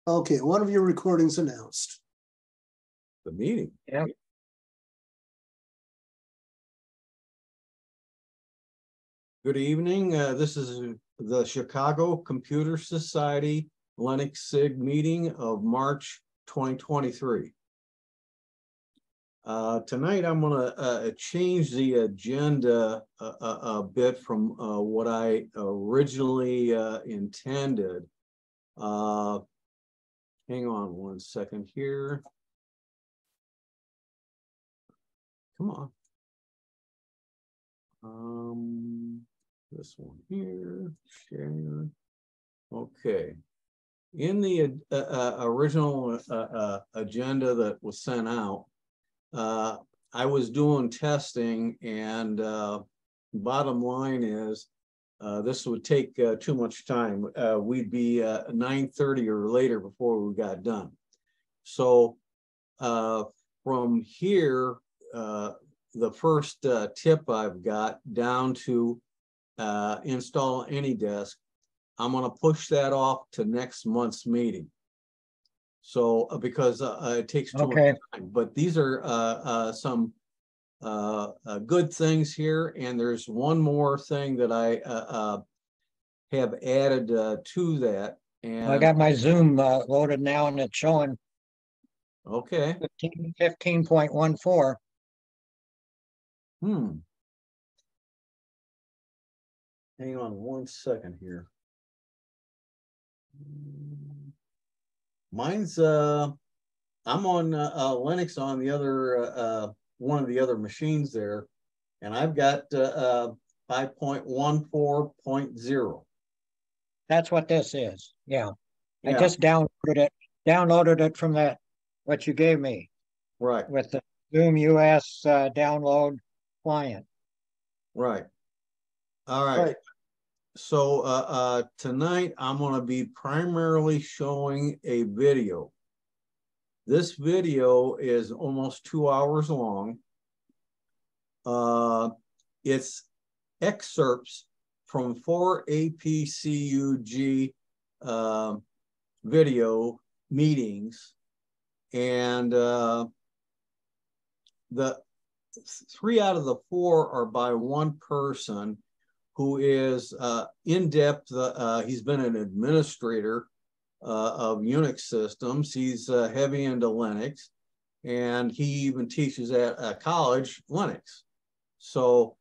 Okay, one of your recordings announced. The meeting. Yeah. Good evening. This is the Chicago Computer Society Linux SIG meeting of March 2023. Tonight I'm going to change the agenda a bit from what I originally intended. Hang on one second here. Come on. This one here, share. Okay. In the original agenda that was sent out, I was doing testing, and bottom line is this would take too much time. We'd be 9:30 or later before we got done. So from here, the first tip I've got down to install AnyDesk, I'm going to push that off to next month's meeting. So because it takes too much time, but these are some good things here. And there's one more thing that I have added to that. And I got my Zoom loaded now, and it's showing. Okay. 15.14. Hang on one second here. Mine's I'm on Linux on the other one of the other machines there, and I've got 5.14.0. That's what this is. Yeah. I just downloaded it from that what you gave me. Right. With the Zoom US download client. Right. All right. So tonight I'm going to be primarily showing a video. This video is almost 2 hours long. It's excerpts from 4 APCUG video meetings, and the 3 out of the 4 are by one person who is in depth. He's been an administrator of Unix systems. He's heavy into Linux, and he even teaches at college Linux. So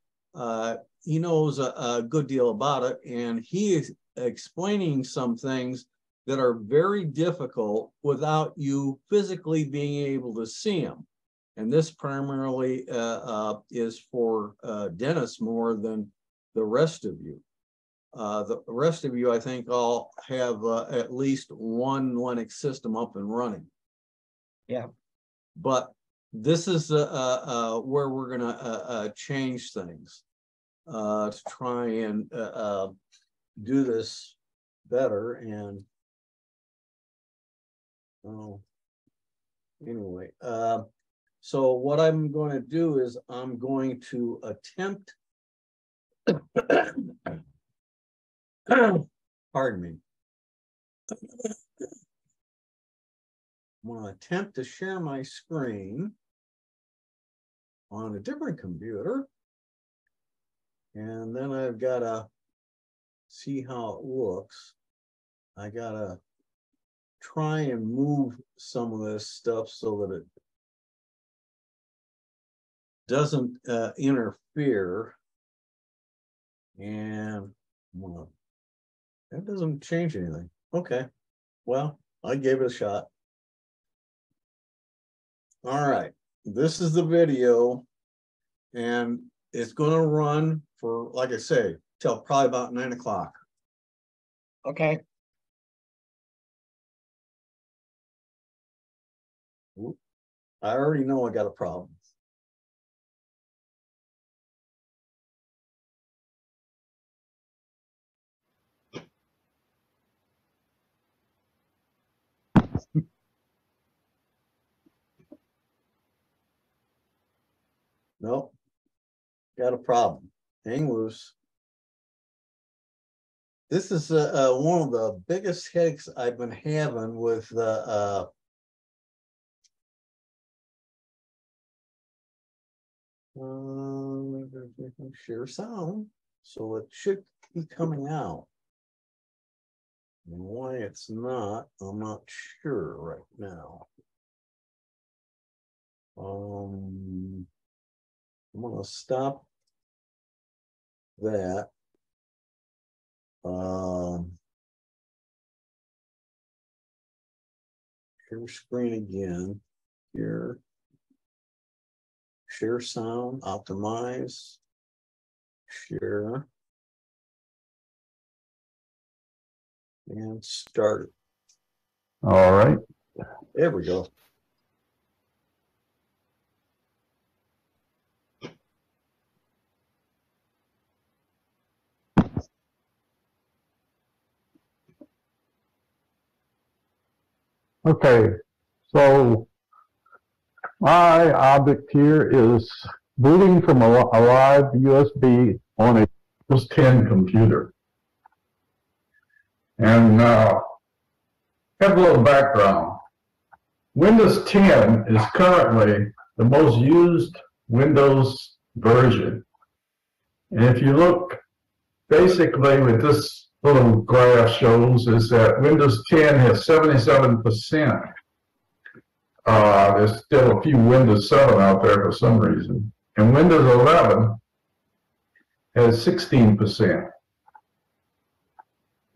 he knows a good deal about it, and he is explaining some things that are very difficult without you physically being able to see them. And this primarily is for Dennis more than the rest of you. The rest of you, I think, all have at least one Linux system up and running. Yeah. But this is where we're going to change things to try and do this better. And anyway, so what I'm going to do is I'm going to attempt pardon me. I'm going to attempt to share my screen on a different computer. And then I've got to see how it looks. I got to try and move some of this stuff so that it doesn't interfere. And well, that doesn't change anything. Okay, well, I gave it a shot. All right, this is the video, and it's going to run for, like I say, till probably about 9 o'clock. Okay. I already know I got a problem. Nope, got a problem. Hang loose. This is one of the biggest headaches I've been having with share sound, so it should be coming out. And why it's not, I'm not sure right now. I'm gonna stop that. Share screen again here. Share sound, optimize, share, and start. All right. There we go. Okay, so my object here is booting from a live USB on a Windows 10 computer. And have a little background. Windows 10 is currently the most used Windows version. And if you look, basically what this little graph shows is that Windows 10 has 77%. There's still a few Windows 7 out there for some reason. And Windows 11 has 16%.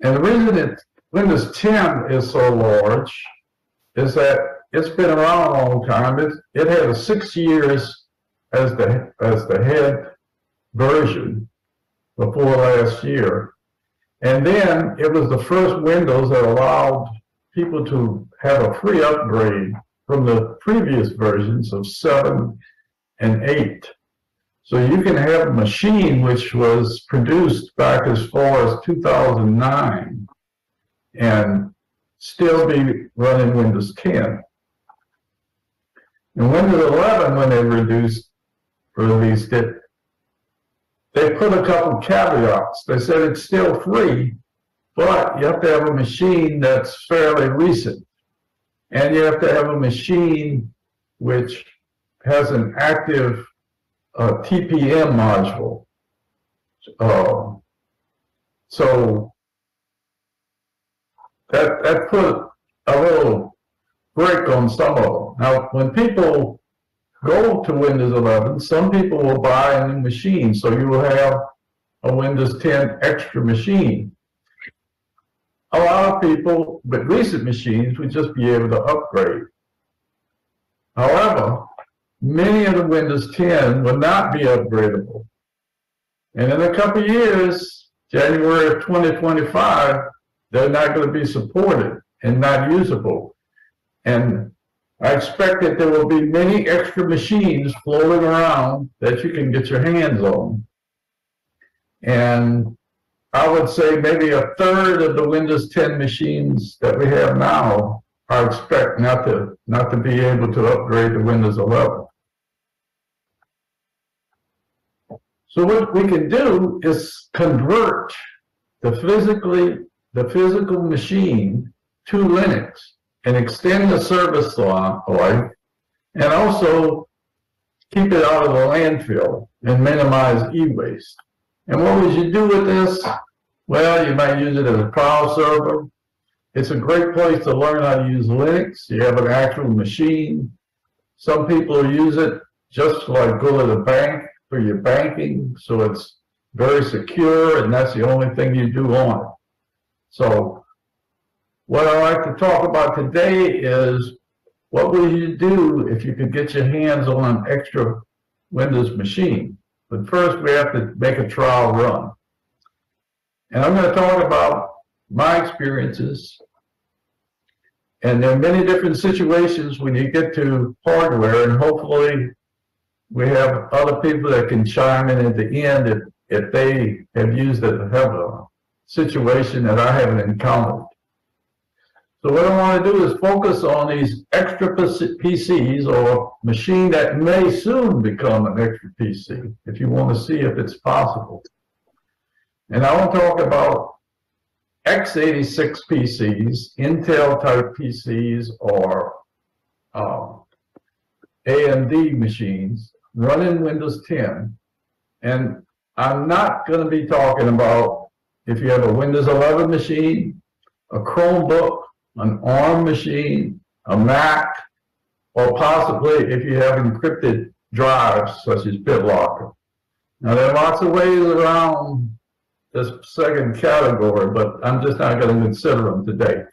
And the reason that Windows 10 is so large is that it's been around a long time. It had 6 years as the head version before last year. And then it was the first Windows that allowed people to have a free upgrade from the previous versions of 7 and 8. So you can have a machine which was produced back as far as 2009 and still be running Windows 10. And Windows 11, when they released it, they put a couple caveats. They said it's still free, but you have to have a machine that's fairly recent. And you have to have a machine which has an active TPM module. So that put a little brake on some of them. Now, when people go to Windows 11, some people will buy a new machine, so you will have a Windows 10 extra machine. A lot of people with recent machines would just be able to upgrade. However, many of the Windows 10 will not be upgradable. And in a couple of years, January of 2025, they're not going to be supported and not usable. And I expect that there will be many extra machines floating around that you can get your hands on. And I would say maybe a third of the Windows 10 machines that we have now I expect not to be able to upgrade to Windows 11. So what we can do is convert the physical machine to Linux and extend the service life, and also keep it out of the landfill and minimize e-waste. And what would you do with this? Well, you might use it as a file server. It's a great place to learn how to use Linux. You have an actual machine. Some people use it just like go to the bank for your banking, so it's very secure, and that's the only thing you do on it. So what I like to talk about today is what would you do if you could get your hands on an extra Windows machine. But first we have to make a trial run. And I'm going to talk about my experiences. And there are many different situations when you get to hardware, and hopefully we have other people that can chime in at the end if they have used it, have a situation that I haven't encountered. So what I want to do is focus on these extra PCs, or machine that may soon become an extra PC, if you want to see if it's possible. And I want to talk about x86 PCs, Intel type PCs, or AMD machines running Windows 10. And I'm not going to be talking about if you have a Windows 11 machine, a Chromebook, an ARM machine, a Mac, or possibly if you have encrypted drives such as BitLocker. Now, there are lots of ways around this second category, but I'm just not going to consider them today.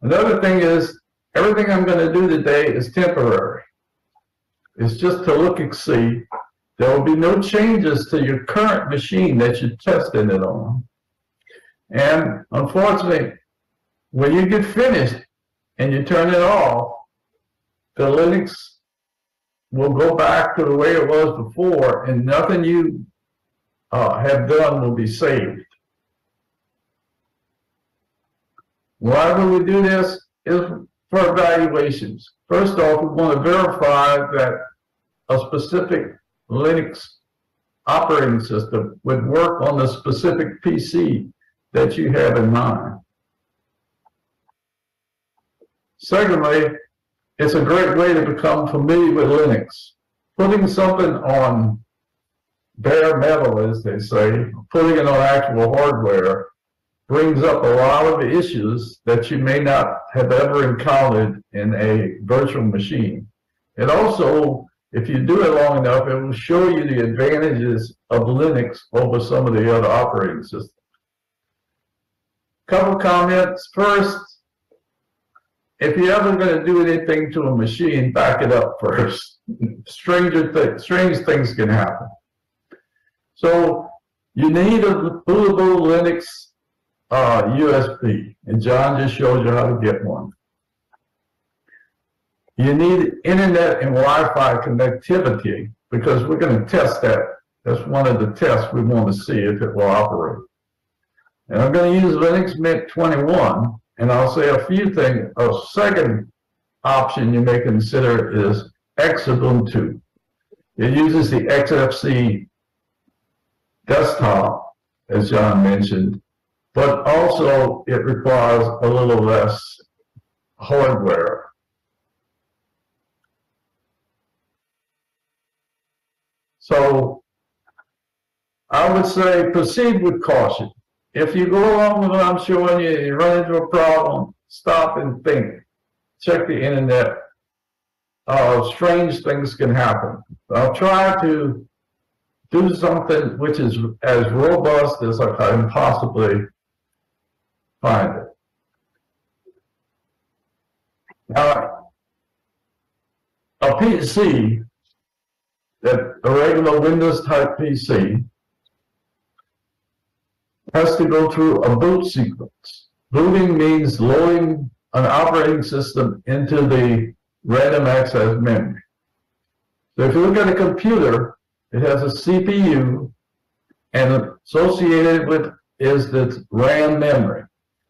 Another thing is, everything I'm going to do today is temporary. It's just to look and see. There will be no changes to your current machine that you're testing it on. And unfortunately, when you get finished and you turn it off, the Linux will go back to the way it was before, and nothing you have done will be saved. Why will we do this? Is for evaluations. First off, we want to verify that a specific Linux operating system would work on the specific PC that you have in mind. Secondly, it's a great way to become familiar with Linux. Putting something on bare metal, as they say, putting it on actual hardware, brings up a lot of issues that you may not have ever encountered in a virtual machine. It also, if you do it long enough, it will show you the advantages of Linux over some of the other operating systems. Couple comments. First, if you're ever going to do anything to a machine, back it up first. Strange things can happen. So you need a bootable Linux USB, and John just showed you how to get one. You need internet and Wi-Fi connectivity, because we're going to test that. That's one of the tests we want to see if it will operate. And I'm going to use Linux Mint 21, and I'll say a few things. A second option you may consider is Ubuntu. It uses the XFC desktop, as John mentioned, but also it requires a little less hardware. So I would say proceed with caution. If you go along with what I'm showing you, you run into a problem, stop and think. Check the internet. Strange things can happen. I'll try to do something which is as robust as I can possibly find it. Now, a PC, that a regular Windows type PC, has to go through a boot sequence. Booting means loading an operating system into the random access memory. So if you look at a computer, it has a CPU, and associated with is the RAM memory.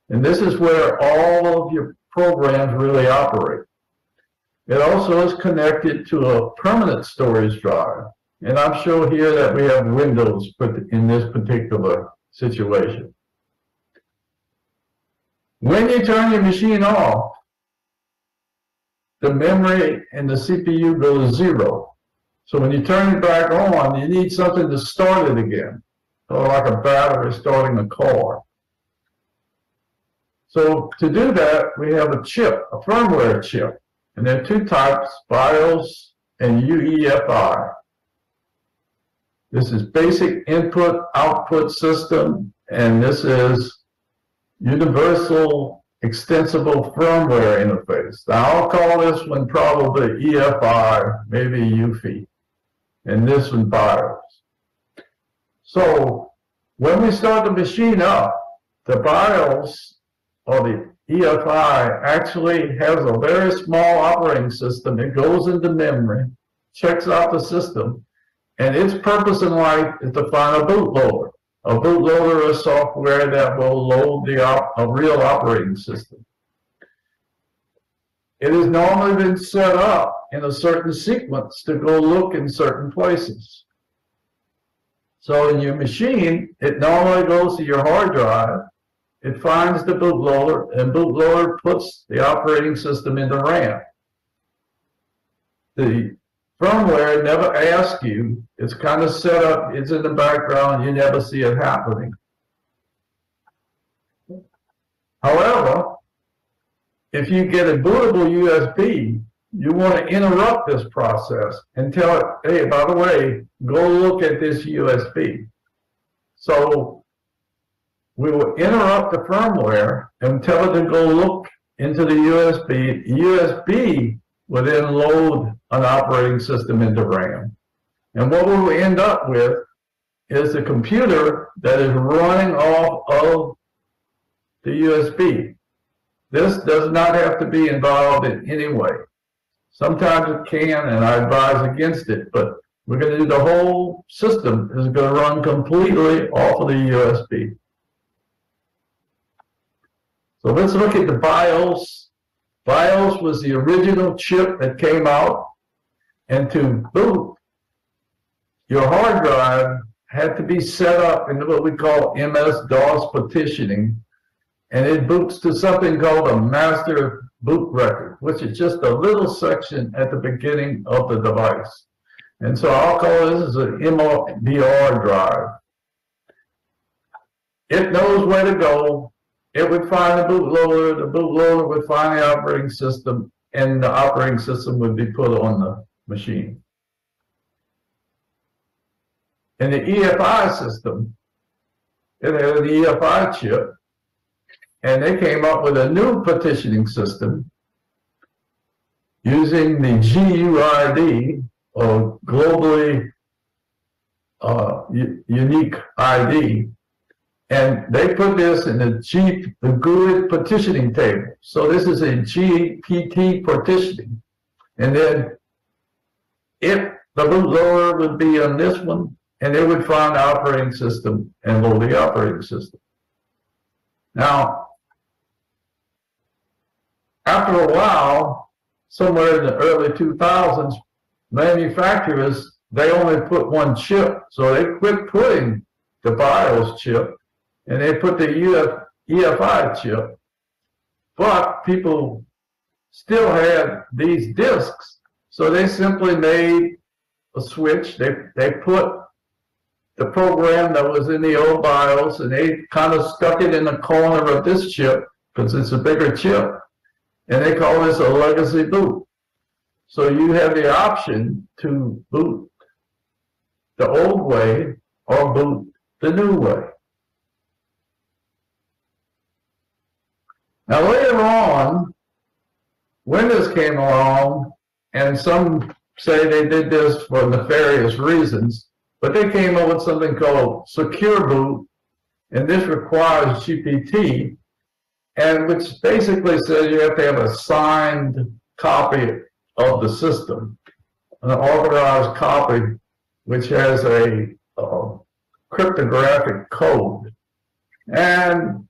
And this is where all of your programs really operate. It also is connected to a permanent storage drive. And I'm showing here that we have Windows in this particular situation. When you turn your machine off, the memory and the CPU go to zero. So when you turn it back on, you need something to start it again, or like a battery starting a car. So to do that, we have a chip, a firmware chip. And there are two types, BIOS and UEFI. This is basic input-output system, and this is universal extensible firmware interface. Now I'll call this one probably EFI, maybe UFI, and this one BIOS. So when we start the machine up, the BIOS or the EFI actually has a very small operating system. It goes into memory, checks out the system, and its purpose in life is to find a bootloader. A bootloader is software that will load a real operating system. It has normally been set up in a certain sequence to go look in certain places. So in your machine, it normally goes to your hard drive. It finds the bootloader, and bootloader puts the operating system into RAM. The firmware never asks you. It's kind of set up. It's in the background. You never see it happening. However, if you get a bootable USB, you want to interrupt this process and tell it, hey, by the way, go look at this USB. So we will interrupt the firmware and tell it to go look into the USB. USB will then load an operating system into RAM. And what we'll end up with is a computer that is running off of the USB. This does not have to be involved in any way. Sometimes it can, and I advise against it, but we're going to do the whole system is going to run completely off of the USB. So let's look at the BIOS. BIOS was the original chip that came out, and to boot, your hard drive had to be set up into what we call MS-DOS partitioning, and it boots to something called a master boot record, which is just a little section at the beginning of the device. And so I'll call this an MBR drive. It knows where to go. It would find the bootloader would find the operating system, and the operating system would be put on the machine. In the EFI system, it had an EFI chip, and they came up with a new partitioning system using the GUID, or globally unique ID, and they put this in the GUID partitioning table. So this is a GPT partitioning, and then if the bootloader would be on this one, and it would find the operating system and load the operating system. Now, after a while, somewhere in the early 2000s, manufacturers, they only put one chip. So they quit putting the BIOS chip, and they put the EFI chip. But people still had these disks. So they simply made a switch. They put the program that was in the old BIOS, and they kind of stuck it in the corner of this chip, because it's a bigger chip. And they call this a legacy boot. So you have the option to boot the old way or boot the new way. Now later on, Windows came along, and some say they did this for nefarious reasons, but they came up with something called Secure Boot, and this requires GPT, and which basically says you have to have a signed copy of the system, an authorized copy, which has a cryptographic code. And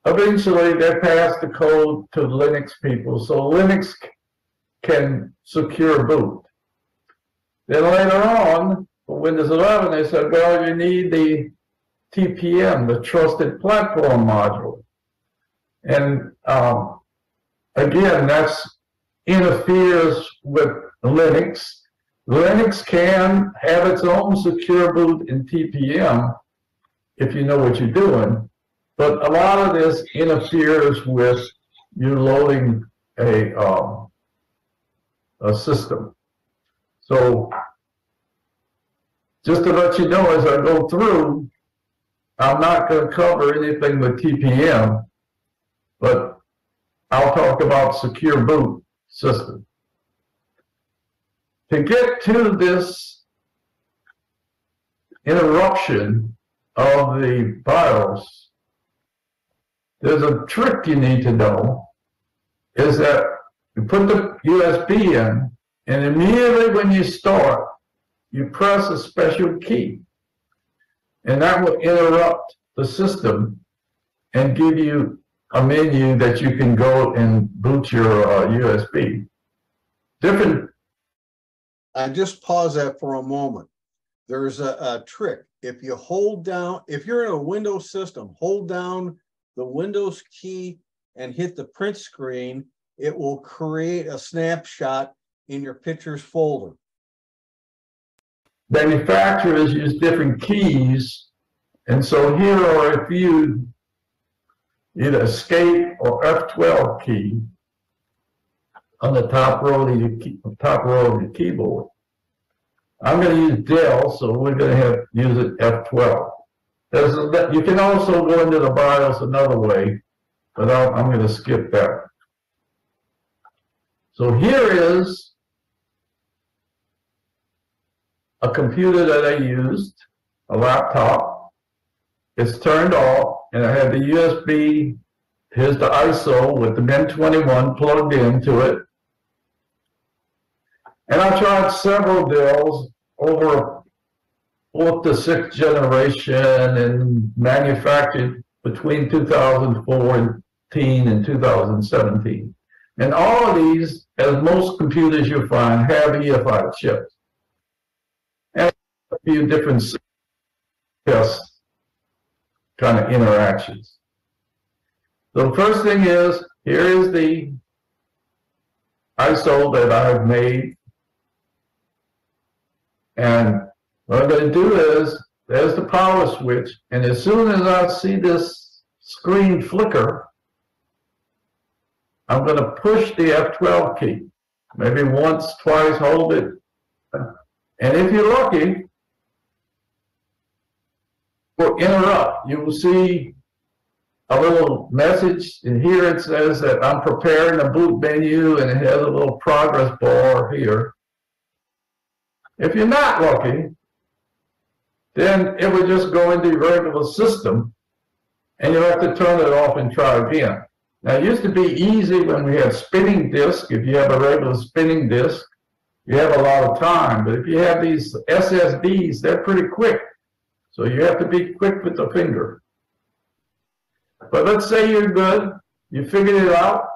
eventually they passed the code to Linux people, so Linux can secure boot. Then later on, for Windows 11, they said, well, you need the TPM, the Trusted Platform Module. And again, that's interferes with Linux. Linux can have its own secure boot in TPM if you know what you're doing, but a lot of this interferes with you loading a system. So just to let you know, as I go through, I'm not going to cover anything with TPM, but I'll talk about secure boot system. To get to this interruption of the BIOS, there's a trick you need to know, is that you put the USB in, and immediately when you start, you press a special key, and that will interrupt the system and give you a menu that you can go and boot your USB. I just pause that for a moment. there's a trick. If you hold down, if you're in a Windows system, hold down the Windows key and hit the print screen, it will create a snapshot in your pictures folder. Manufacturers use different keys, and so here are a few, either escape or F12 key on the top row of the keyboard. I'm going to use Dell, so we're going to use it F12. You can also go into the BIOS another way, but I'm going to skip that. So here is a computer that I used, a laptop. It's turned off, and I have the USB. Here's the ISO with the Min21 plugged into it. And I tried several Dells over 4th to 6th generation and manufactured between 2014 and 2017. And all of these, as most computers you'll find, have EFI chips. And a few different test kind of interactions. So the first thing is, here is the ISO that I've made. And what I'm going to do is, there's the power switch, and as soon as I see this screen flicker, I'm going to push the F12 key. Maybe once, twice, hold it. And if you're lucky, for interrupt, you will see a little message, and here it says that I'm preparing a boot menu, and it has a little progress bar here. If you're not lucky, then it would just go into your regular system, and you'll have to turn it off and try again. Now, it used to be easy when we had spinning disk. If you have a regular spinning disk, you have a lot of time. But if you have these SSDs, they're pretty quick. So you have to be quick with the finger. But let's say you're good, you figured it out,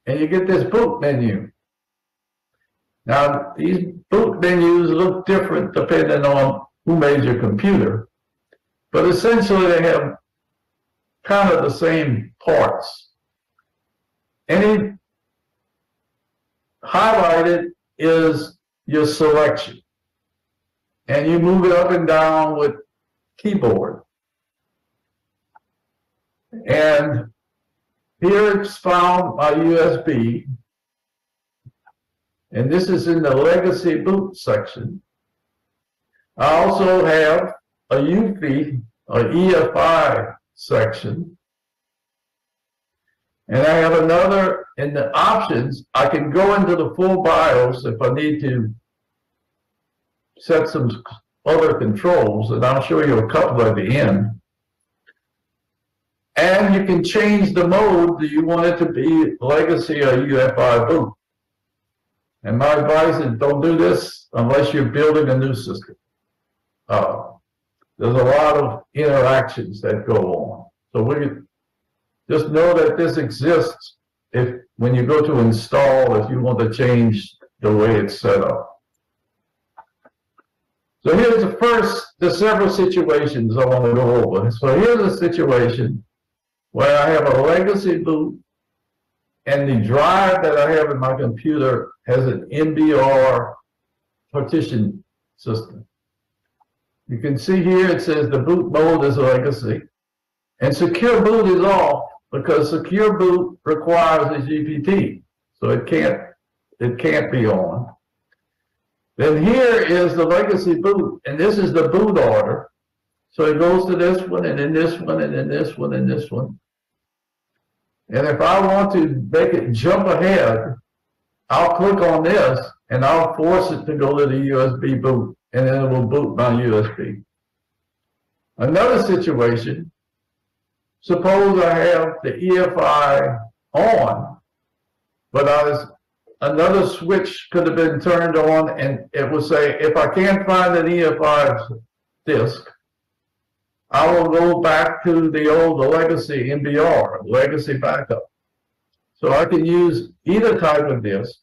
and you get this boot menu. Now, these boot menus look different depending on who made your computer, but essentially they have kind of the same parts. Any highlighted is your selection, and you move it up and down with keyboard. And here it's found my USB, and this is in the legacy boot section. I also have a UFI or EFI section, and I have another in the options. I can go into the full BIOS if I need to set some other controls, and I'll show you a couple at the end. And you can change the mode. Do you want it to be legacy or UFI boot? And my advice is don't do this unless you're building a new system. There's a lot of interactions that go on. So we just know that this exists if when you go to install, if you want to change the way it's set up. So here's the several situations I want to go over. So here's a situation where I have a legacy boot, and the drive that I have in my computer has an MBR partition system. You can see here it says the boot mode is legacy, and secure boot is off because secure boot requires a GPT, so it can't be on. Then here is the legacy boot, and this is the boot order. So it goes to this one, and then this one, and then this one, and this one. And if I want to make it jump ahead, I'll click on this, and I'll force it to go to the USB boot, and then it will boot my USB. Another situation, suppose I have the EFI on, but another switch could have been turned on, and it will say, if I can't find an EFI disk, I will go back to the legacy MBR, legacy backup. So I can use either type of disk,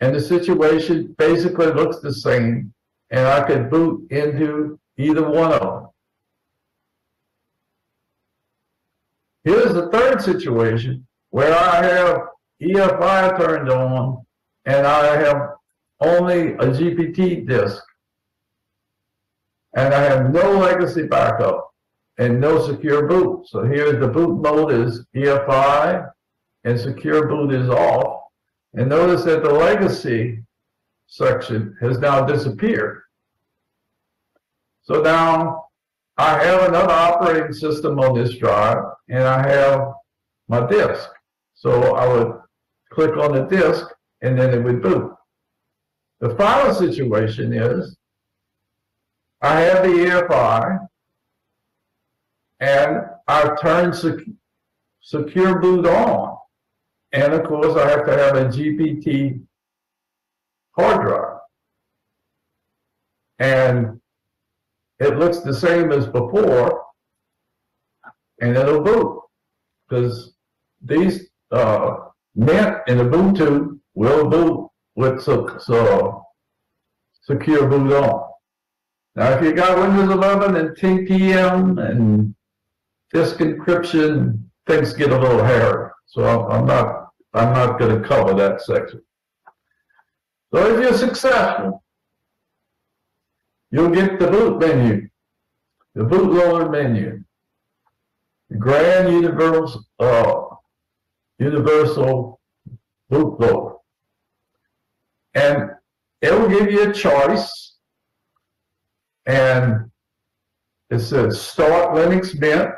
and the situation basically looks the same, and I could boot into either one of them. Here's the third situation where I have EFI turned on and I have only a GPT disk. And I have no legacy backup and no secure boot. So here's the boot mode is EFI and secure boot is off. And notice that the legacy section has now disappeared. So now I have another operating system on this drive and I have my disk. So I would click on the disk and then it would boot. The final situation is I have the EFI and I've turned secure boot on. And of course I have to have a GPT hard drive. And it looks the same as before and it'll boot because these Mint and Ubuntu will boot with secure boot on. Now, if you got Windows 11 and TPM and disk encryption, things get a little hairy. So I'm not going to cover that section. So if you're successful, you'll get the boot menu, the bootloader menu, the grand universal bootloader, and it will give you a choice. And it says start Linux Mint,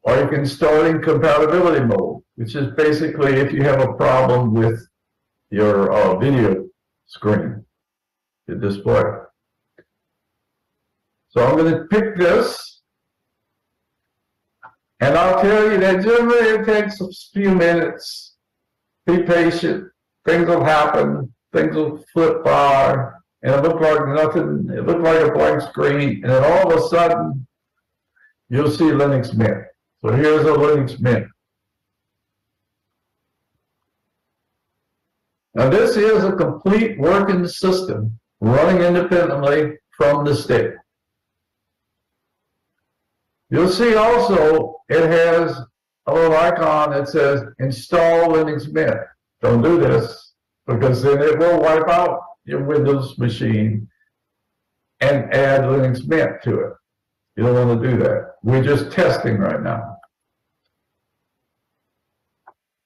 or you can start in compatibility mode, which is basically if you have a problem with your video screen, the display. So I'm going to pick this, and I'll tell you that generally it takes a few minutes. Be patient, things will happen, things will flip by. And it looked like nothing, it looked like a blank screen, and then all of a sudden, you'll see Linux Mint. So here's a Linux Mint. Now this is a complete working system running independently from the stick. You'll see also it has a little icon that says install Linux Mint. Don't do this because then it will wipe out your Windows machine and add Linux Mint to it. You don't want to do that. We're just testing right now.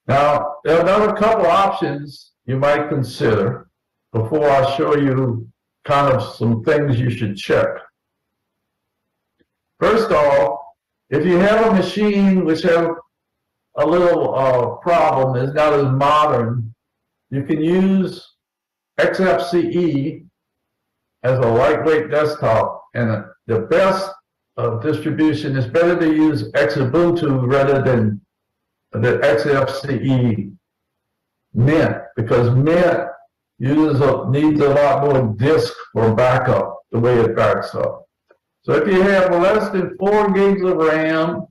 Now, there are another couple options you might consider before I show you kind of some things you should check. First off, if you have a machine which has a little problem, is not as modern, you can use XFCE as a lightweight desktop, and the best distribution is better to use Xubuntu rather than the XFCE Mint, because Mint needs a lot more disk for backup, the way it backs up. So if you have less than 4 gigs of RAM,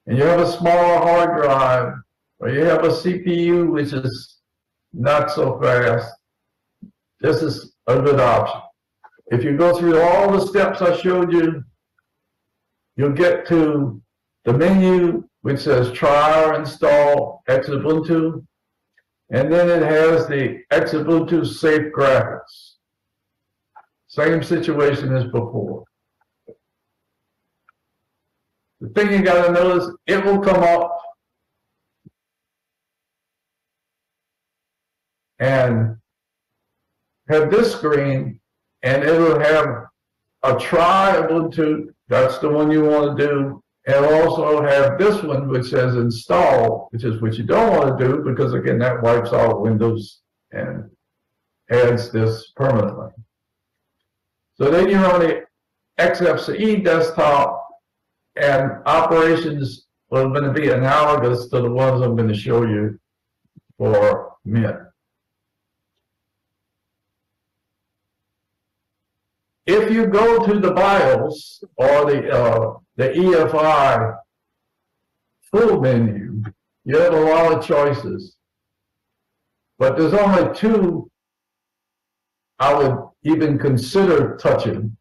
and you have a smaller hard drive, or you have a CPU which is not so fast, this is a good option. If you go through all the steps I showed you, you'll get to the menu which says try or install Xubuntu, and then it has the Xubuntu safe graphics. Same situation as before. The thing you got to notice, it will come up and have this screen, and it'll have a try Ubuntu, that's the one you want to do, and also have this one which says install, which is what you don't want to do, because again that wipes out Windows and adds this permanently. So then you're on the XFCE desktop, and operations are going to be analogous to the ones I'm going to show you for Mint. If you go to the BIOS or the EFI full menu, you have a lot of choices. But there's only two I would even consider touching.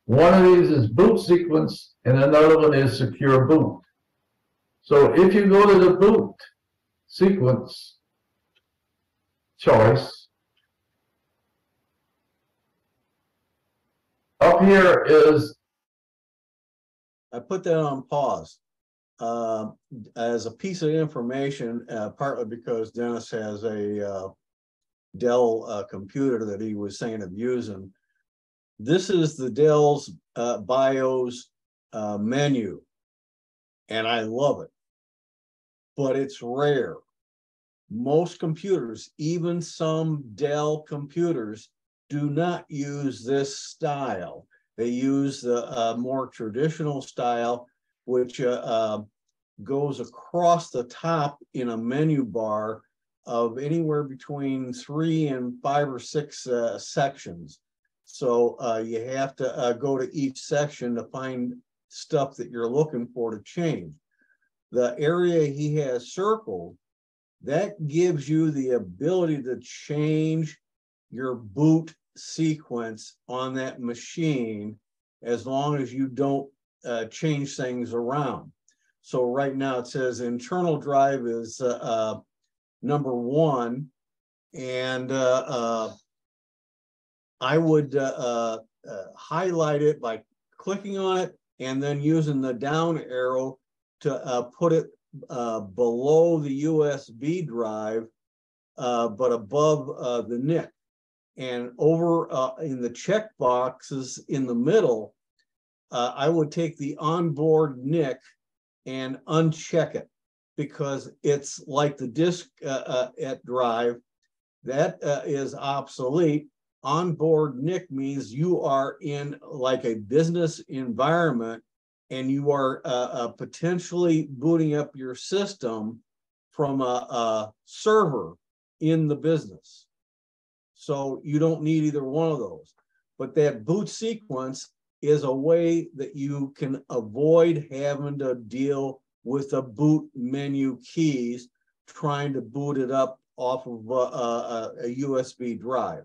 One of these is boot sequence and another one is secure boot. So if you go to the boot sequence choice, up here is, I put that on pause as a piece of information, partly because Dennis has a Dell computer that he was saying of using. This is the Dell's BIOS menu, and I love it, but it's rare. Most computers, even some Dell computers, do not use this style. They use the more traditional style, which goes across the top in a menu bar of anywhere between 3 and 5 or 6 sections. So you have to go to each section to find stuff that you're looking for to change. The area he has circled, that gives you the ability to change your boot sequence on that machine as long as you don't change things around. So right now it says internal drive is number 1, and I would highlight it by clicking on it and then using the down arrow to put it below the USB drive, but above the NIC. And over in the check boxes in the middle, I would take the onboard NIC and uncheck it, because it's like the disk at drive that is obsolete. Onboard NIC means you are in like a business environment and you are potentially booting up your system from a server in the business. So you don't need either one of those. But that boot sequence is a way that you can avoid having to deal with the boot menu keys trying to boot it up off of a USB drive.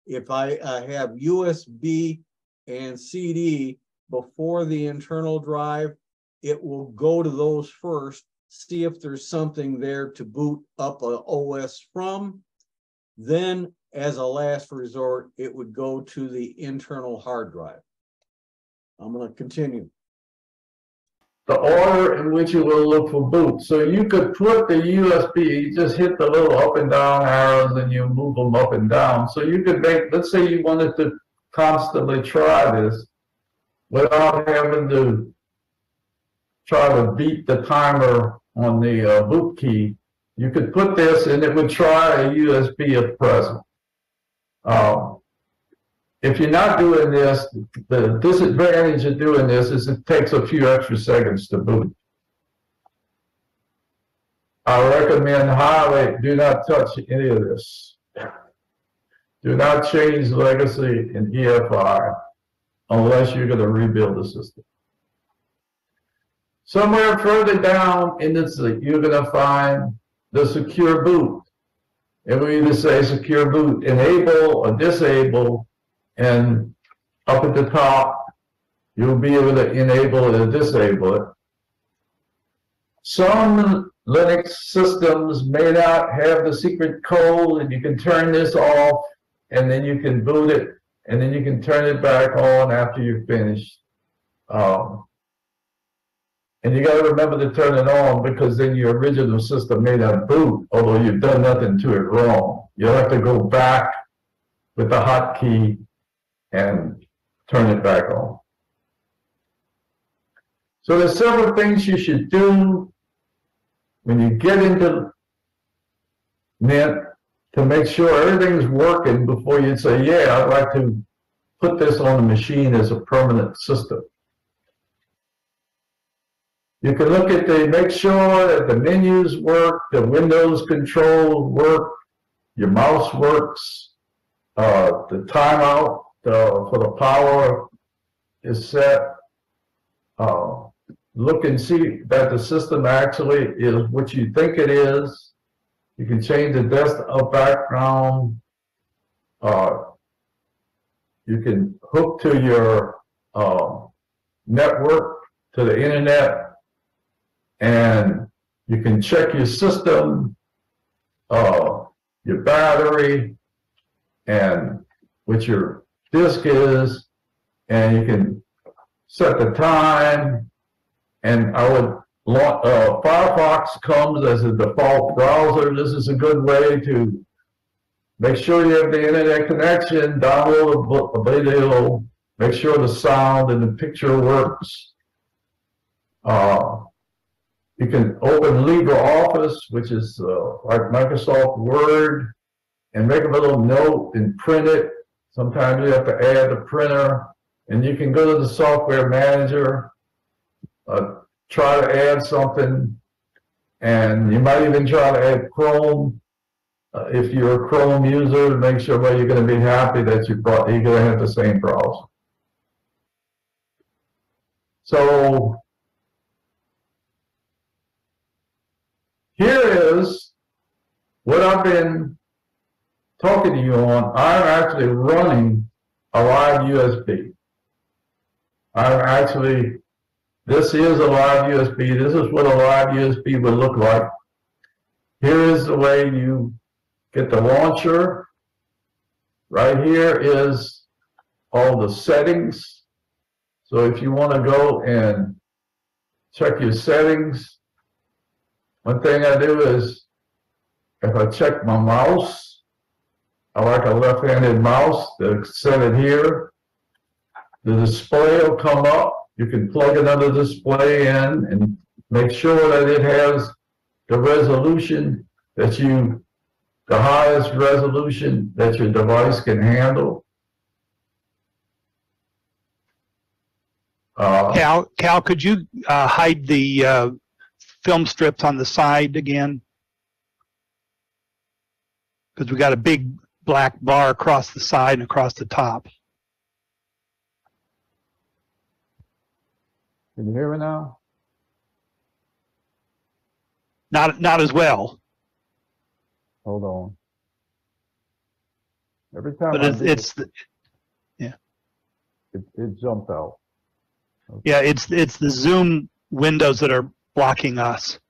If I have USB and CD before the internal drive, it will go to those first, see if there's something there to boot up an OS from. Then, as a last resort, it would go to the internal hard drive. I'm going to continue. the order in which you will look for boot. So you could put the USB, you just hit the little up and down arrows and you move them up and down. So you could make, let's say you wanted to constantly try this without having to try to beat the timer on the boot key. You could put this and it would try a USB if present. If you're not doing this, the disadvantage of doing this is it takes a few extra seconds to boot. I recommend highly do not touch any of this. Do not change legacy in EFI unless you're going to rebuild the system. Somewhere further down in this, you're going to find the secure boot. And we either say secure boot enable or disable. And up at the top, you'll be able to enable or disable it. Some Linux systems may not have the secret code, and you can turn this off, and then you can boot it, and then you can turn it back on after you're finished. And you got to remember to turn it on, because then your original system may not boot, although you've done nothing to it wrong. You'll have to go back with the hotkey and turn it back on. So there's several things you should do when you get into Mint to make sure everything's working before you say, yeah, I'd like to put this on the machine as a permanent system. You can look at make sure that the menus work, the Windows controls work, your mouse works, the timeout for the power is set. Look and see that the system actually is what you think it is. You can change the desktop background. you can hook to your network, to the internet, and you can check your system, your battery, and what your disk is, and you can set the time. And Firefox comes as a default browser. This is a good way to make sure you have the internet connection, download a video, make sure the sound and the picture works. You can open LibreOffice, which is like Microsoft Word, and make a little note and print it. Sometimes you have to add the printer, and you can go to the software manager, try to add something, and you might even try to add Chrome. If you're a Chrome user, make sure that you're going to be happy that you're going to have the same browser. So here is what I've been talking to you on. I'm actually running a live USB. This is a live USB. This is what a live USB would look like. Here is the way you get the launcher. Right here is all the settings. So if you want to go and check your settings, one thing I do is if I check my mouse, I like a left-handed mouse to set it here. The display will come up. You can plug another display in and make sure that it has the resolution that the highest resolution that your device can handle. Cal, could you hide the film strips on the side again? Because we got a big black bar across the side and across the top. Can you hear me now? Not as well. Hold on. Every time but yeah. It jumped out. Okay. Yeah, it's the Zoom windows that are blocking us.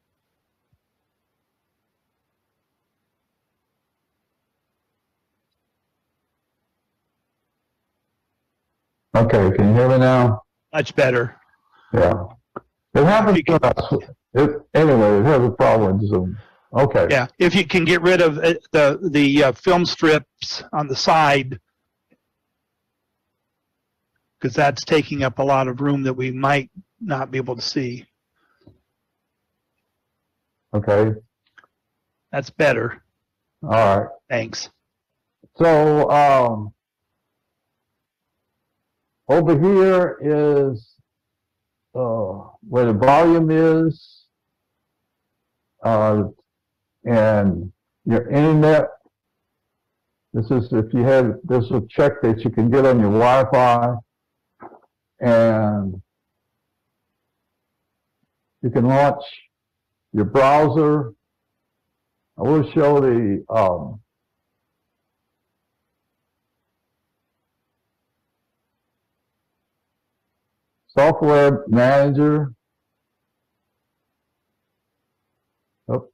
Okay, can you hear me now? Much better. Yeah. It happens to us. Anyway, it has a problem with Zoom. Okay. Yeah, if you can get rid of the film strips on the side, because that's taking up a lot of room that we might not be able to see. Okay. That's better. All right. Thanks. So over here is where the volume is, and your internet. This is if you have this is a check that you can get on your Wi-Fi, and you can launch your browser. I will show the software manager. Oh.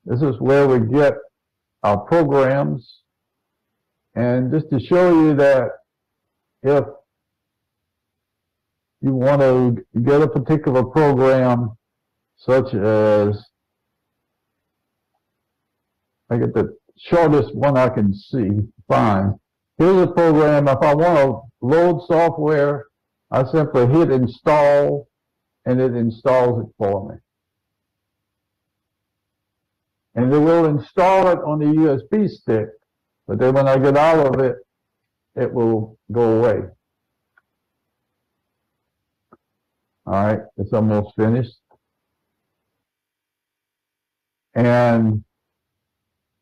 This is where we get our programs. And just to show you that if you want to get a particular program, such as, I get the shortest one I can see, fine. Here's a program, if I want to load software, I simply hit install, and it installs it for me. And it will install it on the USB stick, but then when I get out of it, it will go away. All right, it's almost finished. And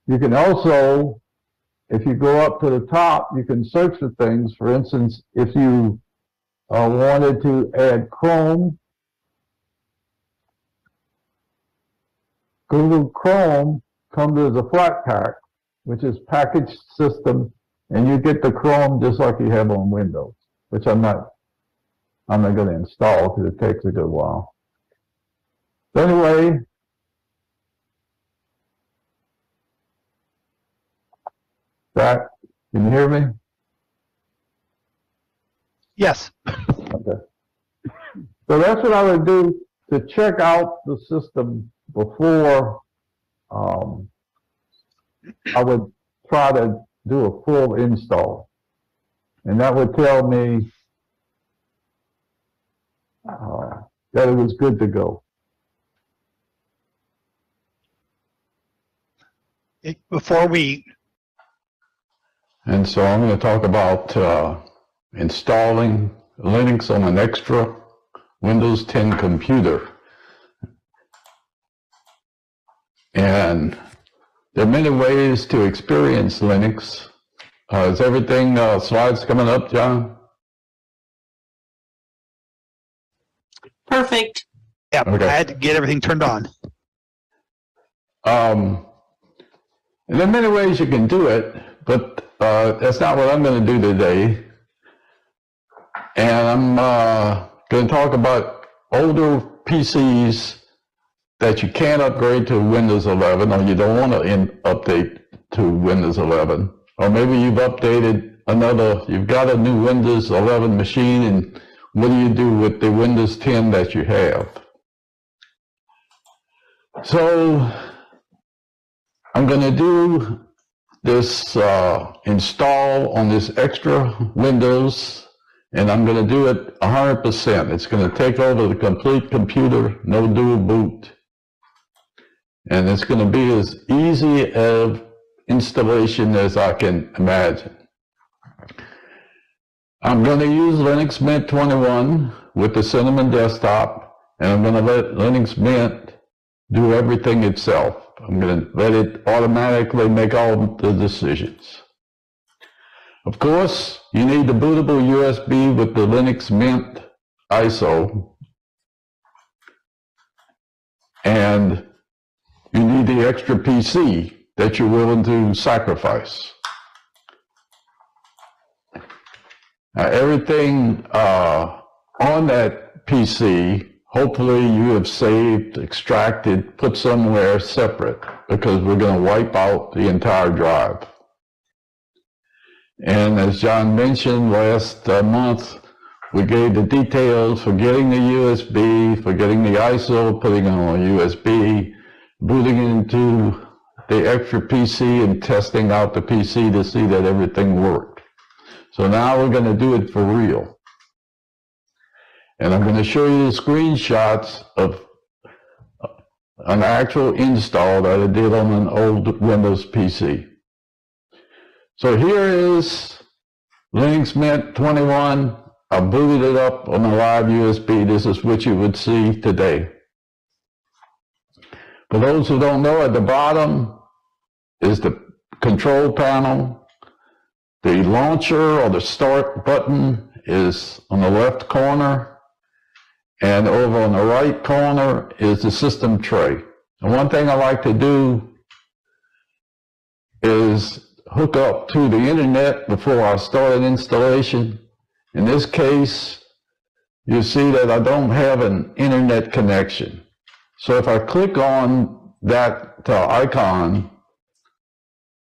you can also, if you go up to the top, you can search for things. For instance, if you wanted to add Chrome. Google Chrome comes as a flat pack, which is packaged system, and you get the Chrome just like you have on Windows, which I'm not going to install because it takes a good while. So anyway, can you hear me? Yes. Okay. So that's what I would do to check out the system before I would try to do a full install. And that would tell me that it was good to go. Before we... And so I'm going to talk about installing Linux on an extra Windows 10 computer. And there are many ways to experience Linux. Is everything, slides coming up, John? Perfect. Yeah, Okay. I had to get everything turned on. And there are many ways you can do it, but that's not what I'm going to do today. And I'm going to talk about older PCs that you can't upgrade to Windows 11, or you don't want to update to Windows 11. Or maybe you've updated you've got a new Windows 11 machine, and what do you do with the Windows 10 that you have? So I'm going to do this install on this extra Windows, and I'm going to do it 100%. It's going to take over the complete computer, no dual boot. And it's going to be as easy of installation as I can imagine. I'm going to use Linux Mint 21 with the Cinnamon desktop, and I'm going to let Linux Mint do everything itself. I'm going to let it automatically make all the decisions. Of course, you need the bootable USB with the Linux Mint ISO, and you need the extra PC that you're willing to sacrifice. Everything on that PC, hopefully you have saved, extracted, put somewhere separate, because we're going to wipe out the entire drive. And as John mentioned last month, we gave the details for getting the USB, for getting the ISO, putting it on a USB, booting into the extra PC and testing out the PC to see that everything worked. So now we're going to do it for real. And I'm going to show you the screenshots of an actual install that I did on an old Windows PC. So here is Linux Mint 21. I booted it up on a live USB. This is what you would see today. For those who don't know, at the bottom is the control panel. The launcher or the start button is on the left corner. And over on the right corner is the system tray. And one thing I like to do is hook up to the internet before I start an installation. In this case, you see that I don't have an internet connection. So if I click on that icon,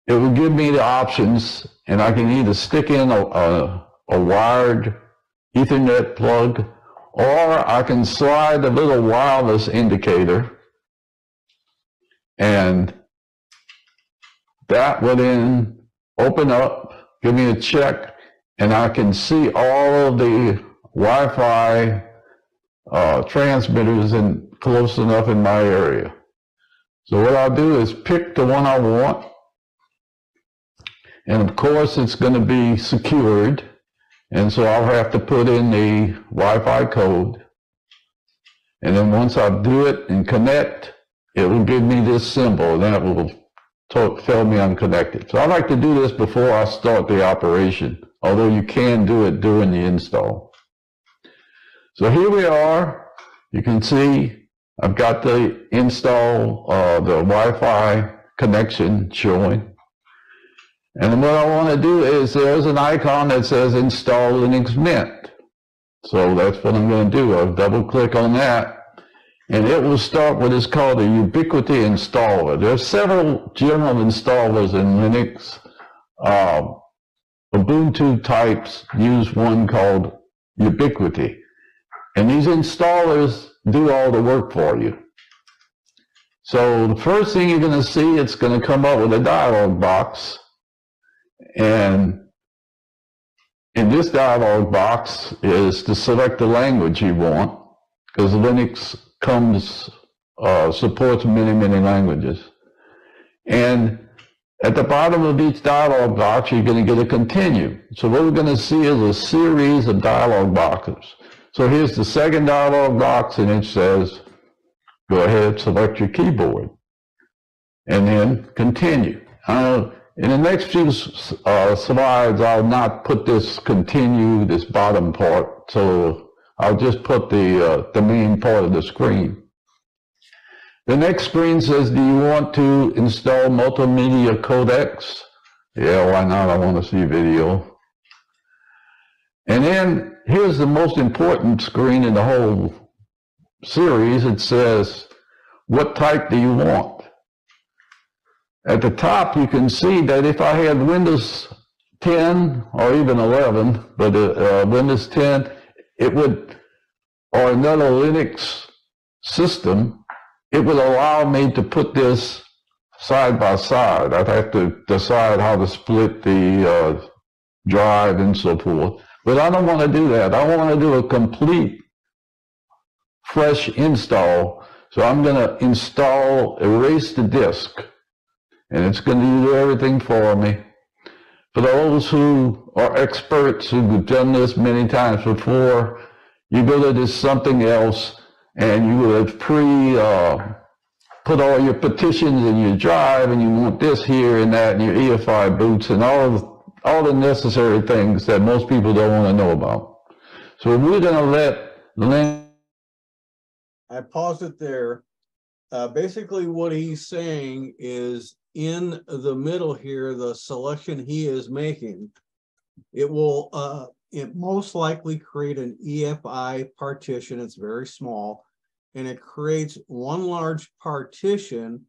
it will give me the options, and I can either stick in a wired Ethernet plug, or I can slide the little wireless indicator, and that will then open up, give me a check, and I can see all of the Wi-Fi transmitters close enough in my area. So what I'll do is pick the one I want, and of course it's going to be secured, and so I'll have to put in the Wi-Fi code, and then once I do it and connect, it will give me this symbol, and that will tell me I'm connected. So I like to do this before I start the operation, although you can do it during the install. So here we are. You can see I've got the install, the Wi-Fi connection showing. And what I want to do is there's an icon that says install Linux Mint. So that's what I'm going to do. I'll double click on that. And it will start what is called a Ubiquity installer. There are several general installers in Linux. Ubuntu types use one called Ubiquity. And these installers do all the work for you. So the first thing you're going to see, it's going to come up with a dialog box. And in this dialog box is to select the language you want, because Linux supports many, many languages. And at the bottom of each dialog box, you're going to get a continue. So what we're going to see is a series of dialog boxes. So here's the second dialog box, and it says, go ahead, select your keyboard, and then continue. In the next few slides, I'll not put this continue, this bottom part, so I'll just put the main part of the screen. The next screen says, do you want to install multimedia codecs? Yeah, why not? I want to see video. And then here's the most important screen in the whole series. It says, what type do you want? At the top, you can see that if I had Windows 10 or even 11, but Windows 10, it would, or another Linux system, it would allow me to put this side by side. I'd have to decide how to split the drive and so forth. But I don't want to do that. I want to do a complete fresh install. So I'm going to install, erase the disk. And it's going to do everything for me. For those who are experts who've done this many times before, you go to this something else and you have put all your petitions in your drive, and you want this here and that, and your EFI boots and all the necessary things that most people don't want to know about. So we're going to let Lynn. I paused it there. Basically what he's saying is in the middle here, the selection he is making, it will it most likely create an EFI partition. It's very small, and it creates one large partition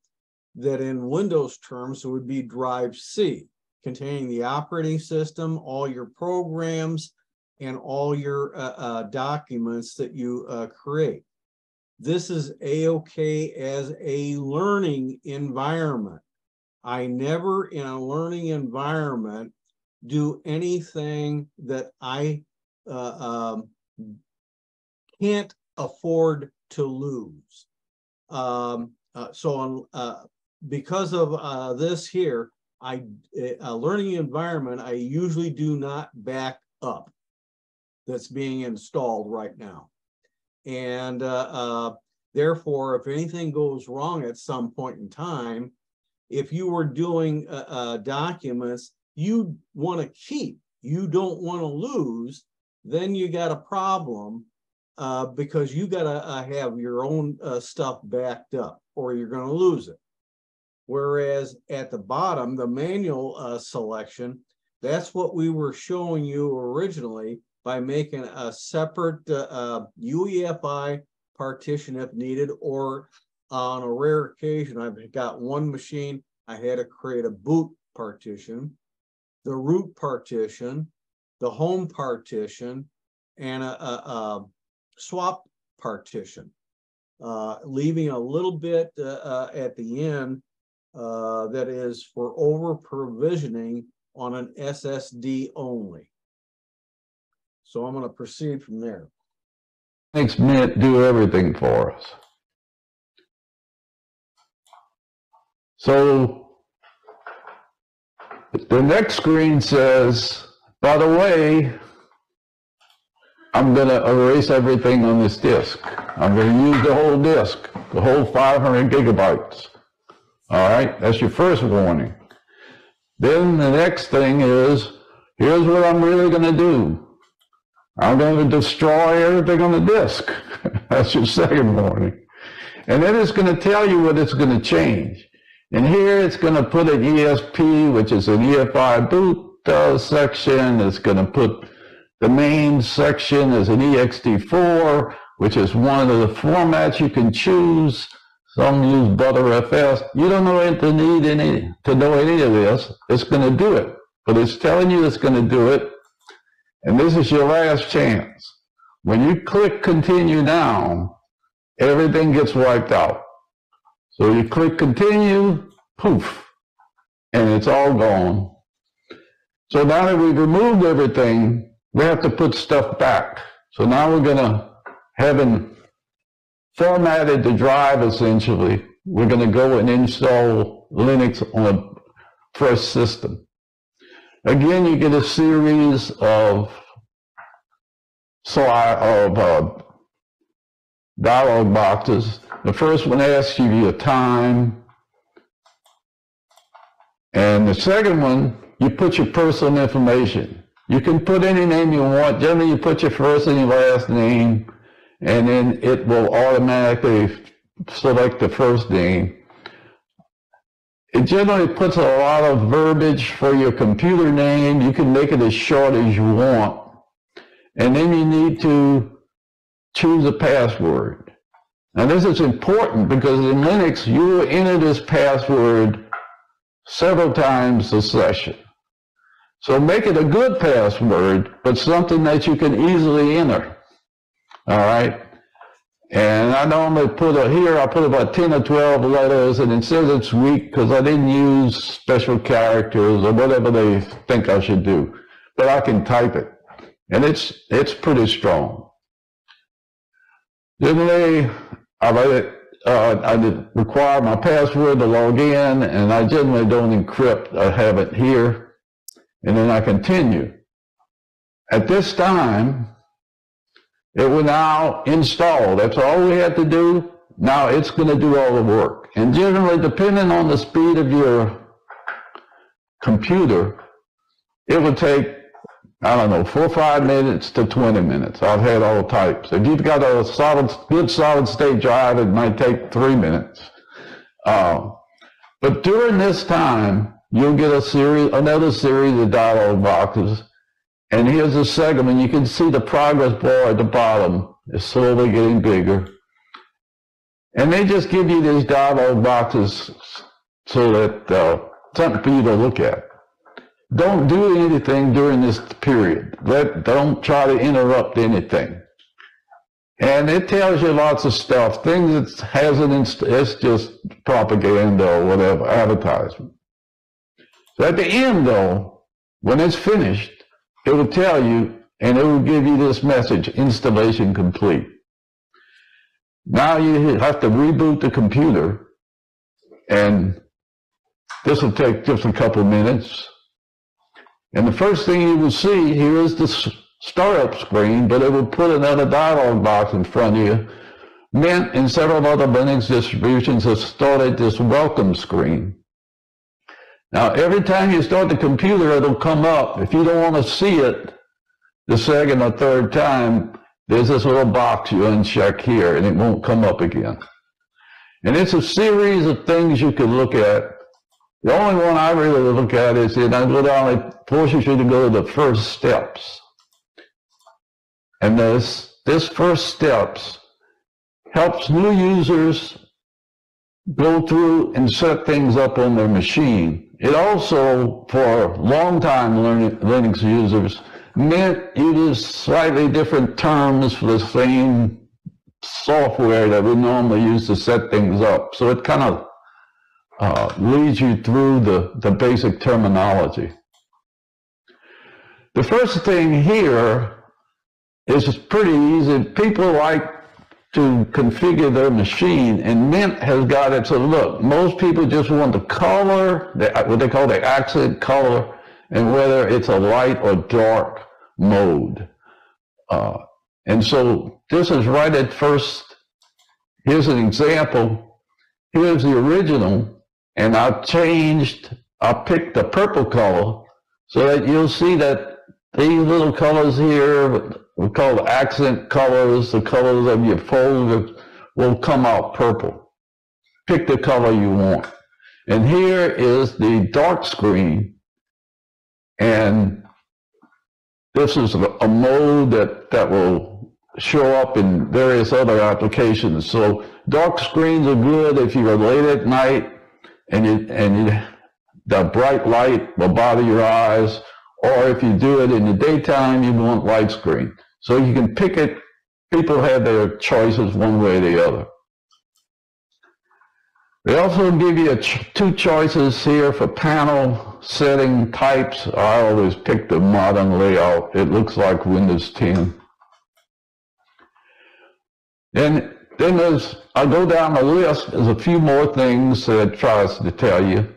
that in Windows terms would be drive C, containing the operating system, all your programs, and all your documents that you create. This is A-OK as a learning environment. I never, in a learning environment, do anything that I can't afford to lose. Because of this here, a learning environment, I usually do not back up that's being installed right now. And therefore, if anything goes wrong at some point in time, if you were doing documents you want to keep, you don't want to lose, then you got a problem because you got to have your own stuff backed up or you're going to lose it. Whereas at the bottom, the manual selection, that's what we were showing you originally by making a separate UEFI partition if needed, or on a rare occasion, I've got one machine, I had to create a boot partition, the root partition, the home partition, and a swap partition, leaving a little bit at the end that is for over provisioning on an SSD only. So I'm going to proceed from there. Makes Mint do everything for us. So the next screen says, by the way, I'm going to erase everything on this disk. I'm going to use the whole disk, the whole 500 gigabytes. All right, that's your first warning. Then the next thing is, here's what I'm really going to do. I'm going to destroy everything on the disk. That's your second warning. And then it's going to tell you what it's going to change. And here it's going to put an ESP, which is an EFI boot section. It's going to put the main section as an ext4, which is one of the formats you can choose. Some use ButterFS. You don't know to know any of this. It's going to do it, but it's telling you it's going to do it. And this is your last chance. When you click continue now, everything gets wiped out. So you click continue, poof, and it's all gone. So now that we've removed everything, we have to put stuff back. So now we're going to, having formatted the drive essentially, we're going to go and install Linux on a fresh system. Again, you get a series of dialog boxes. The first one asks you a time, and the second one, you put your personal information. You can put any name you want. Generally, you put your first and your last name, and then it will automatically select the first name. It generally puts a lot of verbiage for your computer name. You can make it as short as you want. And then you need to choose a password. Now this is important because in Linux, you will enter this password several times a session. So make it a good password, but something that you can easily enter. All right? And I normally put I put about 10 or 12 letters, and it says it's weak because I didn't use special characters or whatever they think I should do. But I can type it. And it's pretty strong. Generally, I require my password to log in, and I generally don't encrypt. I have it here. And then I continue. At this time, it will now install. That's all we have to do. Now it's going to do all the work. And generally, depending on the speed of your computer, it will take, I don't know, 4 or 5 minutes to 20 minutes. I've had all types. If you've got a good solid state drive, it might take 3 minutes. But during this time, you'll get another series of dialog boxes. And here's a segment. You can see the progress bar at the bottom is slowly getting bigger. And they just give you these dialog boxes so that something for you to look at. Don't do anything during this period. Don't try to interrupt anything. And it tells you lots of stuff. Things that hasn't, it's just propaganda or whatever, advertisement. So at the end, though, when it's finished, it will tell you, and it will give you this message, installation complete. Now you have to reboot the computer, and this will take just a couple minutes. And the first thing you will see here is the startup screen, but it will put another dialog box in front of you. Mint and several other Linux distributions have started this welcome screen. Now, every time you start the computer, it'll come up. If you don't want to see it the second or third time, there's this little box you uncheck here, and it won't come up again. And it's a series of things you can look at. The only one I really look at is it only forces you to go to the first steps. And this first steps helps new users go through and set things up on their machine. It also, for long-time Linux users, meant uses slightly different terms for the same software that we normally use to set things up. So it kind of leads you through the basic terminology. The first thing here is pretty easy. People like to configure their machine, and Mint has got it. So look, most people just want the color, what they call the accent color, and whether it's a light or dark mode. And so this is right at first. Here's an example. Here's the original, and I picked the purple color so that you'll see that these little colors here we call accent colors. The colors of your folder will come out purple. Pick the color you want. And here is the dark screen. And this is a mode that will show up in various other applications. So dark screens are good if you're late at night and the bright light will bother your eyes, or if you do it in the daytime, you want light screen. So you can pick it. People have their choices one way or the other. They also give you two choices here for panel setting types. I always pick the modern layout. It looks like Windows 10. And then I go down the list, there's a few more things that it tries to tell you.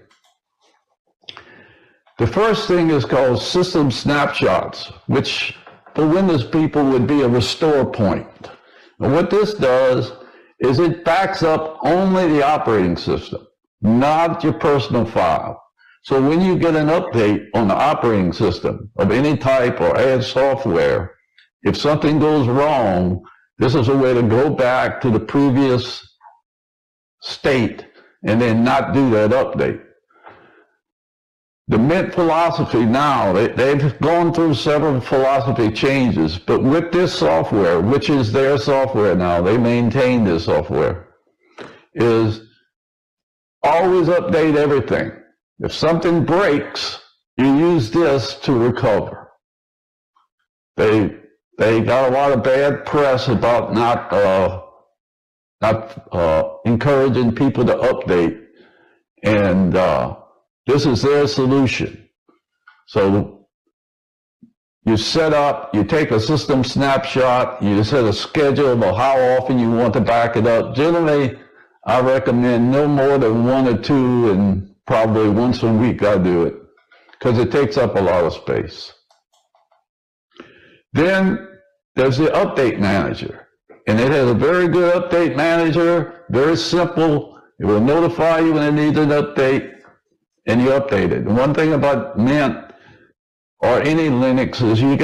The first thing is called system snapshots, which for Windows people would be a restore point. And what this does is it backs up only the operating system, not your personal file. So when you get an update on the operating system of any type or add software, if something goes wrong, this is a way to go back to the previous state and then not do that update. The Mint philosophy now, they've gone through several philosophy changes, but with this software, which is their software now, they maintain this software, is always update everything. If something breaks, you use this to recover. They got a lot of bad press about not encouraging people to update, and this is their solution. So you set up, you take a system snapshot, you set a schedule of how often you want to back it up. Generally, I recommend no more than 1 or 2, and probably once a week I do it, because it takes up a lot of space. Then there's the update manager, and it has a very good update manager, very simple. It will notify you when it needs an update, and you update it. And one thing about Mint or any Linux is you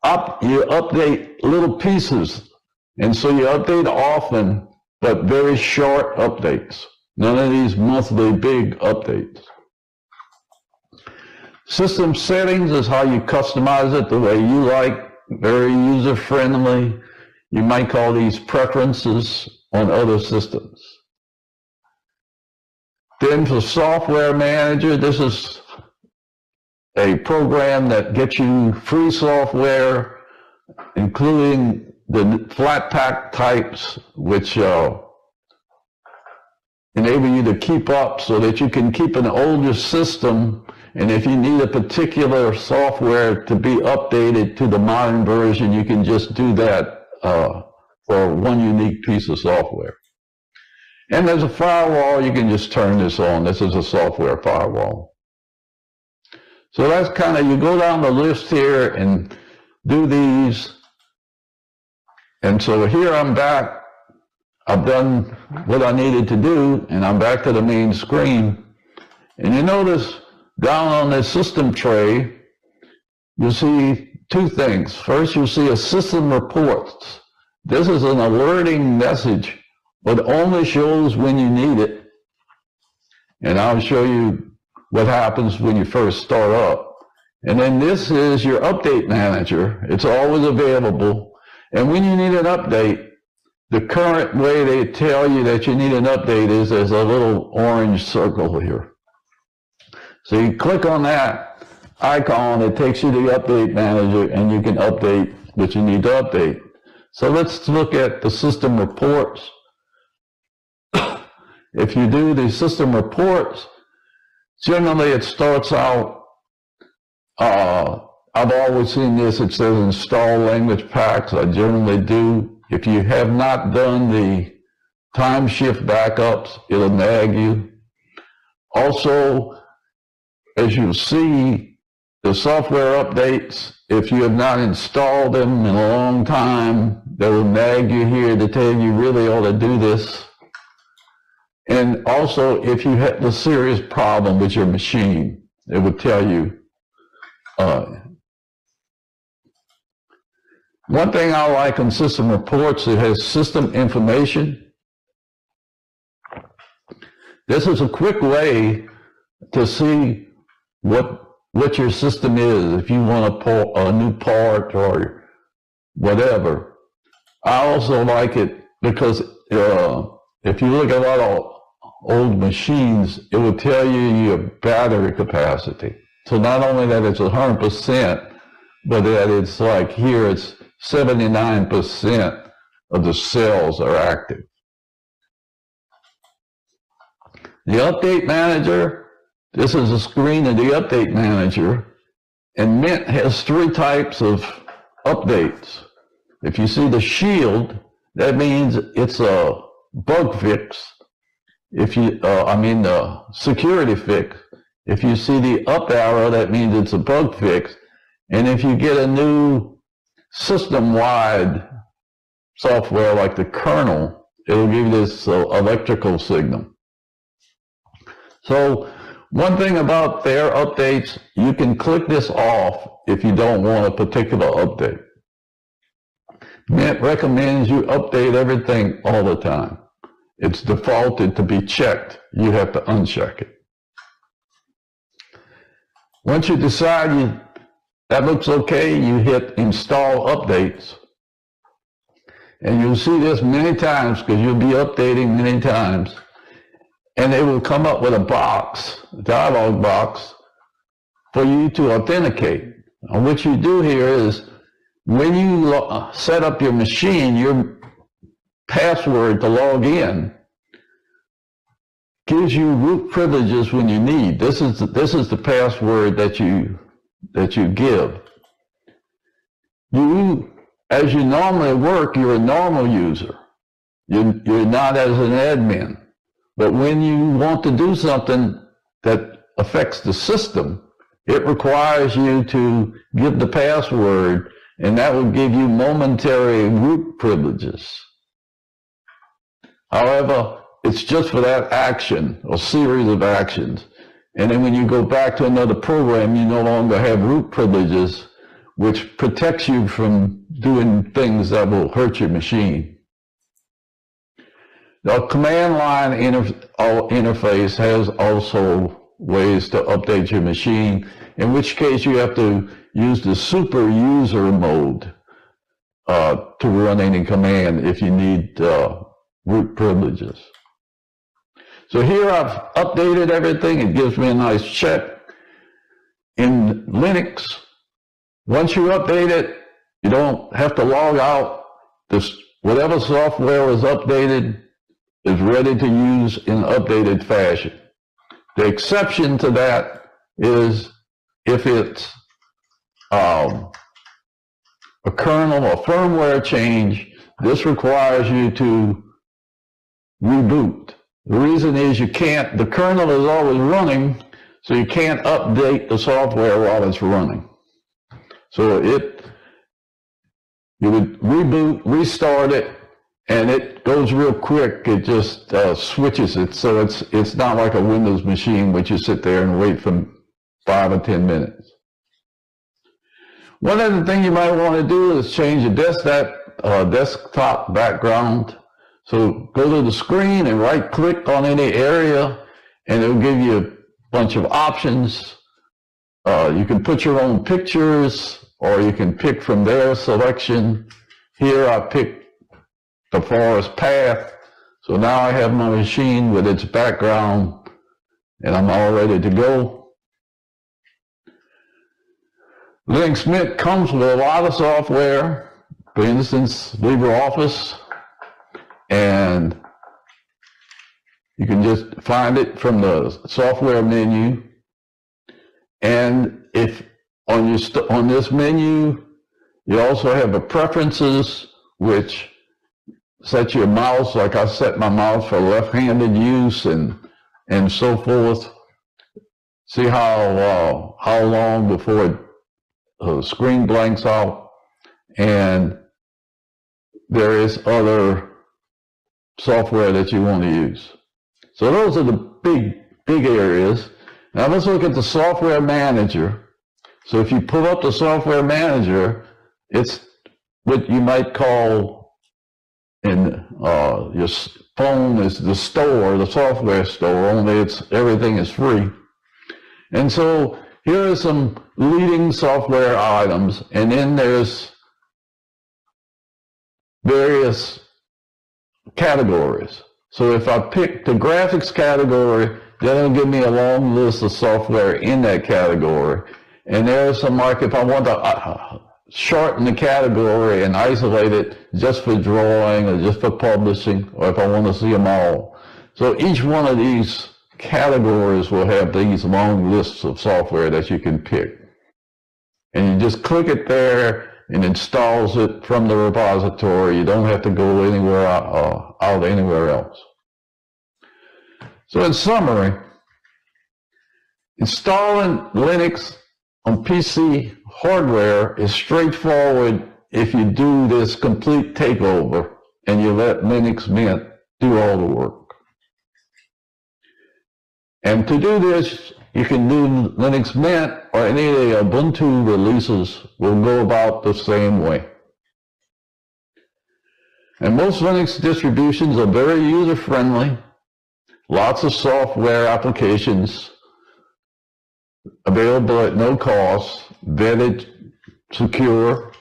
update little pieces, and so you update often, but very short updates. None of these monthly big updates. System settings is how you customize it the way you like, very user-friendly. You might call these preferences on other systems. Then for Software Manager, this is a program that gets you free software, including the flat pack types, which enable you to keep up so that you can keep an older system, and if you need a particular software to be updated to the modern version, you can just do that for one unique piece of software. And there's a firewall, you can just turn this on. This is a software firewall. So that's kind of, you go down the list here and do these. And so here I'm back. I've done what I needed to do, and I'm back to the main screen. And you notice down on this system tray, you'll see two things. First, you'll see a system reports. This is an alerting message, but only shows when you need it. And I'll show you what happens when you first start up. And then this is your update manager. It's always available. And when you need an update, the current way they tell you that you need an update is there's a little orange circle here. So you click on that icon, it takes you to the update manager, and you can update what you need to update. So let's look at the system reports. If you do the system reports, generally it starts out, I've always seen this, it says install language packs. I generally do. If you have not done the time shift backups, it'll nag you. Also, as you see, the software updates, if you have not installed them in a long time, they will nag you here to tell you really ought to do this. And also, if you have a serious problem with your machine, it would tell you. One thing I like in system reports, it has system information. This is a quick way to see what your system is, if you want a new part or whatever. I also like it because if you look at a lot of old machines, it will tell you your battery capacity. So not only that it's 100%, but that it's like here it's 79% of the cells are active. The update manager, this is a screen of the update manager, and Mint has 3 types of updates. If you see the shield, that means it's a bug fix. If you, security fix. If you see the up arrow, that means it's a bug fix. And if you get a new system-wide software like the kernel, it'll give you this electrical signal. So one thing about their updates, you can click this off if you don't want a particular update. Mint recommends you update everything all the time. It's defaulted to be checked. You have to uncheck it. Once you decide that looks okay, you hit install updates. And you'll see this many times because you'll be updating many times. And it will come up with a box, a dialog box, for you to authenticate. And what you do here is when you set up your machine, your password to log in gives you root privileges when you need. This is the password that you give. You, as you normally work, you're a normal user. You're not as an admin. But when you want to do something that affects the system, it requires you to give the password, and that will give you momentary root privileges. However, it's just for that action or series of actions. And then when you go back to another program, you no longer have root privileges, which protects you from doing things that will hurt your machine. The command line interface has also ways to update your machine, in which case you have to use the super user mode to run any command if you need root privileges. So here I've updated everything. It gives me a nice check. In Linux, once you update it, you don't have to log out. Whatever software is updated is ready to use in updated fashion. The exception to that is if it's a kernel or firmware change, this requires you to reboot. The reason is the kernel is always running, so you can't update the software while it's running. So you would reboot, restart it, and it goes real quick. It just switches it, so it's not like a Windows machine which you sit there and wait for 5 or 10 minutes. One other thing you might want to do is change the desktop background. So go to the screen and right-click on any area, and it'll give you a bunch of options. You can put your own pictures, or you can pick from their selection. Here I picked the forest path. So now I have my machine with its background, and I'm all ready to go. Linux Mint comes with a lot of software, for instance, LibreOffice, and you can just find it from the software menu. And if on this menu, you also have a preferences, which set your mouse, like I set my mouse for left-handed use and so forth. See how long before the screen blanks out. And there is other software that you want to use. So those are the big areas. Now let's look at the software manager. So if you pull up the software manager, it's what you might call in your phone is the store, the software store, only everything is free. And so here are some leading software items, and then there's various categories. So if I pick the graphics category, that'll give me a long list of software in that category. And there's some, like if I want to shorten the category and isolate it just for drawing or just for publishing, or if I want to see them all. So each one of these categories will have these long lists of software that you can pick. And you just click it there and installs it from the repository. You don't have to go anywhere out anywhere else. So in summary, installing Linux on PC hardware is straightforward if you do this complete takeover and you let Linux Mint do all the work. And to do this, you can do Linux Mint or any of the Ubuntu releases will go about the same way. And most Linux distributions are very user-friendly, lots of software applications available at no cost, vetted, secure.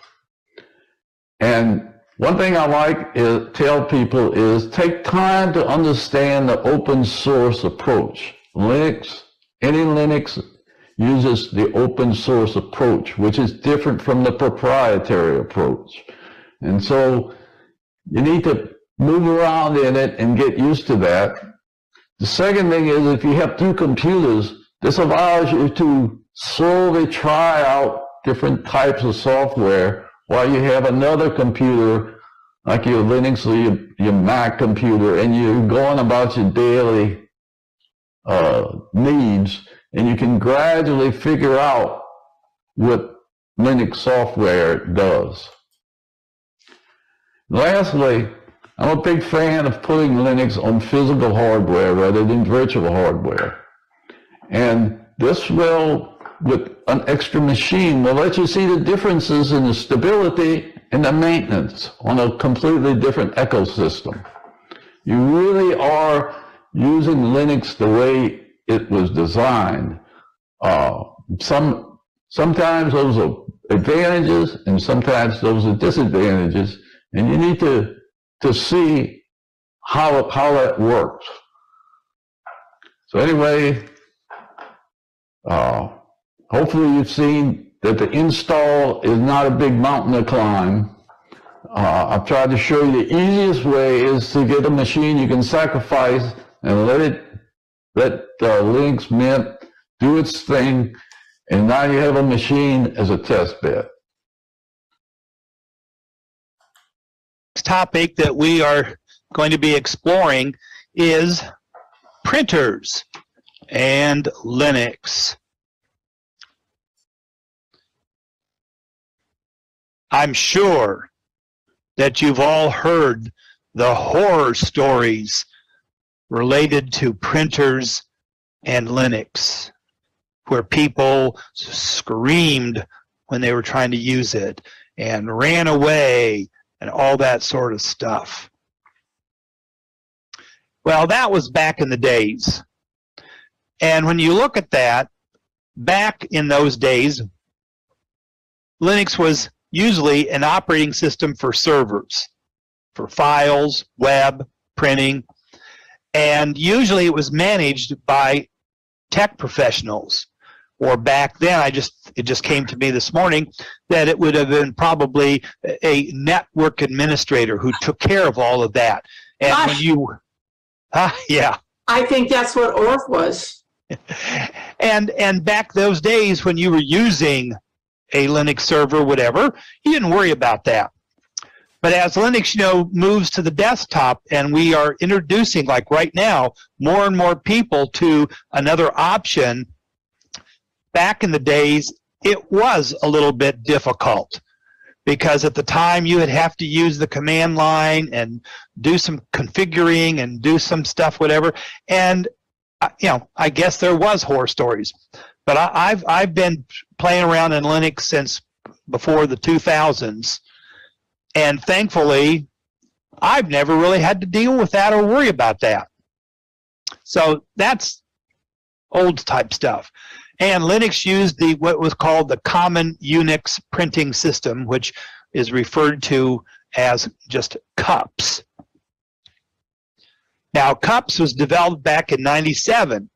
And one thing I like to tell people is take time to understand the open source approach. Any Linux uses the open source approach, which is different from the proprietary approach. And so you need to move around in it and get used to that. The second thing is if you have two computers, this allows you to slowly try out different types of software while you have another computer, like your Linux or your Mac computer, and you're going about your daily needs, and you can gradually figure out what Linux software does. Lastly, I'm a big fan of putting Linux on physical hardware rather than virtual hardware. And this will, with an extra machine, will let you see the differences in the stability and the maintenance on a completely different ecosystem. You really are using Linux the way it was designed. Sometimes those are advantages and sometimes those are disadvantages, and you need to see how that works. So anyway, hopefully you've seen that the install is not a big mountain to climb. I've tried to show you the easiest way is to get a machine you can sacrifice and let Linux Mint do its thing, and now you have a machine as a test bed. Next topic that we are going to be exploring is printers and Linux. I'm sure that you've all heard the horror stories related to printers and Linux, where people screamed when they were trying to use it and ran away and all that sort of stuff. Well, that was back in the days. And when you look at that, back in those days, Linux was usually an operating system for servers, for files, web, printing, and usually it was managed by tech professionals. Or back then, it just came to me this morning that it would have been probably a network administrator who took care of all of that. And Gosh. when you, yeah. I think that's what ORF was. And back those days when you were using a Linux server, whatever, you didn't worry about that. But as Linux, moves to the desktop, and we are introducing, like right now, more and more people to another option. Back in the days, it was a little bit difficult because at the time you would have to use the command line and do some configuring and do some stuff, whatever. And I guess there was horror stories, but I've been playing around in Linux since before the 2000s, And thankfully, I've never really had to deal with that or worry about that. So that's old type stuff. And Linux used what was called the Common Unix Printing System, which is referred to as just CUPS. Now, CUPS was developed back in '97,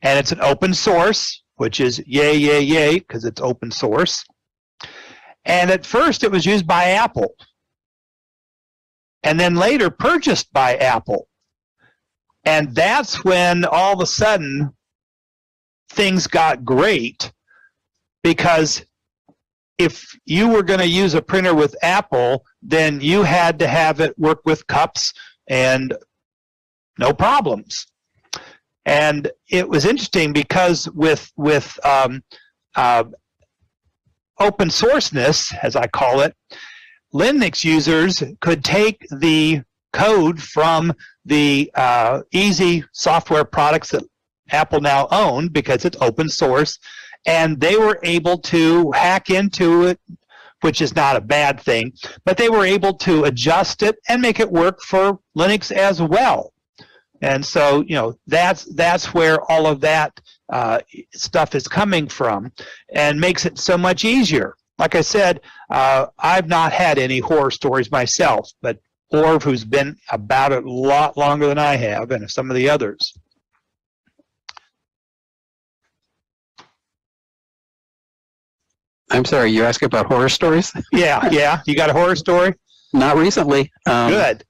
and it's an open source, which is yay, yay, yay, because it's open source. And at first, it was used by Apple, and then later purchased by Apple. And that's when all of a sudden things got great, because if you were going to use a printer with Apple, then you had to have it work with CUPS and no problems. And it was interesting because with open sourceness, as I call it, Linux users could take the code from the easy software products that Apple now owned, because it's open source, and they were able to hack into it, which is not a bad thing, but they were able to adjust it and make it work for Linux as well. And so, you know, that's where all of that stuff is coming from, and makes it so much easier. Like I said, I've not had any horror stories myself, but Orv, who's been about it a lot longer than I have, and some of the others. I'm sorry, you asked about horror stories? Yeah, yeah. You got a horror story? Not recently. Good.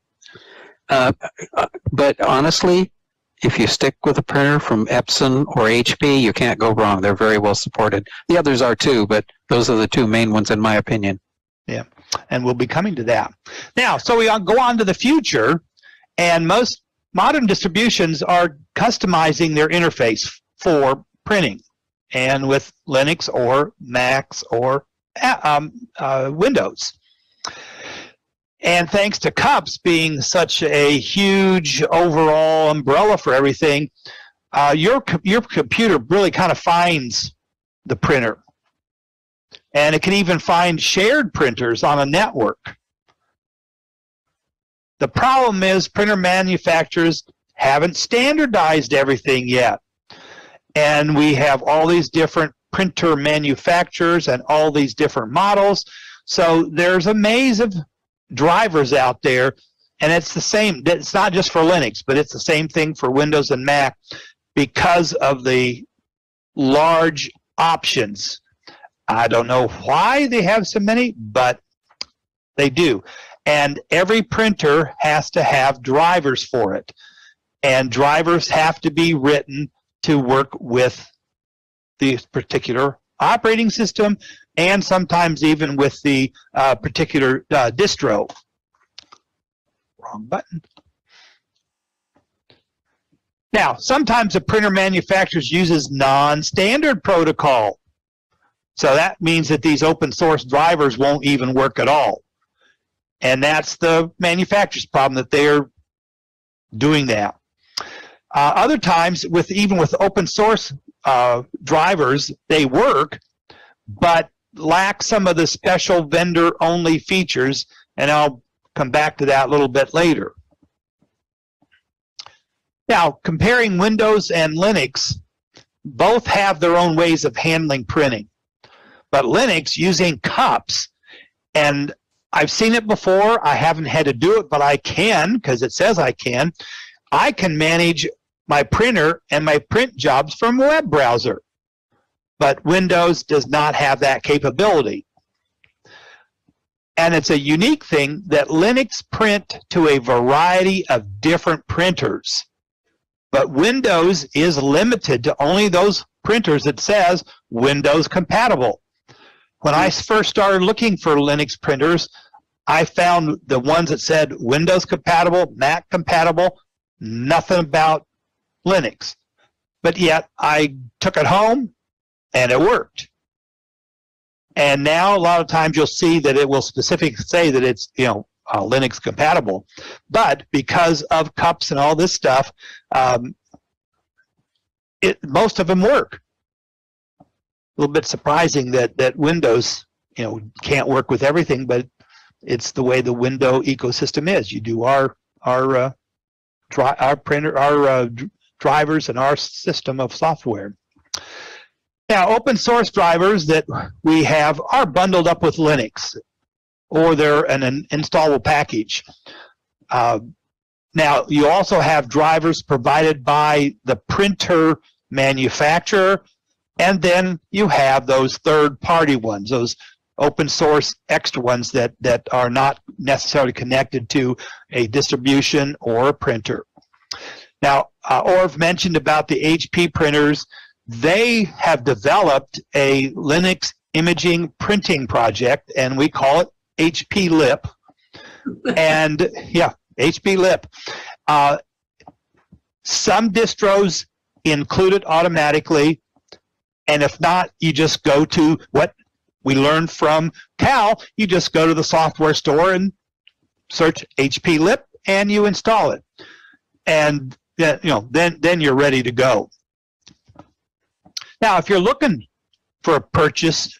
But honestly, if you stick with a printer from Epson or HP, you can't go wrong. They're very well supported. The others are too, but those are the two main ones in my opinion. Yeah, and we'll be coming to that. Now, so we go on to the future, and most modern distributions are customizing their interface for printing, and with Linux or Macs or Windows. And thanks to CUPS being such a huge overall umbrella for everything, your computer really kind of finds the printer. And it can even find shared printers on a network. The problem is printer manufacturers haven't standardized everything yet. And we have all these different printer manufacturers and all these different models. So there's a maze of drivers out there, and it's the same. It's not just for Linux, but it's the same thing for Windows and Mac, because of the large options. I don't know why they have so many, but they do. And every printer has to have drivers for it, and drivers have to be written to work with the particular operating system, and sometimes even with the particular distro. Wrong button. Now, sometimes the printer manufacturers uses non-standard protocol. So that means that these open source drivers won't even work at all. And that's the manufacturer's problem, that they're doing that. Other times, even with open source drivers, they work, but lack some of the special vendor-only features, and I'll come back to that a little bit later. Now, comparing Windows and Linux, both have their own ways of handling printing. But Linux, using CUPS, and I've seen it before, I haven't had to do it, but I can, because it says I can manage my printer and my print jobs from a web browser. But Windows does not have that capability. And it's a unique thing that Linux print to a variety of different printers. But Windows is limited to only those printers that says Windows compatible. When I first started looking for Linux printers, I found the ones that said Windows compatible, Mac compatible, nothing about Linux. But yet I took it home and it worked. And now a lot of times you'll see that it will specifically say that it's, you know, Linux compatible. But because of CUPS and all this stuff, most of them work. A little bit surprising that Windows, you know, can't work with everything, but It's the way the window ecosystem is. You do our printer, our drivers, and our system of software. Now, open source drivers that we have are bundled up with Linux, or they're an installable package. Now, you also have drivers provided by the printer manufacturer, and then you have those third-party ones, those open source extra ones that are not necessarily connected to a distribution or a printer. Now, Orv mentioned about the HP printers. They have developed a Linux imaging printing project, and we call it HP Lip. And yeah, HP Lip. Some distros include it automatically, and if not, you just go to what we learned from Cal. You just go to the software store and search HP Lip, and you install it, and then you're ready to go. Now, if you're looking for a purchase,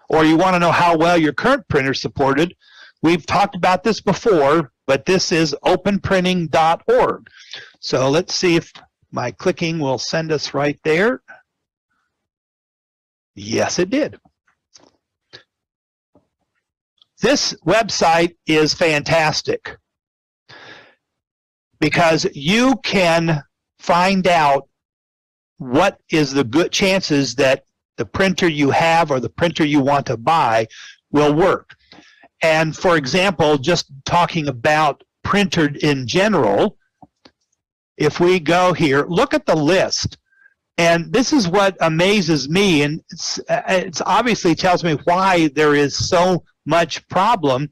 or you want to know how well your current printer is supported, we've talked about this before, but this is openprinting.org. So let's see if my clicking will send us right there. Yes, it did. This website is fantastic because you can find out what is the good chances that the printer you have or the printer you want to buy will work. And for example, just talking about printer in general, if we go here, look at the list. And this is what amazes me, and it's obviously tells me why there is so much problem,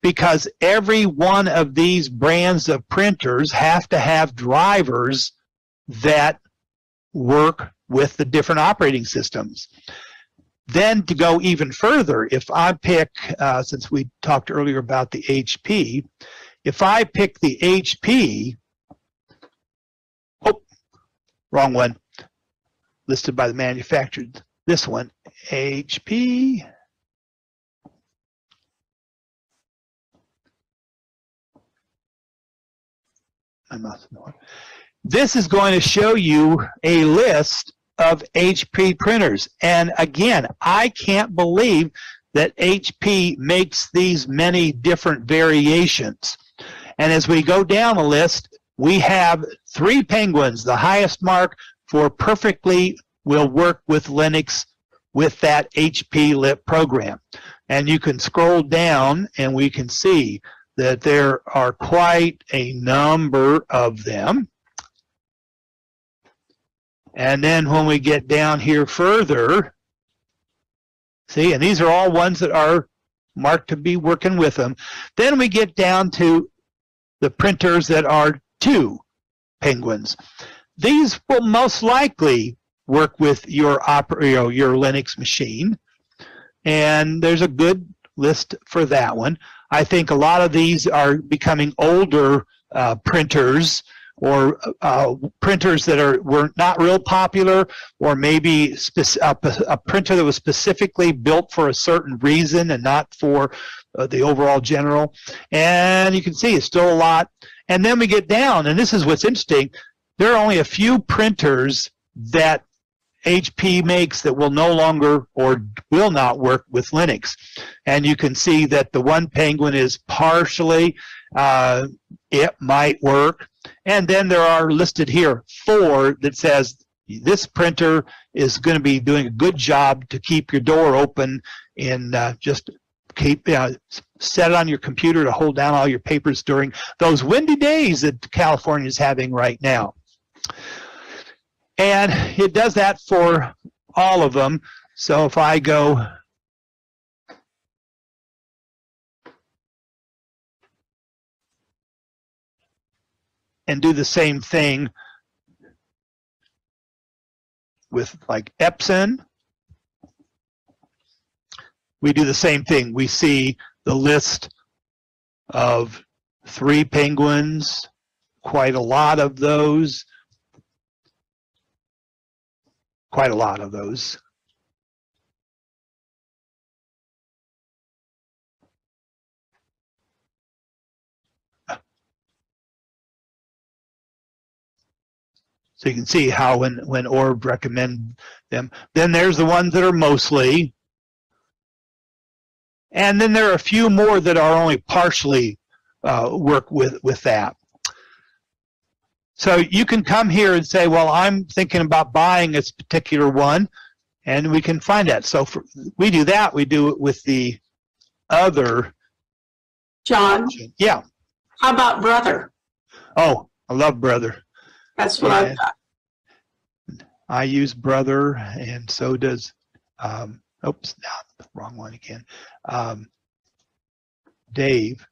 because every one of these brands of printers have to have drivers that work with the different operating systems. Then to go even further, if I pick, since we talked earlier about the HP, if I pick the HP, oh, wrong one, listed by the manufacturer, this one, HP, this is going to show you a list of HP printers. And again, I can't believe that HP makes these many different variations. And as we go down the list, we have 3 Penguins, the highest mark for perfectly will work with Linux with that HP Lip program. And you can scroll down and we can see that there are quite a number of them. And then when we get down here further, see, and these are all ones that are marked to be working with them. Then we get down to the printers that are 2 Penguins. These will most likely work with your Linux machine, and there's a good list for that one. I think a lot of these are becoming older printers, or printers that were not real popular, or maybe a printer that was specifically built for a certain reason and not for the overall general. And you can see it's still a lot. And then we get down, and this is what's interesting, there are only a few printers that HP makes that will no longer or will not work with Linux. And you can see that the one Penguin is partially, it might work. And then there are listed here 4 that says this printer is going to be doing a good job to keep your door open, and just keep set it on your computer to hold down all your papers during those windy days that California is having right now. And it does that for all of them. So if I go and do the same thing with like Epson, we do the same thing. We see the list of 3 Penguins, quite a lot of those. Quite a lot of those. So you can see how when Orb recommend them. Then there's the ones that are mostly. And then there are a few more that are only partially work with that. So you can come here and say, well, I'm thinking about buying this particular one, and we can find that. So we do that. We do it with the other. John? Yeah. How about Brother? Oh, I love Brother. That's what I've got. I use Brother, and so does, oops, no, wrong one again. Dave.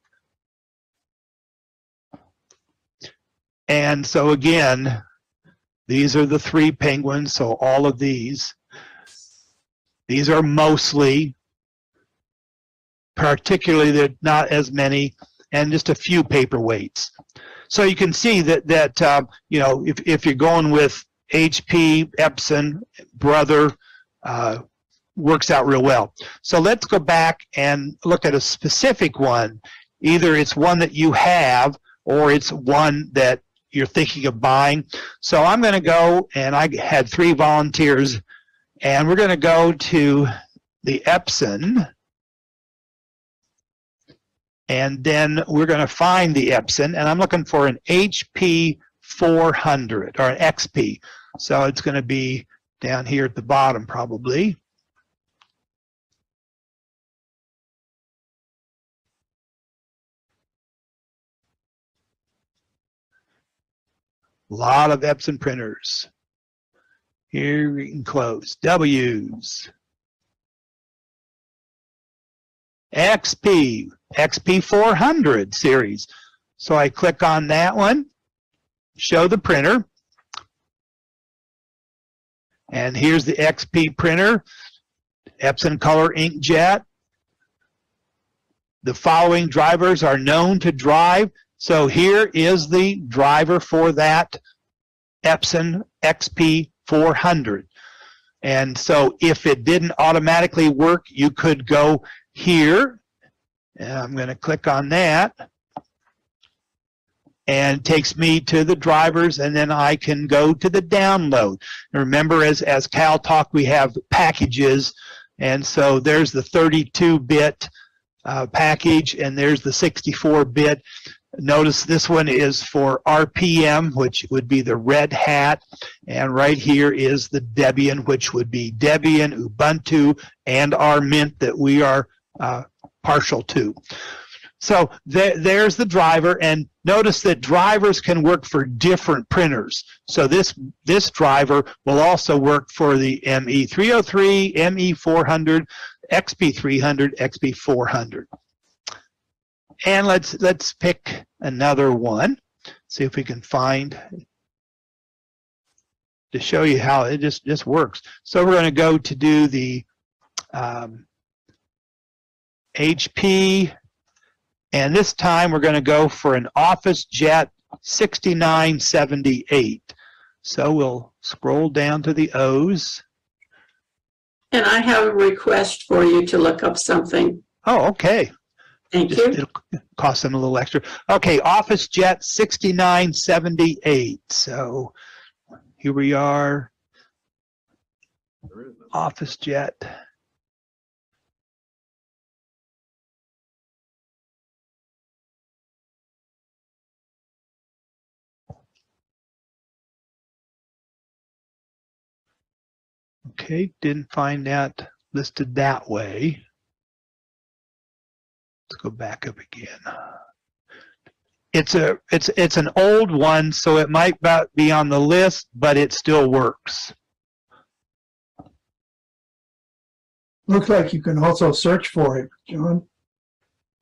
And so again, these are the 3 penguins, so all of these are mostly, particularly they're not as many, and just a few paperweights. So you can see that you know, if you're going with HP, Epson, Brother, works out real well. So let's go back and look at a specific one. Either it's one that you have, or it's one that you're thinking of buying. So I'm going to go, and I had 3 volunteers, and we're going to go to the Epson, and then we're going to find the Epson, and I'm looking for an HP 400 or an XP. So it's going to be down here at the bottom probably. A lot of Epson printers. Here we can close. W's. XP 400 series. So I click on that one, show the printer, and here's the XP printer, Epson Color Inkjet. The following drivers are known to drive. So here is the driver for that Epson XP 400. And so if it didn't automatically work, you could go here. And I'm going to click on that. And it takes me to the drivers, and then I can go to the download. And remember, as Cal talked, we have packages. And so there's the 32-bit package, and there's the 64-bit. Notice this one is for RPM, which would be the Red Hat, and right here is the Debian, which would be Debian, Ubuntu, and our Mint that we are partial to. So there's the driver, and notice that drivers can work for different printers. So this driver will also work for the ME303, ME400, XP300, XP400. And let's pick another one. See if we can find to show you how it just works. So we're going to go to do the HP, and this time we're going to go for an Office Jet 6978. So we'll scroll down to the O's. And I have a request for you to look up something. Oh, okay. Thank you. It'll cost them a little extra. Okay, Office Jet 6978. So here we are. Office Jet. Okay, didn't find that listed that way. Let's go back up again. It's an old one, so it might be on the list, but it still works. Looks like you can also search for it, John.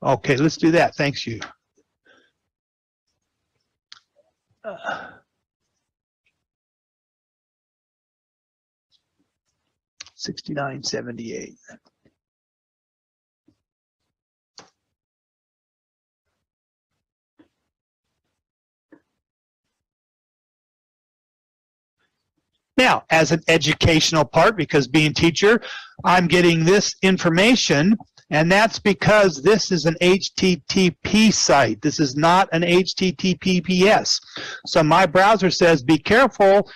Okay, let's do that. Thanks, you. 6978. Now, as an educational part, because being teacher, I'm getting this information, And that's because this is an HTTP site. This is not an HTTPS. So my browser says, be careful.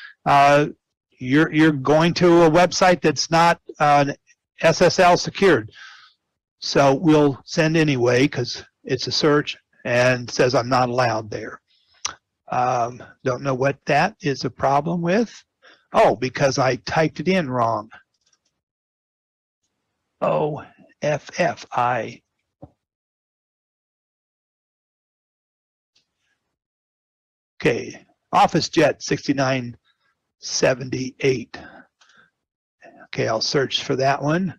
You're going to a website that's not SSL secured. So we'll send anyway because it's a search and says I'm not allowed there. Don't know what that is a problem with. Oh, because I typed it in wrong. OFFI. Okay, OfficeJet 6978. Okay, I'll search for that one.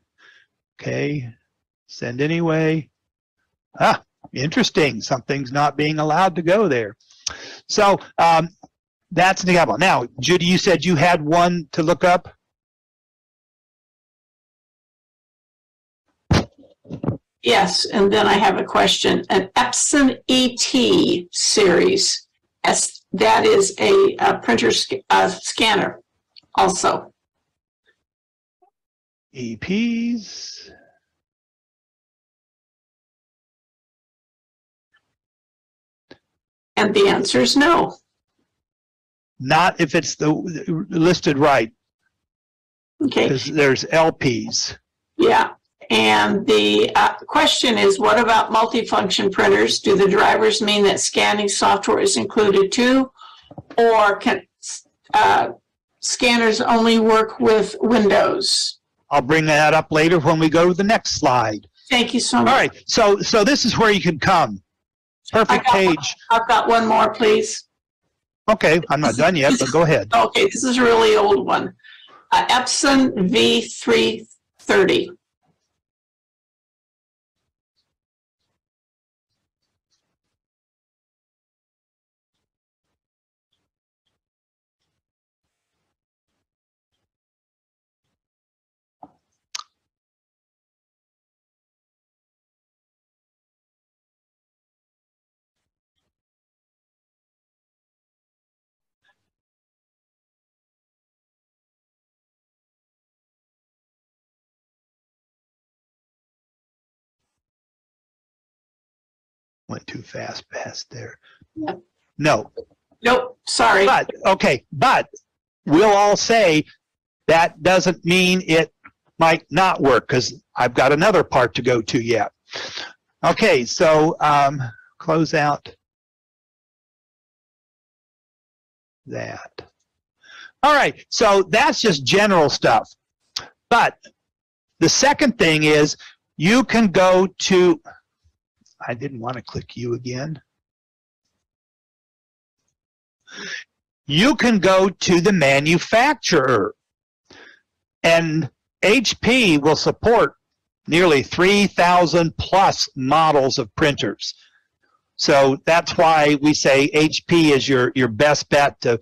Okay, send anyway. Ah, interesting. Something's not being allowed to go there. So that's an example. Now, Judy, you said you had one to look up? Yes, and then I have a question. An Epson ET series, that is a printer scanner also. EPs. And the answer is no. Not if it's the listed right, Okay. because there's LPs. Yeah. And the question is, what about multifunction printers? Do the drivers mean that scanning software is included too? Or can scanners only work with Windows? I'll bring that up later when we go to the next slide. Thank you so much. All right, so this is where you can come. Perfect page. I've got one more, please. Okay, I'm not done yet, but go ahead. Okay, this is a really old one. Epson V330. Went too fast past there. Yep. No. Nope, sorry. But, okay, but we'll all say that doesn't mean it might not work, because I've got another part to go to yet. Okay, so close out that. All right, so that's just general stuff. But the second thing is you can go to, I didn't want to click you again. You can go to the manufacturer, and HP will support nearly 3,000 plus models of printers. So that's why we say HP is your best bet to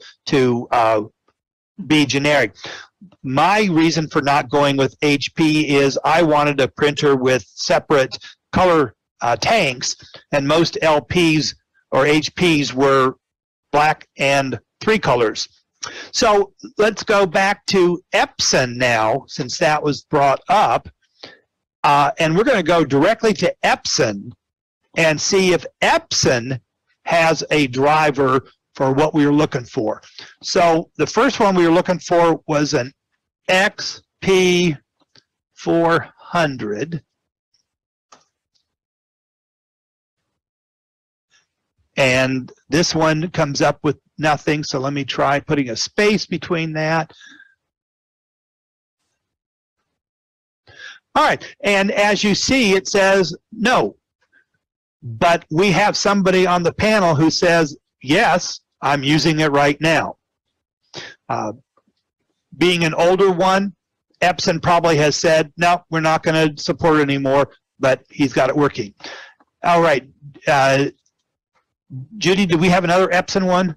be generic. My reason for not going with HP is I wanted a printer with separate color tanks, and most LPs or HPs were black and 3 colors. So let's go back to Epson now, since that was brought up, and we're going to go directly to Epson and see if Epson has a driver for what we were looking for. So the first one we were looking for was an XP400. And this one comes up with nothing, so let me try putting a space between that. All right, and as you see, it says no. But we have somebody on the panel who says, yes, I'm using it right now. Being an older one, Epson probably has said, no, we're not going to support it anymore, but he's got it working. All right. Judy, do we have another Epson one?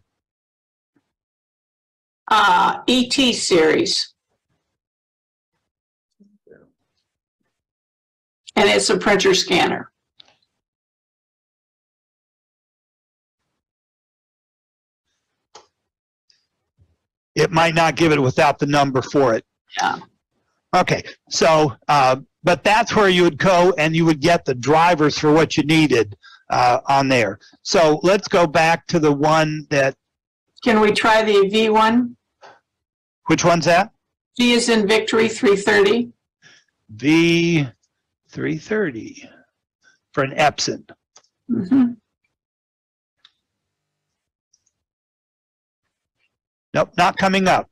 ET series. And it's a printer scanner. It might not give it without the number for it. Yeah. Okay, so but that's where you would go and you would get the drivers for what you needed on there. So let's go back to the one that. Can we try the V1? Which one's that? V is in Victory 330. V330 for an Epson. Mm-hmm. Nope, not coming up.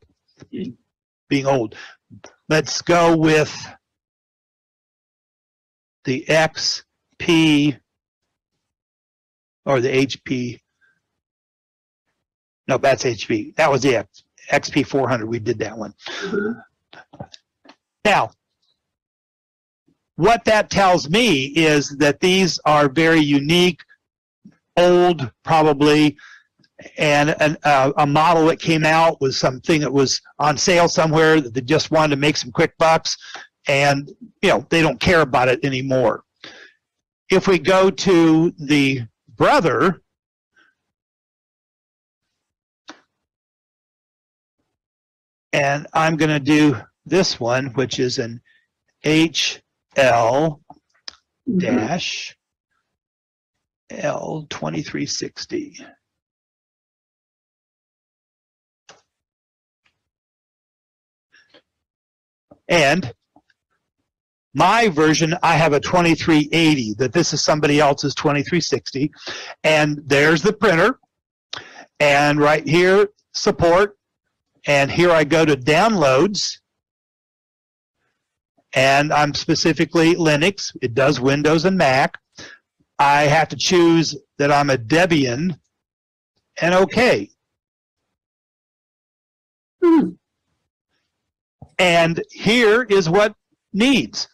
Being old. Let's go with the XP or the HP. No, that's HP. That was the XP 400. We did that one. Mm-hmm. Now, what that tells me is that these are very unique, old, probably, and a model that came out was something that was on sale somewhere that they just wanted to make some quick bucks, and they don't care about it anymore. If we go to the brother, and I'm going to do this one, which is an HL-L2360. And my version, I have a 2380, that this is somebody else's 2360. And there's the printer. And right here, support. And here I go to downloads. And I'm specifically Linux. It does Windows and Mac. I have to choose that I'm a Debian and OK. And here is what needs.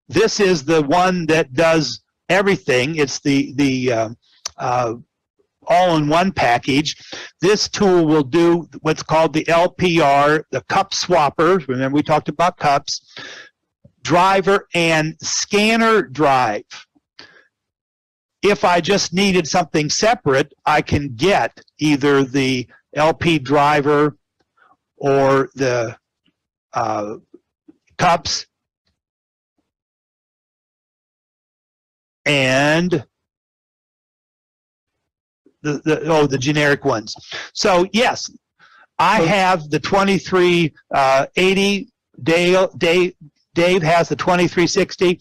This is the one that does everything. It's the all-in-one package. This tool will do what's called the LPR, the cup swapper. Remember we talked about cups. Driver and scanner drive. If I just needed something separate, I can get either the LP driver or the cups and the generic ones. So yes, I have the 2380. Dave has the 2360.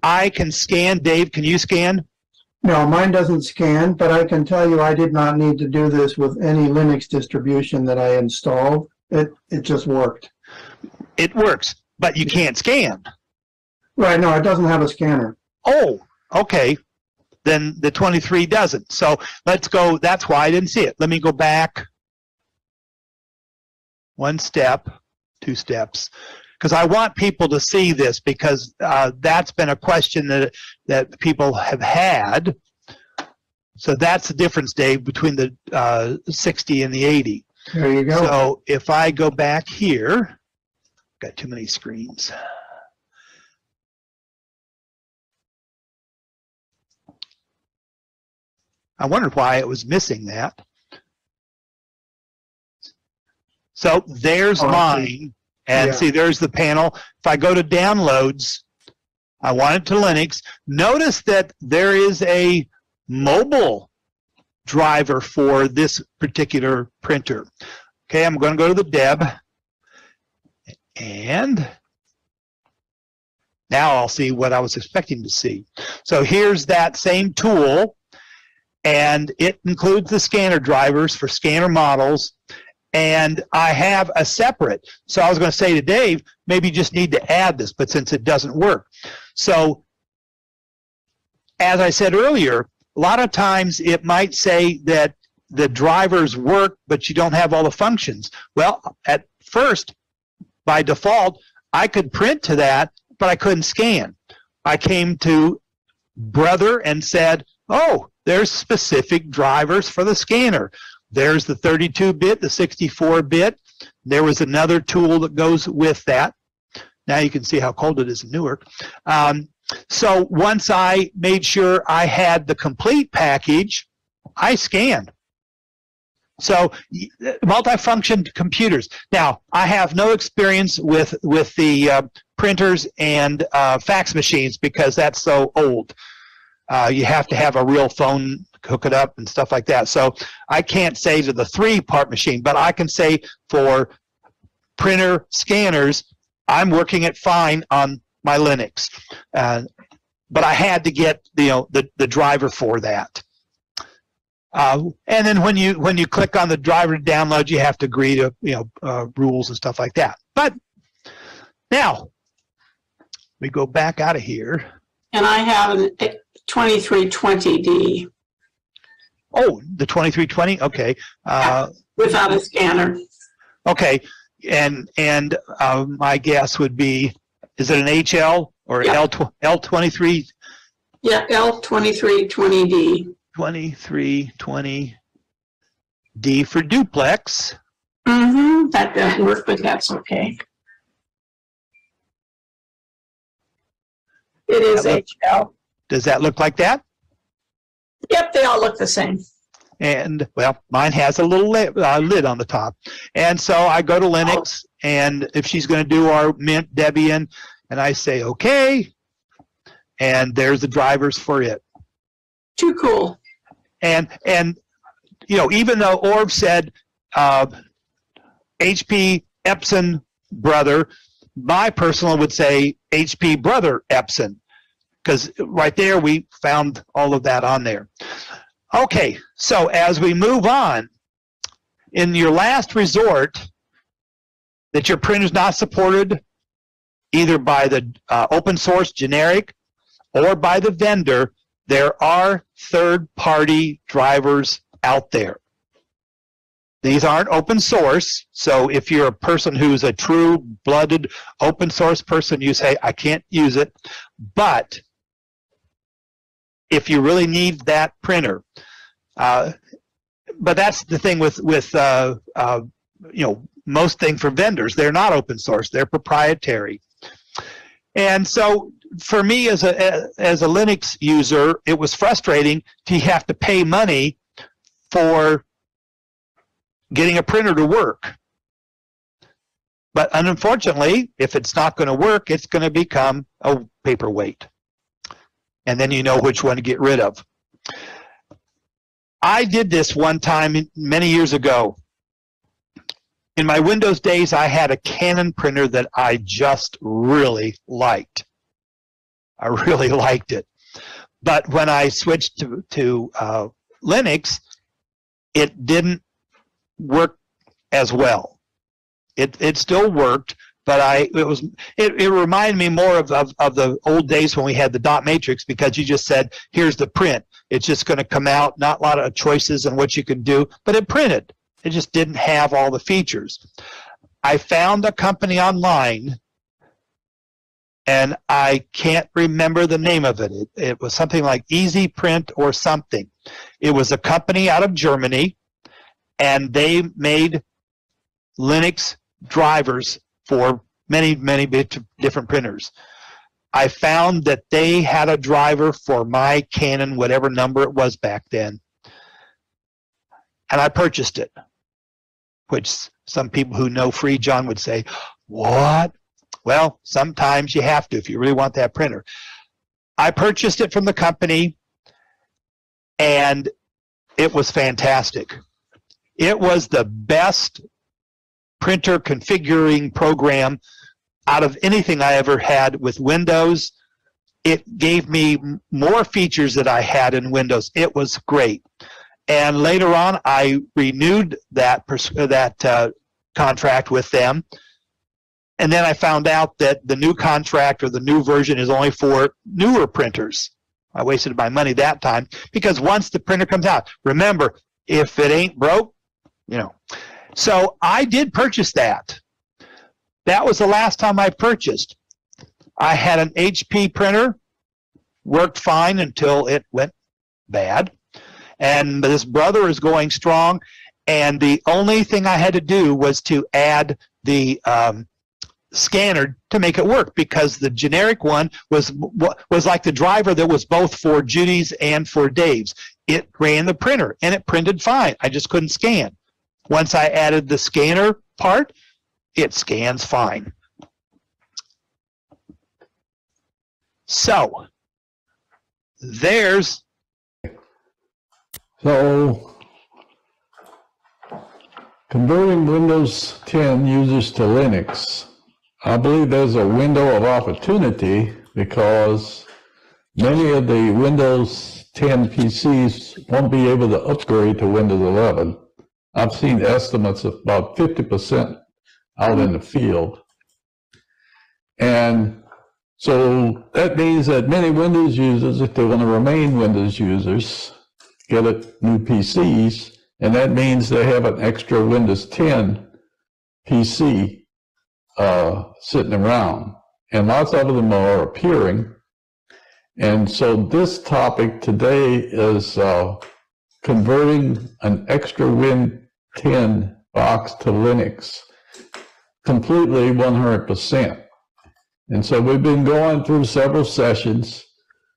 I can scan. Dave, can you scan? No, mine doesn't scan, but I can tell you I did not need to do this with any Linux distribution that I installed. It just worked. It works, but you can't scan. Right, no, it doesn't have a scanner. Oh, okay. Then the 23 doesn't. So let's go. That's why I didn't see it. Let me go back one step, two steps, because I want people to see this, because that's been a question that people have had. So that's the difference, Dave, between the 60 and the 80. There you go. So if I go back here, got too many screens. I wondered why it was missing that. So there's mine. And see, there's the panel. If I go to downloads, I want it to Linux. Notice that there is a mobile driver for this particular printer. Okay, I'm going to go to the Deb. And now I'll see what I was expecting to see. So here's that same tool. And it includes the scanner drivers for scanner models. And I have a separate. So I was going to say to Dave, maybe you just need to add this, but since it doesn't work. So as I said earlier, a lot of times it might say that the drivers work, but you don't have all the functions. Well, at first, by default, I could print to that, but I couldn't scan. I came to Brother and said, oh, there's specific drivers for the scanner. There's the 32-bit, the 64-bit. There was another tool that goes with that. Now you can see how cold it is in Newark. So once I made sure I had the complete package, I scanned. So multifunction computers. Now, I have no experience with the printers and fax machines because that's so old. You have to have a real phone, hook it up and stuff like that. So I can't say to the 3-part machine, but I can say for printer scanners, I'm working it fine on my Linux. But I had to get the driver for that. And then when you click on the driver to download, you have to agree to rules and stuff like that. But now we go back out of here. And I have an 2320D. Oh, the 2320. Okay. Without a scanner. Okay. And my guess would be, is it an HL or L23? Yeah, L2320D. 2320D for duplex. Mm-hmm. That doesn't work, but that's okay. It is HL. Does that look like that? Yep, they all look the same. And, well, mine has a little lid on the top. And so I go to Linux, and if she's going to do our Mint Debian, and I say, okay, and there's the drivers for it. Too cool. And even though Orv said HP Epson brother, my personal would say HP brother Epson, because right there we found all of that on there. Okay, so as we move on, in your last resort, that your printer is not supported either by the open source generic or by the vendor, there are third-party drivers out there. These aren't open source, so if you're a person who's a true-blooded open source person, you say, I can't use it. But if you really need that printer, but that's the thing with most things for vendors, they're not open source, they're proprietary. And so for me as a Linux user, it was frustrating to have to pay money for getting a printer to work. But unfortunately, if it's not going to work, it's going to become a paperweight. And then you know which one to get rid of. I did this one time many years ago. In my Windows days, I had a Canon printer that I just really liked. I really liked it. But when I switched to Linux, it didn't work as well. It still worked, but it reminded me more of the old days when we had the dot matrix, because you just said, here's the print. It's just going to come out, not a lot of choices on what you can do, but it printed. It just didn't have all the features. I found a company online, and I can't remember the name of it. It was something like Easy Print or something. It was a company out of Germany, and they made Linux drivers for many, many different printers. I found that they had a driver for my Canon, whatever number it was back then, and I purchased it, which some people who know Free John would say, what? Well, sometimes you have to if you really want that printer. I purchased it from the company, and it was fantastic. It was the best printer configuring program out of anything I ever had with Windows. It gave me more features that I had in Windows. It was great. And later on, I renewed that contract with them. And then I found out that the new contract or the new version is only for newer printers. I wasted my money that time, because once the printer comes out, remember, if it ain't broke, So I did purchase that. That was the last time I purchased. I had an HP printer, worked fine until it went bad. And this brother is going strong, and the only thing I had to do was to add the scanner to make it work, because the generic one was like the driver that was both for Judy's and for Dave's. It ran the printer, and it printed fine. I just couldn't scan. Once I added the scanner part, it scans fine. So there's So converting Windows 10 users to Linux, I believe there's a window of opportunity because many of the Windows 10 PCs won't be able to upgrade to Windows 11. I've seen estimates of about 50% out in the field. And so that means that many Windows users, if they want to remain Windows users, get new PCs, and that means they have an extra Windows 10 PC sitting around. And lots of them are appearing. And so this topic today is converting an extra Win 10 box to Linux completely 100%. And so we've been going through several sessions.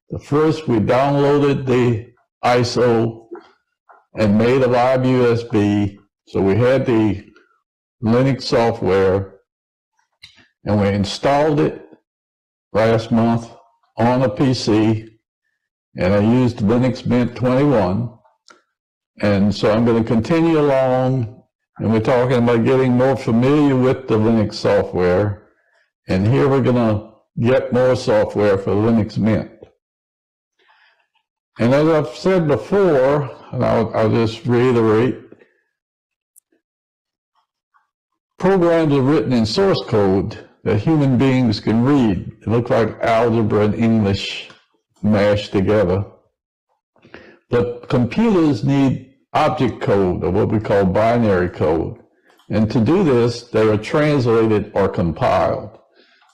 The first, we downloaded the ISO and made a live USB. So we had the Linux software and we installed it last month on a PC, and I used Linux Mint 21. And so I'm going to continue along, and we're talking about getting more familiar with the Linux software. And here we're going to get more software for Linux Mint. And as I've said before, and I'll just reiterate, programs are written in source code that human beings can read. It looks like algebra and English mashed together. But computers need object code, or what we call binary code. And to do this, they are translated or compiled.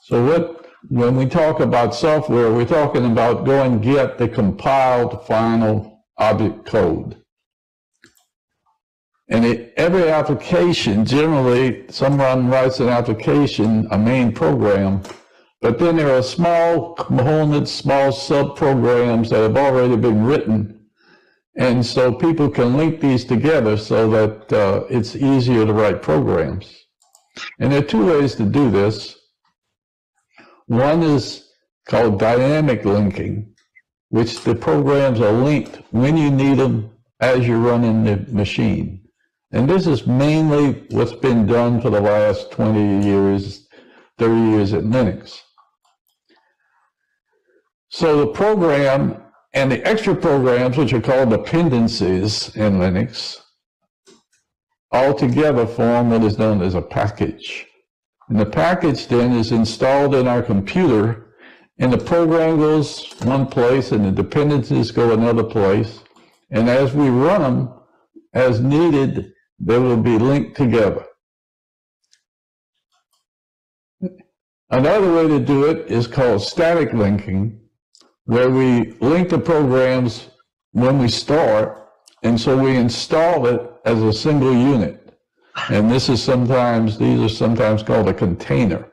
So when we talk about software, we're talking about go and get the compiled final object code. And every application, generally, someone writes an application, a main program, but then there are small components, small sub-programs that have already been written. And so people can link these together so that it's easier to write programs. And there are two ways to do this. One is called dynamic linking, which the programs are linked when you need them as you're running the machine. And this is mainly what's been done for the last 20 years, 30 years at Linux. So the program and the extra programs, which are called dependencies in Linux, all together form what is known as a package. And the package then is installed in our computer, and the program goes one place and the dependencies go another place. And as we run them, as needed, they will be linked together. Another way to do it is called static linking, where we link the programs when we start, and so we install it as a single unit. And these are sometimes called a container.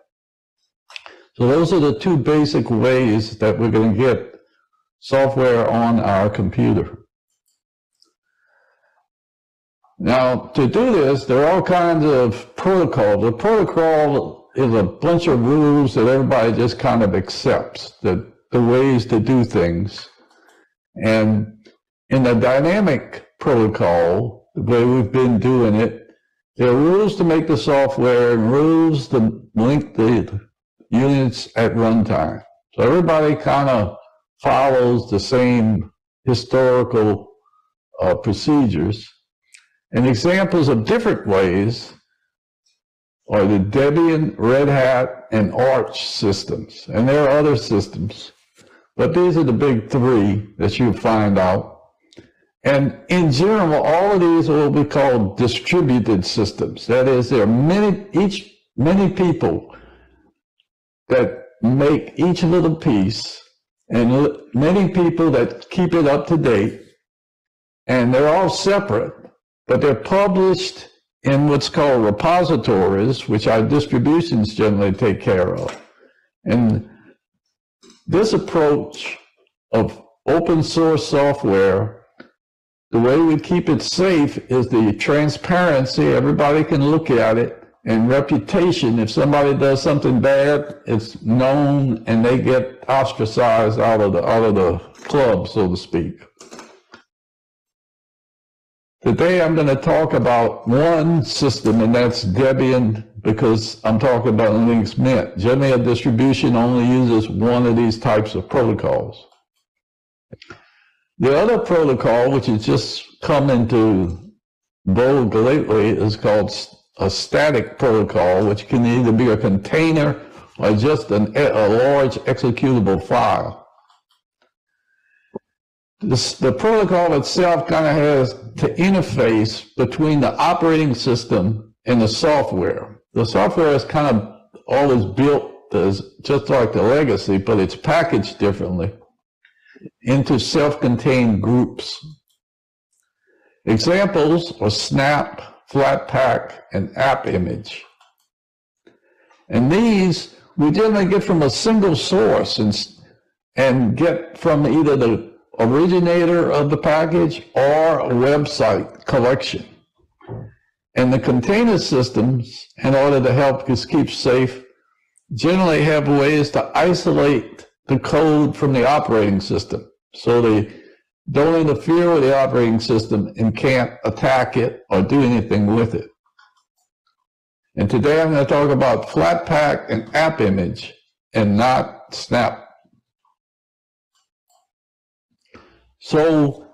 So those are the two basic ways that we're going to get software on our computer. Now, to do this, there are all kinds of protocols. The protocol is a bunch of rules that everybody just kind of accepts, the ways to do things. And in the dynamic protocol, the way we've been doing it, there are rules to make the software and rules to link the units at runtime. So everybody kind of follows the same historical procedures. And examples of different ways are the Debian, Red Hat, and Arch systems. And there are other systems, but these are the big three that you find out. And in general, all of these will be called distributed systems. That is, there are many people that make each little piece, and many people that keep it up to date, and they're all separate, but they're published in what's called repositories, which our distributions generally take care of. And this approach of open source software the way we keep it safe is the transparency. Everybody can look at it, and reputation. If somebody does something bad, it's known, and they get ostracized out of the club, so to speak. Today I'm going to talk about one system, and that's Debian, because I'm talking about Linux Mint. Generally, a distribution only uses one of these types of protocols. The other protocol, which has just come into vogue lately, is called a static protocol, which can either be a container or just a large executable file. The protocol itself kind of has the interface between the operating system and the software. The software is kind of always built as just like the legacy, but it's packaged differently into self-contained groups. Examples are Snap, Flatpak, and AppImage. And these we generally get from a single source and get from either the originator of the package or a website collection. And the container systems, in order to help us keep safe, generally have ways to isolate the code from the operating system, so they don't interfere with the operating system and can't attack it or do anything with it. And today I'm going to talk about Flatpak and AppImage and not Snap. So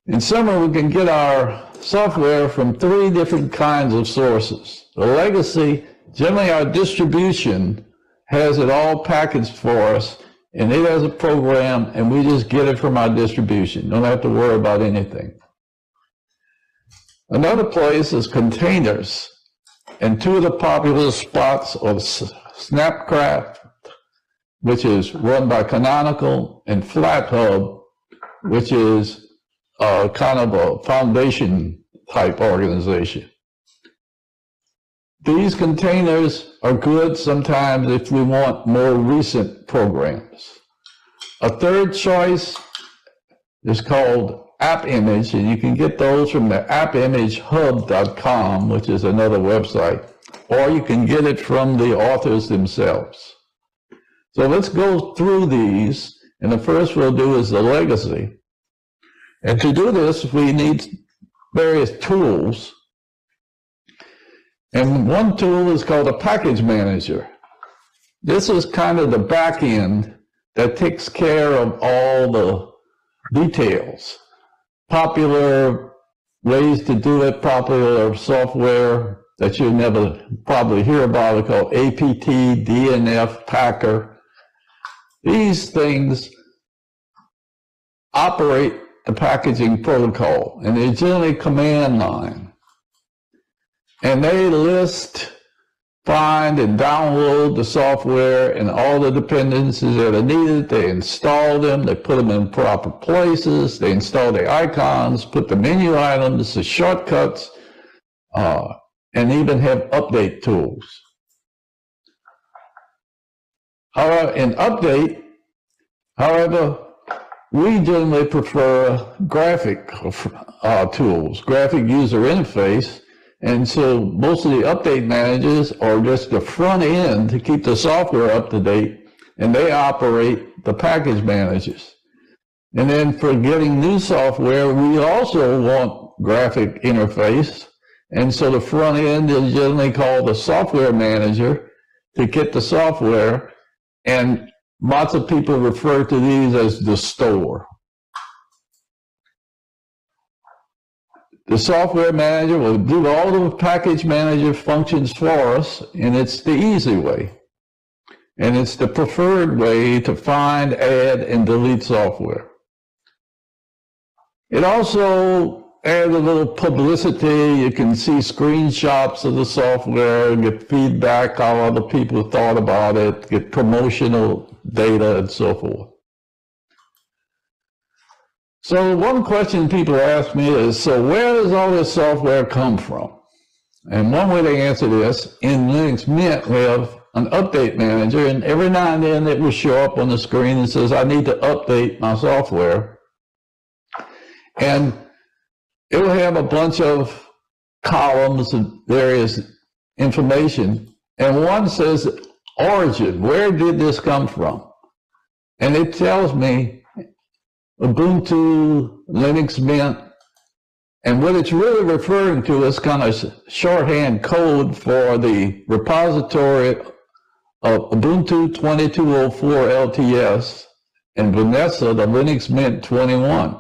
in summary, we can get our software from 3 different kinds of sources. The legacy, generally our distribution has it all packaged for us, and it has a program, and we just get it from our distribution. Don't have to worry about anything. Another place is containers, and 2 of the popular spots are Snapcraft, which is run by Canonical, and FlatHub, which is kind of a foundation type organization. These containers are good sometimes if we want more recent programs. A third choice is called AppImage, and you can get those from the appimagehub.com, which is another website, or you can get it from the authors themselves. So let's go through these, and the first we'll do is the legacy. And to do this, we need various tools. And one tool is called a package manager. This is kind of the back end that takes care of all the details. Popular ways to do it, popular software that you'll never probably hear about are called APT, DNF, Packer. These things operate the packaging protocol, and they're generally command line. And they list, find, and download the software and all the dependencies that are needed. They install them, they put them in proper places, they install the icons, put the menu items, the shortcuts, and even have update tools. However, in update, we generally prefer graphic tools, graphic user interface. And so most of the update managers are just the front end to keep the software up to date, and they operate the package managers. And then for getting new software, we also want graphic interface. And so the front end is generally called the software manager to get the software. And lots of people refer to these as the store. The software manager will do all the package manager functions for us, and it's the easy way. And it's the preferred way to find, add, and delete software. It also adds a little publicity. You can see screenshots of the software, get feedback, how other people thought about it, get promotional data, and so forth. So one question people ask me is, so where does all this software come from? And one way to answer this, in Linux Mint, we have an update manager, and every now and then it will show up on the screen and says, I need to update my software. And it will have a bunch of columns and various information. And one says origin, where did this come from? And it tells me Ubuntu, Linux Mint, and what it's really referring to is kind of shorthand code for the repository of Ubuntu 2204 LTS and Vanessa, the Linux Mint 21.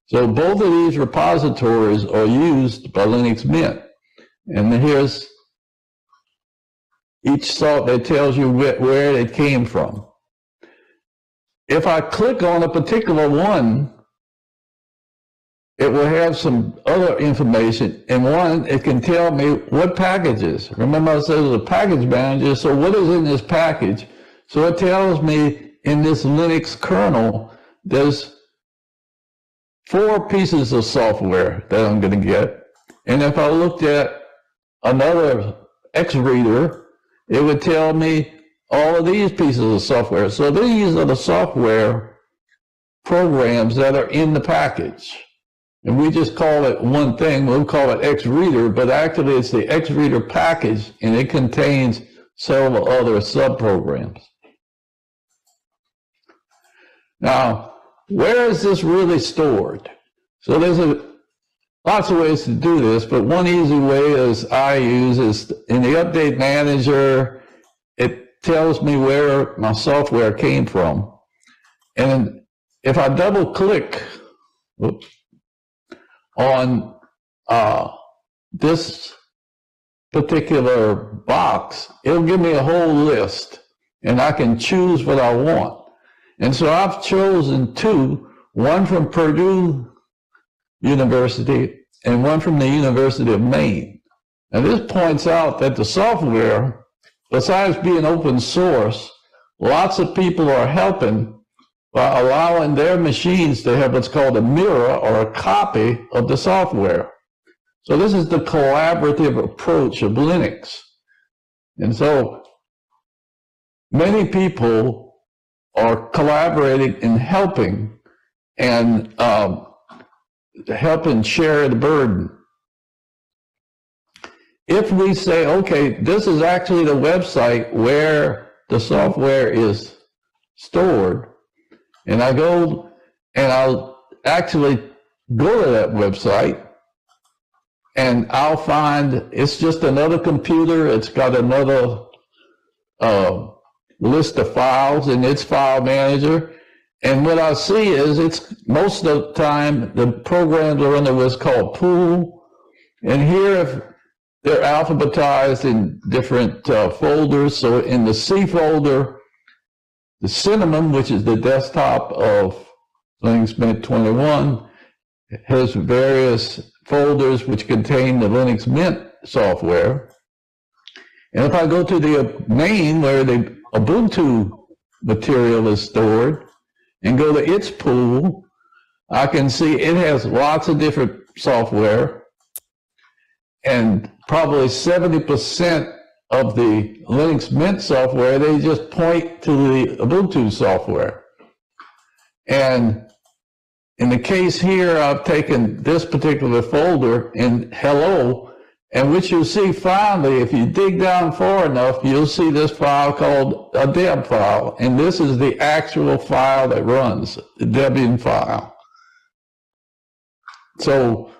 So both of these repositories are used by Linux Mint. And here's each salt that tells you where it came from. If I click on a particular one, it will have some other information. And one, it can tell me what packages. Remember I said it was a package manager, so what is in this package? So it tells me in this Linux kernel, there's 4 pieces of software that I'm going to get. And if I looked at another X reader, it would tell me all of these pieces of software. So these are the software programs that are in the package. And we just call it one thing, we'll call it X reader, but actually it's the X reader package and it contains several other subprograms. Now, where is this really stored? So there's lots of ways to do this, but one easy way is I use is in the update manager, it tells me where my software came from. And if I double click on this particular box, it'll give me a whole list and I can choose what I want. And so I've chosen 2, one from Purdue University and one from the University of Maine. And this points out that the software, besides being open source, lots of people are helping by allowing their machines to have what's called a mirror or a copy of the software. So this is the collaborative approach of Linux. And so many people are collaborating and helping and helping share the burden. If we say, okay, this is actually the website where the software is stored, and I go and I'll actually go to that website and I'll find it's just another computer. It's got another list of files in its file manager. And what I see is it's most of the time the programs are under what's called pool. And here they're alphabetized in different folders. So in the C folder, the Cinnamon, which is the desktop of Linux Mint 21, has various folders which contain the Linux Mint software. And if I go to the main where the Ubuntu material is stored and go to its pool, I can see it has lots of different software, and probably 70% of the Linux Mint software, they just point to the Ubuntu software. And in the case here, I've taken this particular folder in Hello, and what you'll see finally, if you dig down far enough, you'll see this file called a deb file. And this is the actual file that runs, the Debian file. So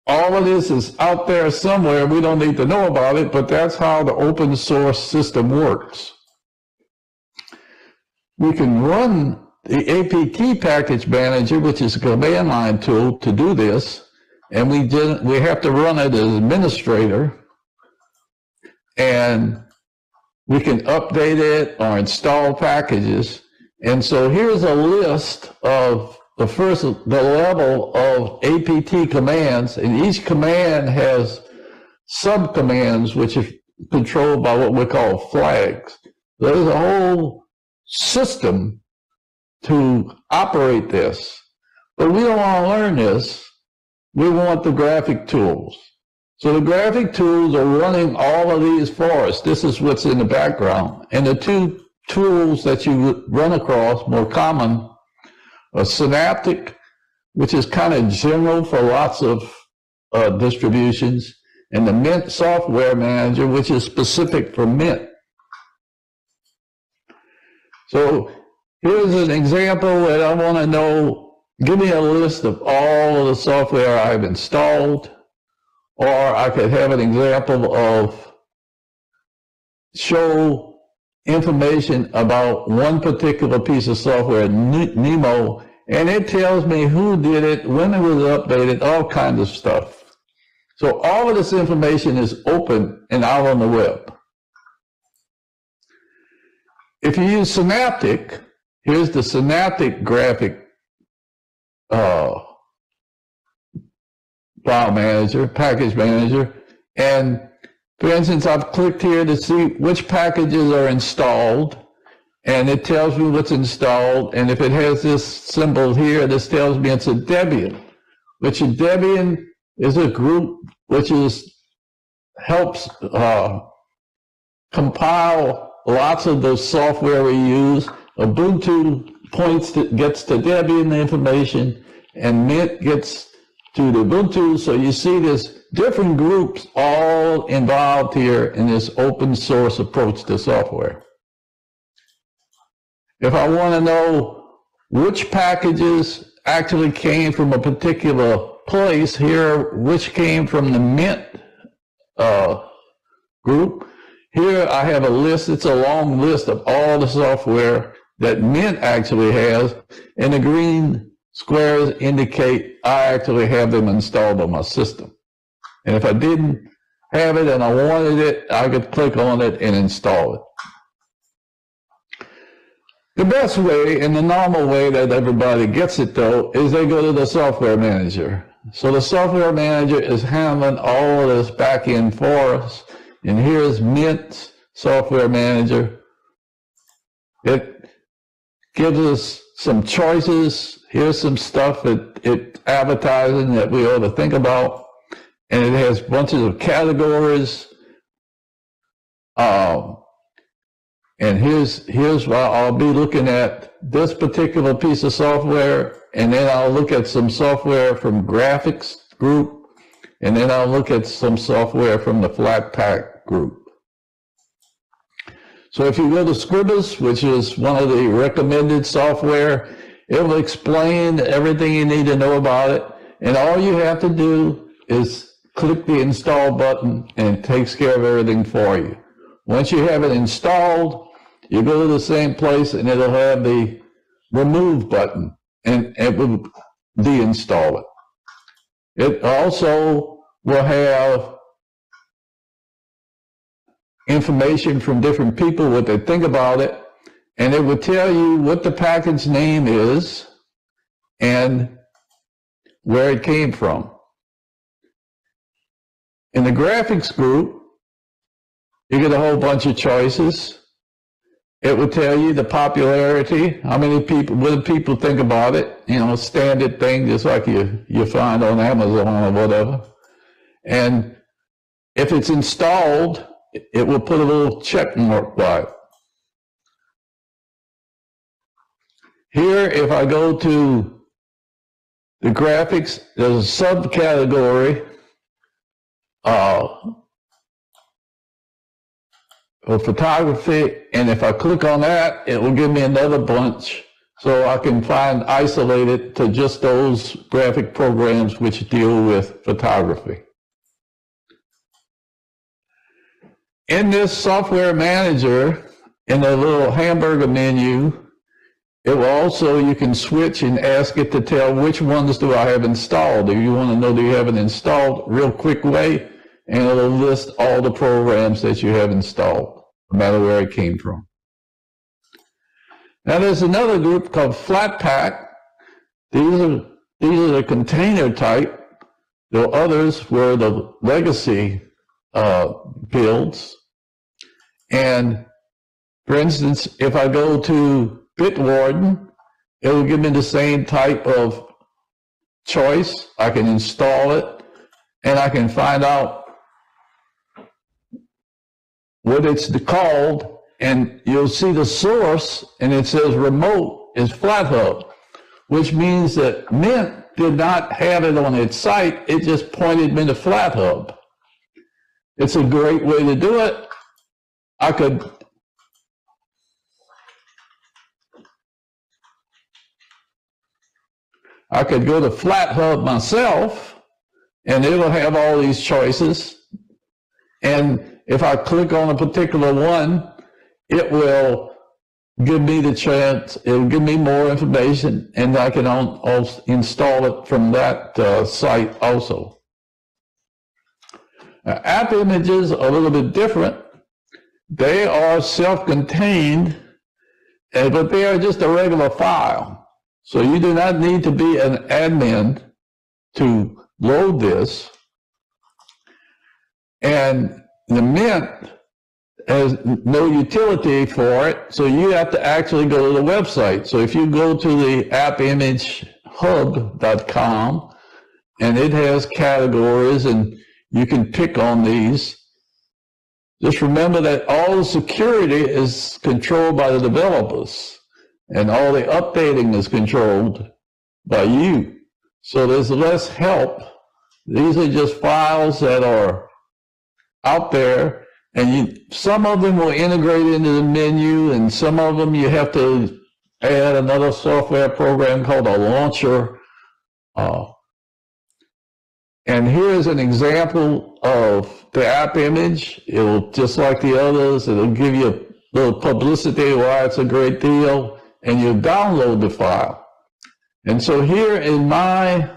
all of this is out there somewhere. We don't need to know about it, but that's how the open source system works. We can run the APT package manager, which is a command line tool, to do this. And we have to run it as administrator, and we can update it or install packages. And so here's a list of the level of APT commands, and each command has subcommands which are controlled by what we call flags. There's a whole system to operate this, but we don't want to learn this. We want the graphic tools. So the graphic tools are running all of these for us. This is what's in the background. And the 2 tools that you run across more common are Synaptic which is kind of general for lots of distributions, and the Mint Software Manager, which is specific for Mint. So here's an example that I want to know, give me a list of all of the software I've installed, or I could have an example of show information about one particular piece of software, Nemo, and it tells me who did it, when it was updated, all kinds of stuff. So all of this information is open and out on the web. If you use Synaptic, here's the Synaptic graphic file manager, package manager, and for instance, I've clicked here to see which packages are installed, and it tells me what's installed, and if it has this symbol here, this tells me it's a Debian, which a Debian is a group which helps compile lots of the software we use. Ubuntu gets to Debian information, and Mint gets to the Ubuntu, so you see there's different groups all involved here in this open source approach to software. If I want to know which packages actually came from a particular place here, which came from the Mint group, here I have a list. It's a long list of all the software that Mint actually has, and the green squares indicate I actually have them installed on my system. And if I didn't have it and I wanted it, I could click on it and install it. The best way and the normal way that everybody gets it, though, is they go to the software manager. So the software manager is handling all of this back end for us. And here's Mint Software Manager. It gives us some choices. Here's some stuff that it's advertising that we ought to think about. And it has bunches of categories. And here's why I'll be looking at this particular piece of software, and then I'll look at some software from graphics group, and then I'll look at some software from the Flatpak group. So if you go to Scribus, which is one of the recommended software, it will explain everything you need to know about it, and all you have to do is click the install button and it takes care of everything for you. Once you have it installed, you go to the same place and it'll have the remove button and it will deinstall it. It also will have information from different people, what they think about it, and it will tell you what the package name is and where it came from. In the graphics group, you get a whole bunch of choices. It will tell you the popularity, how many people, what do people think about it, you know, standard thing, just like you find on Amazon or whatever. And if it's installed, it will put a little check mark by it. Here, if I go to the graphics, there's a subcategory for photography, and if I click on that, it will give me another bunch, so I can find isolated to just those graphic programs which deal with photography. In this software manager, in the little hamburger menu, it will also, you can switch and ask it to tell which ones do I have installed. If you want to know do you have it installed, real quick way, and it'll list all the programs that you have installed, no matter where it came from. Now there's another group called Flatpak. These are the container type. The others were the legacy builds. And for instance, if I go to Bitwarden, it will give me the same type of choice. I can install it, and I can find out what it's called, and you'll see the source, and it says remote is FlatHub. which means that Mint did not have it on its site. It just pointed me to FlatHub. It's a great way to do it. I could go to FlatHub myself, and it'll have all these choices. And if I click on a particular one, it will give me the chance, it'll give me more information, and I can also install it from that site also. Now, app images are a little bit different. They are self-contained, but they are just a regular file. So you do not need to be an admin to load this. And the Mint has no utility for it, so you have to actually go to the website. So if you go to the appimagehub.com, and it has categories, and you can pick on these. Just remember that all the security is controlled by the developers, and all the updating is controlled by you. So there's less help. These are just files that are out there, and some of them will integrate into the menu, and some of them you have to add another software program called a launcher. And here's an example of the app image. It'll, just like the others, it'll give you a little publicity why it's a great deal, and you download the file. And so here in my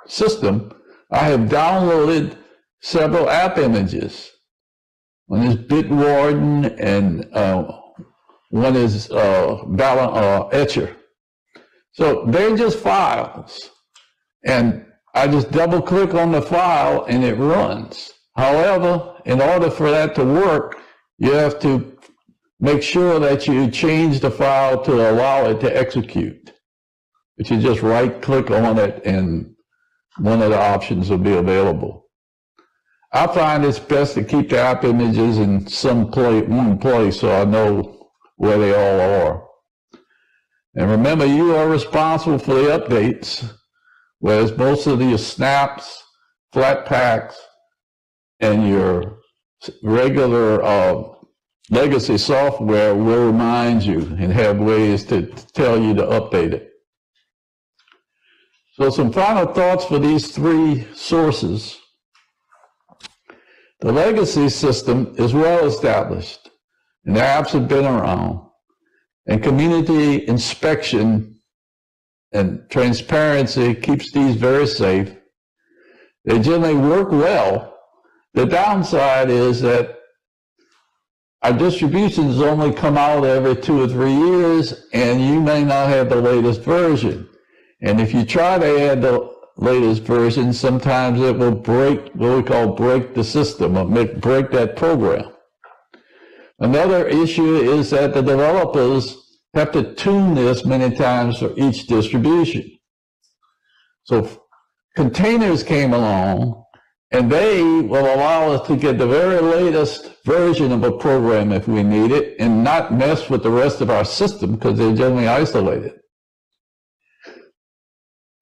system, I have downloaded several app images. One is Bitwarden, and one is Etcher. So they're just files. And I just double click on the file and it runs. However, in order for that to work, you have to make sure that you change the file to allow it to execute. But you just right click on it and one of the options will be available. I find it's best to keep the app images in one place so I know where they all are. And remember, you are responsible for the updates, whereas most of your snaps, flat packs, and your regular legacy software will remind you and have ways to tell you to update it. So some final thoughts for these three sources. The legacy system is well established, and the apps have been around, and community inspection and transparency keeps these very safe. They generally work well. The downside is that our distributions only come out every 2 or 3 years, and you may not have the latest version. And if you try to add the latest version, sometimes it will break what we call break the system, or break that program. Another issue is that the developers have to tune this many times for each distribution. So containers came along, and they will allow us to get the very latest version of a program if we need it, and not mess with the rest of our system because they're generally isolated.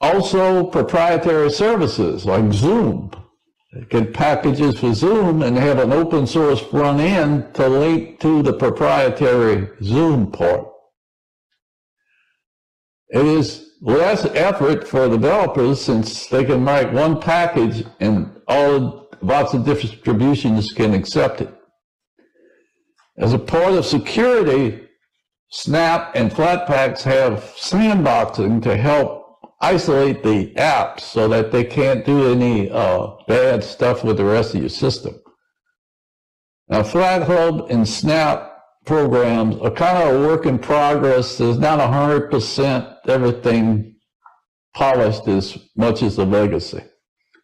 Also, proprietary services like Zoom. They get packages for Zoom and have an open source front end to link to the proprietary Zoom part. It is less effort for developers since they can write one package and lots of distributions can accept it. As a part of security, Snap and Flatpaks have sandboxing to help isolate the apps so that they can't do any bad stuff with the rest of your system. Now, FlatHub and Snap programs are kind of a work in progress. There's not 100% everything polished as much as the legacy.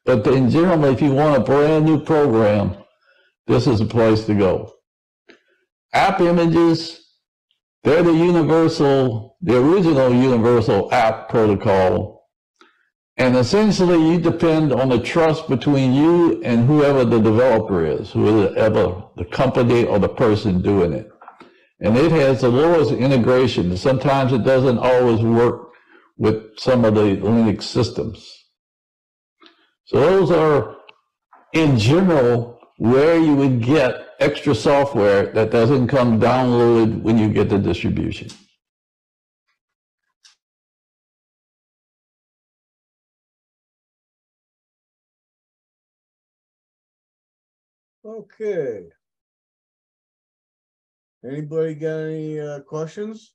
But in general, if you want a brand new program, this is a place to go. App images, they're the original universal app protocol. And essentially you depend on the trust between you and whoever the developer is, whoever the company or the person doing it. and it has the lowest integration. Sometimes it doesn't always work with some of the Linux systems. So those are, in general, where you would get extra software that doesn't come downloaded when you get the distribution. Okay. Anybody got any questions?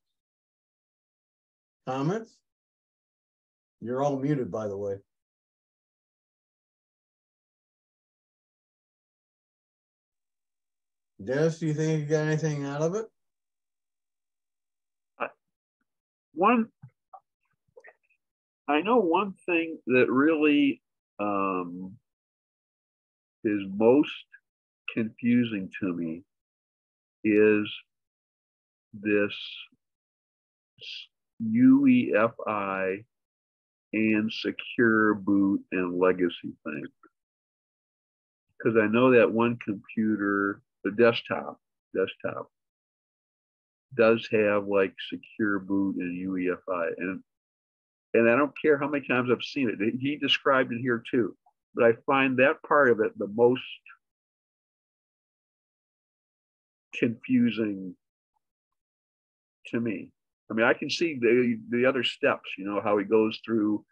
Comments? You're all muted, by the way. Dennis, do you think you got anything out of it? I know one thing that really is most confusing to me is this UEFI and secure boot and legacy thing. Because I know that one computer, the desktop, does have like secure boot and UEFI. And I don't care how many times I've seen it. He described it here too. But I find that part of it the most confusing to me. I mean, I can see the other steps, you know, how he goes through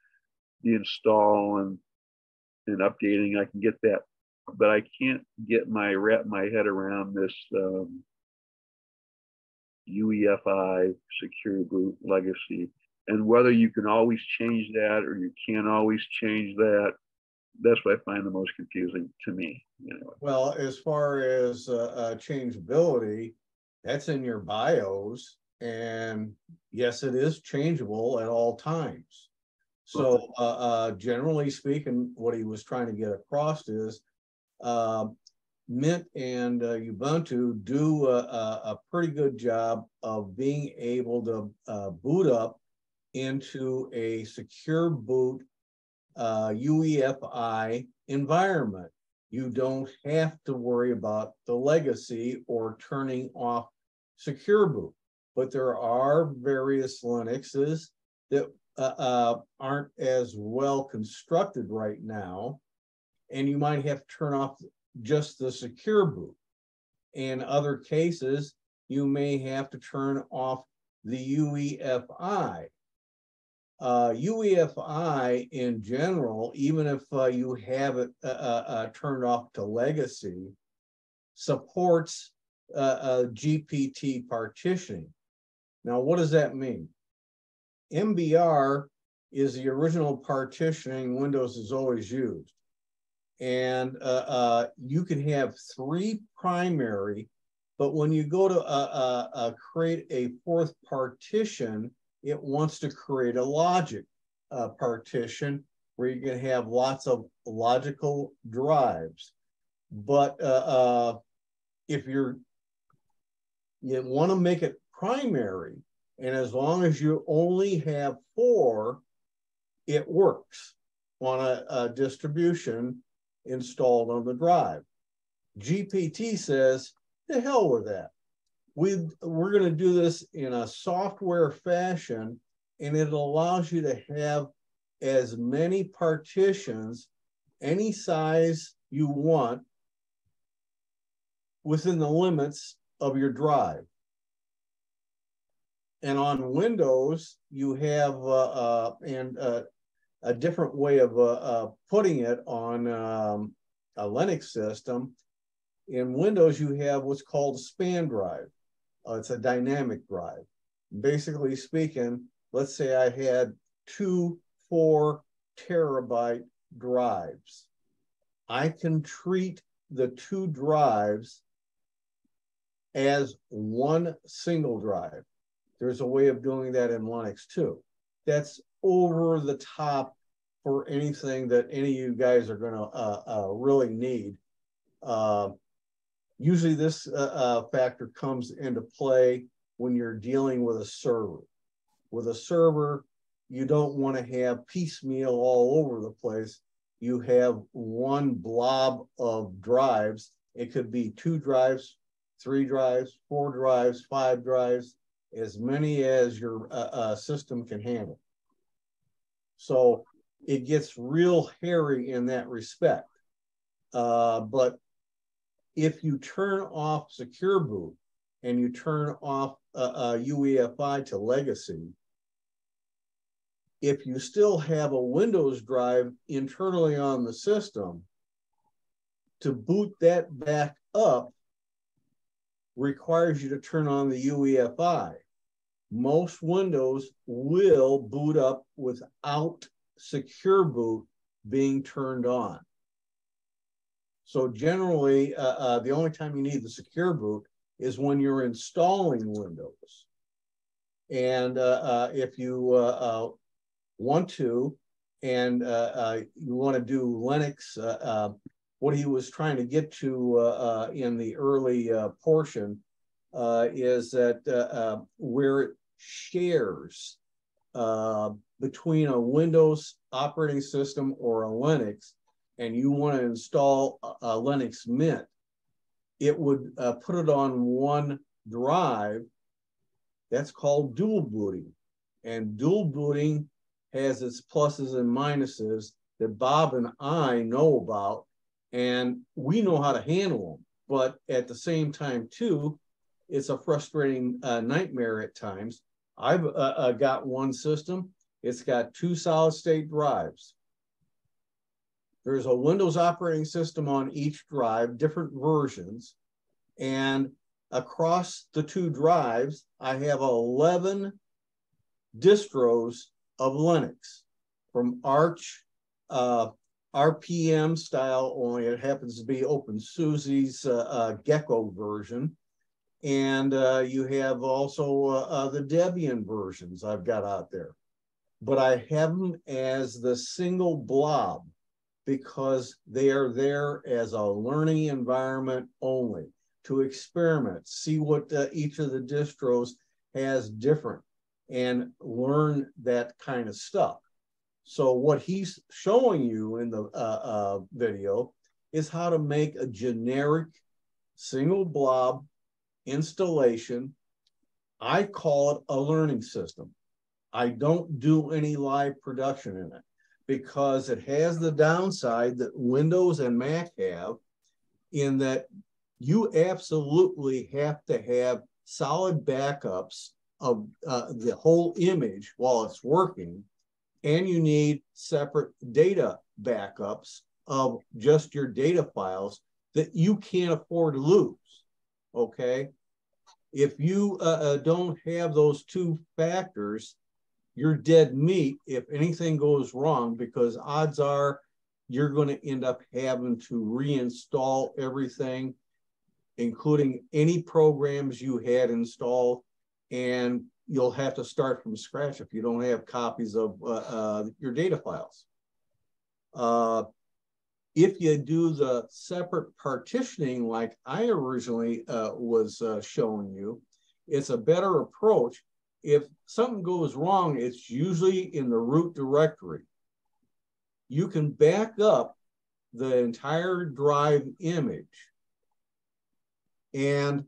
the install and updating. I can get that, but I can't wrap my head around this UEFI, secure boot, legacy, and whether you can always change that or you can't always change that. That's what I find the most confusing to me. You know. Well, as far as changeability, that's in your BIOS, and yes, it is changeable at all times. So generally speaking, what he was trying to get across is Mint and Ubuntu do a pretty good job of being able to boot up into a secure boot UEFI environment. You don't have to worry about the legacy or turning off secure boot. But there are various Linuxes that aren't as well constructed right now, and you might have to turn off just the secure boot. In other cases, you may have to turn off the UEFI. UEFI in general, even if you have it turned off to legacy, supports GPT partitioning. Now, what does that mean? MBR is the original partitioning Windows has always used. And you can have 3 primary, but when you go to create a 4th partition, it wants to create a logic partition where you can have lots of logical drives. But if you want to make it primary, and as long as you only have 4, it works on a distribution installed on the drive. GPT says, the hell with that. We're going to do this in a software fashion, and it allows you to have as many partitions, any size you want, within the limits of your drive. And on Windows, you have a different way of putting it on a Linux system. In Windows, you have what's called a span drive. It's a dynamic drive. Basically speaking, let's say I had 2 4 terabyte drives. I can treat the 2 drives as one single drive. There's a way of doing that in Linux too. That's over the top for anything that any of you guys are going to really need. Usually this factor comes into play when you're dealing with a server. With a server, you don't want to have piecemeal all over the place. You have one blob of drives. It could be 2 drives, 3 drives, 4 drives, 5 drives, as many as your system can handle. So it gets real hairy in that respect. But if you turn off secure boot and you turn off UEFI to legacy, if you still have a Windows drive internally on the system, to boot that back up requires you to turn on the UEFI. Most Windows will boot up without secure boot being turned on. So generally, the only time you need the secure boot is when you're installing Windows. And if you want to, and you want to do Linux, what he was trying to get to in the early portion is that where it shares between a Windows operating system or a Linux, and you want to install a Linux Mint, it would put it on one drive. That's called dual booting. And dual booting has its pluses and minuses that Bob and I know about, and we know how to handle them. But at the same time, too, it's a frustrating nightmare at times. I've got one system. It's got 2 solid-state drives. There's a Windows operating system on each drive, different versions. And across the 2 drives, I have 11 distros of Linux, from Arch, RPM style, only it happens to be OpenSUSE's Gecko version. And you have also the Debian versions I've got out there. But I have them as the single blob because they are there as a learning environment only, to experiment, see what each of the distros has different, and learn that kind of stuff. So what he's showing you in the video is how to make a generic single blob installation. I call it a learning system. I don't do any live production in it because it has the downside that Windows and Mac have, in that you absolutely have to have solid backups of the whole image while it's working, and you need separate data backups of just your data files that you can't afford to lose, okay? If you don't have those 2 factors, you're dead meat if anything goes wrong, because odds are you're going to end up having to reinstall everything, including any programs you had installed, and you'll have to start from scratch if you don't have copies of your data files. If you do the separate partitioning like I originally was showing you, it's a better approach. If something goes wrong, it's usually in the root directory. You can back up the entire drive image, and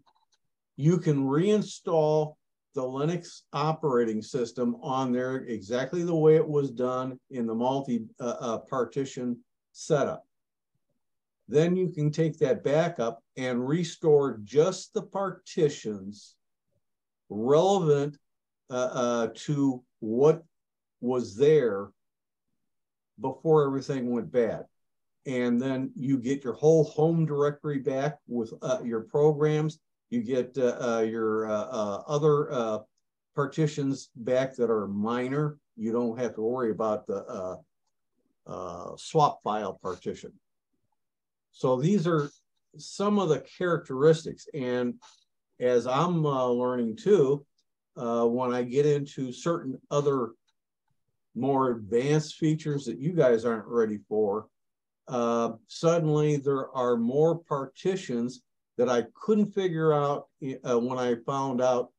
you can reinstall the Linux operating system on there exactly the way it was done in the multi-partition setup. Then you can take that backup and restore just the partitions relevant to what was there before everything went bad. And then you get your whole home directory back with your programs. You get your other partitions back that are minor. You don't have to worry about the swap file partition. So these are some of the characteristics. And as I'm learning too, when I get into certain other more advanced features that you guys aren't ready for, suddenly there are more partitions that I couldn't figure out when I found out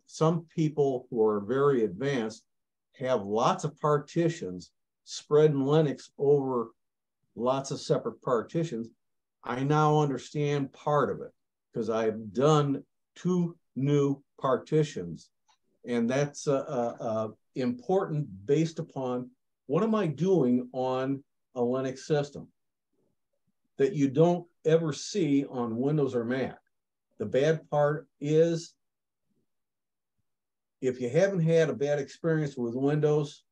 some people who are very advanced have lots of partitions spread in Linux over lots of separate partitions. I now understand part of it. because I've done 2 new partitions, and that's important based upon what am I doing on a Linux system that you don't ever see on Windows or Mac. The bad part is if you haven't had a bad experience with Windows,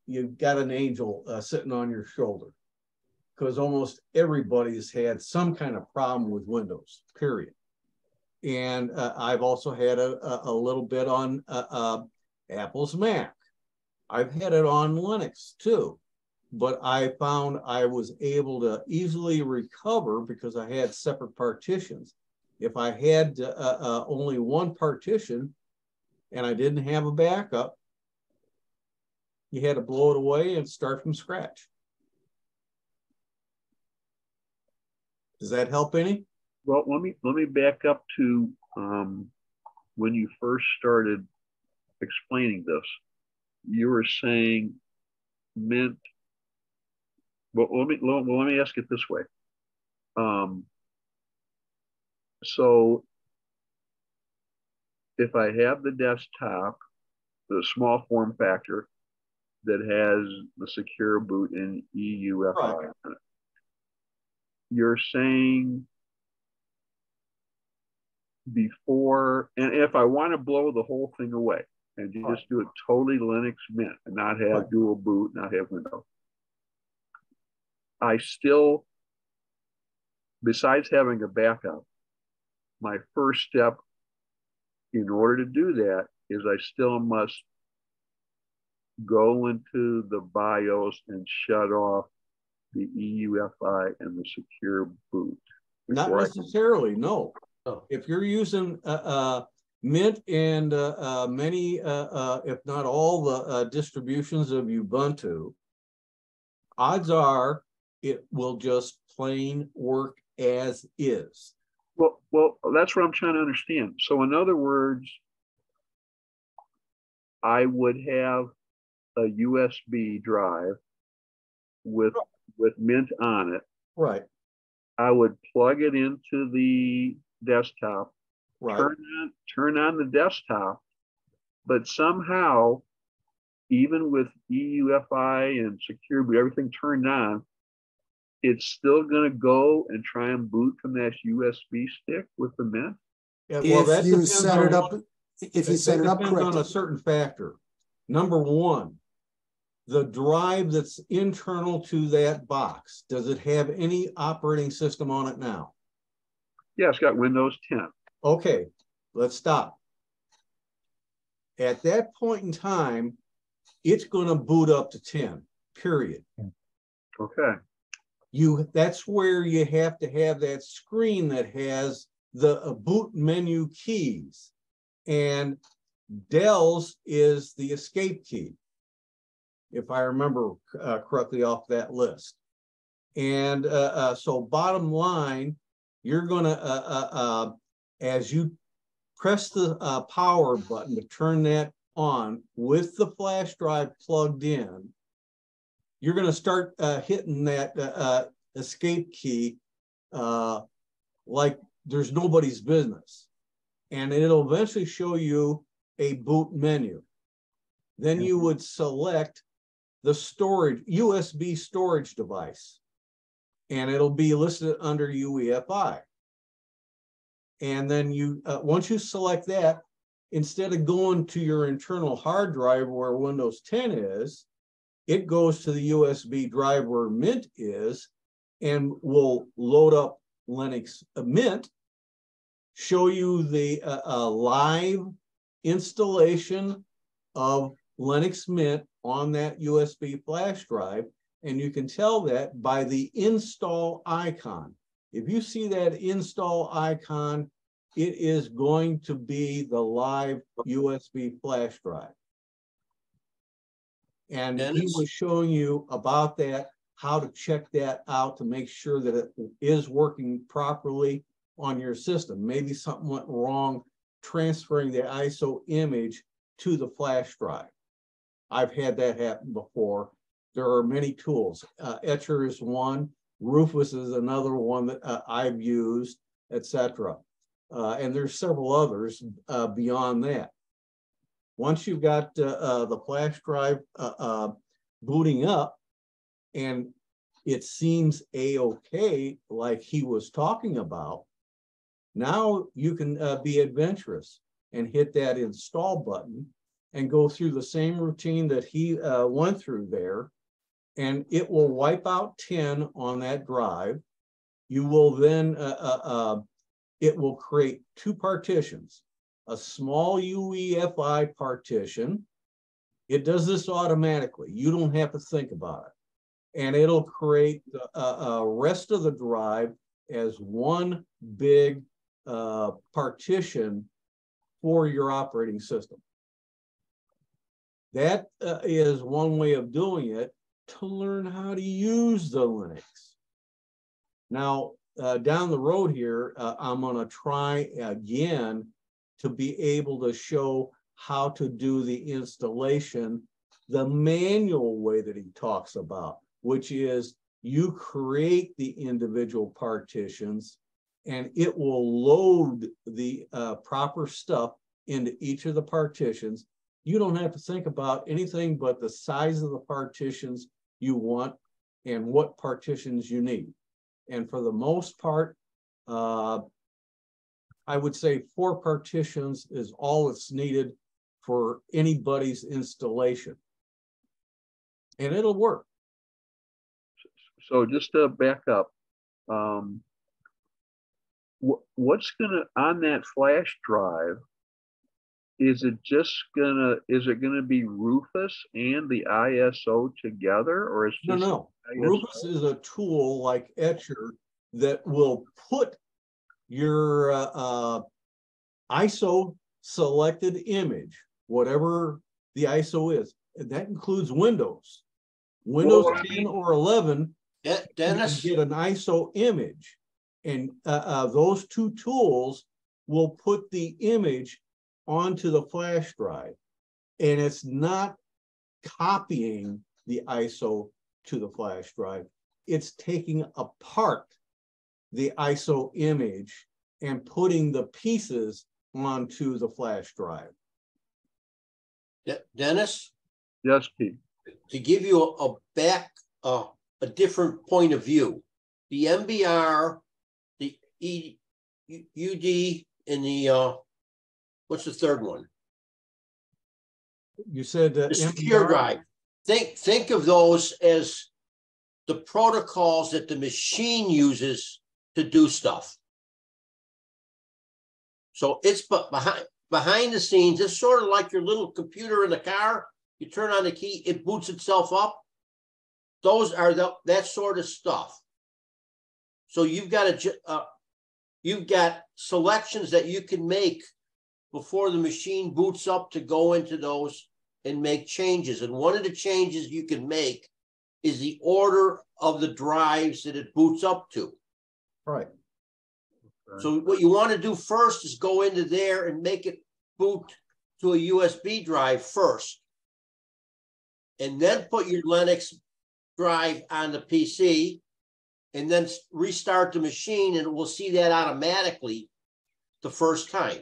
you've got an angel sitting on your shoulder, because almost everybody's had some kind of problem with Windows, period. And I've also had a little bit on Apple's Mac. I've had it on Linux too, but I found I was able to easily recover because I had separate partitions. If I had only one partition and I didn't have a backup, you had to blow it away and start from scratch. Does that help any? Well, let me back up to when you first started explaining this. You were saying Mint. Well, let me ask it this way. So if I have the desktop, the small form factor that has the secure boot and EUFI Right. on it, you're saying before, and if I want to blow the whole thing away and you just do it totally Linux Mint and not have dual boot, not have Windows, I still, besides having a backup, my first step in order to do that is I still must go into the BIOS and shut off the EUFI and the secure boot. Not necessarily, no. If you're using Mint and many, if not all the distributions of Ubuntu, odds are it will just plain work as is. Well, that's what I'm trying to understand. So in other words, I would have a USB drive with Mint on it. Right. I would plug it into the desktop, Right. turn on the desktop, but somehow, even with EUFI and secure boot, everything turned on, it's still going to go and try and boot from that USB stick with the Mint. Yeah, well, if you set it up, if you set it up correctly. correctly. On a certain factor. Number one, the drive that's internal to that box, does it have any operating system on it now? Yeah, it's got Windows 10. Okay, let's stop. At that point in time, it's going to boot up to 10, period. Okay. That's where you have to have that screen that has the boot menu keys, and Dell's is the escape key, if I remember correctly off that list. And so bottom line, you're going to, as you press the power button to turn that on with the flash drive plugged in, you're going to start hitting that escape key like there's nobody's business. And it'll eventually show you a boot menu. Then you would select the storage, USB storage device, and it'll be listed under UEFI. And then you, once you select that, instead of going to your internal hard drive where Windows 10 is, it goes to the USB drive where Mint is and will load up Linux Mint, show you the live installation of Linux Mint on that USB flash drive. And you can tell that by the install icon. If you see that install icon, it is going to be the live USB flash drive. And he was showing you about that, how to check that out to make sure that it is working properly on your system. Maybe something went wrong transferring the ISO image to the flash drive. I've had that happen before. There are many tools. Etcher is one. Rufus is another one that I've used. etc. And there's several others beyond that. Once you've got the flash drive booting up and it seems a-okay, like he was talking about, now you can be adventurous and hit that install button and go through the same routine that he went through there, and it will wipe out 10 on that drive. You will then, it will create two partitions, a small UEFI partition. It does this automatically. You don't have to think about it. And it'll create the rest of the drive as one big partition for your operating system. That is one way of doing it to learn how to use the Linux. Now, down the road here, I'm going to try again to be able to show how to do the installation the manual way that he talks about, which is you create the individual partitions and it will load the proper stuff into each of the partitions. You don't have to think about anything but the size of the partitions you want and what partitions you need. And for the most part, I would say 4 partitions is all that's needed for anybody's installation. And it'll work. So just to back up, what's gonna, on that flash drive, is it gonna be Rufus and the ISO together, or is just No. Rufus is a tool like Etcher that will put your ISO selected image, whatever the ISO is, and that includes Windows. Windows 10 or 11, Dennis, you get an ISO image, and those two tools will put the image onto the flash drive, and it's not copying the ISO to the flash drive. It's taking apart the ISO image and putting the pieces onto the flash drive. Dennis? Yes, Pete. To give you a different point of view, the MBR, the UD, and the what's the third one? You said the secure MBR? drive. Think of those as the protocols that the machine uses to do stuff. So it's behind the scenes. It's sort of like your little computer in the car. You turn on the key, it boots itself up. Those are that sort of stuff. So you've got selections that you can make before the machine boots up to go into those and make changes. And one of the changes you can make is the order of the drives that it boots up to. Right. So what you want to do first is go into there and make it boot to a USB drive first. And then put your Linux drive on the PC and then restart the machine, and it will see that automatically the first time.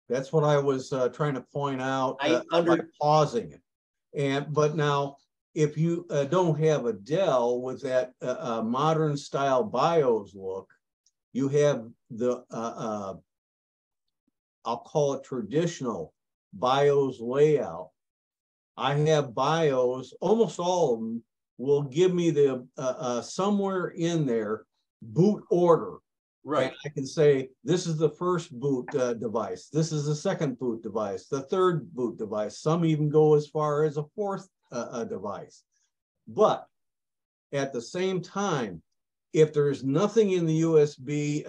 That's what I was trying to point out by pausing it. But now, if you don't have a Dell with that modern style BIOS look, you have the, I'll call it traditional BIOS layout. I have BIOS, almost all of them will give me the somewhere in there boot order. Right. And I can say, this is the first boot device. This is the second boot device, the third boot device. Some even go as far as a fourth device. But at the same time, if there's nothing in the USB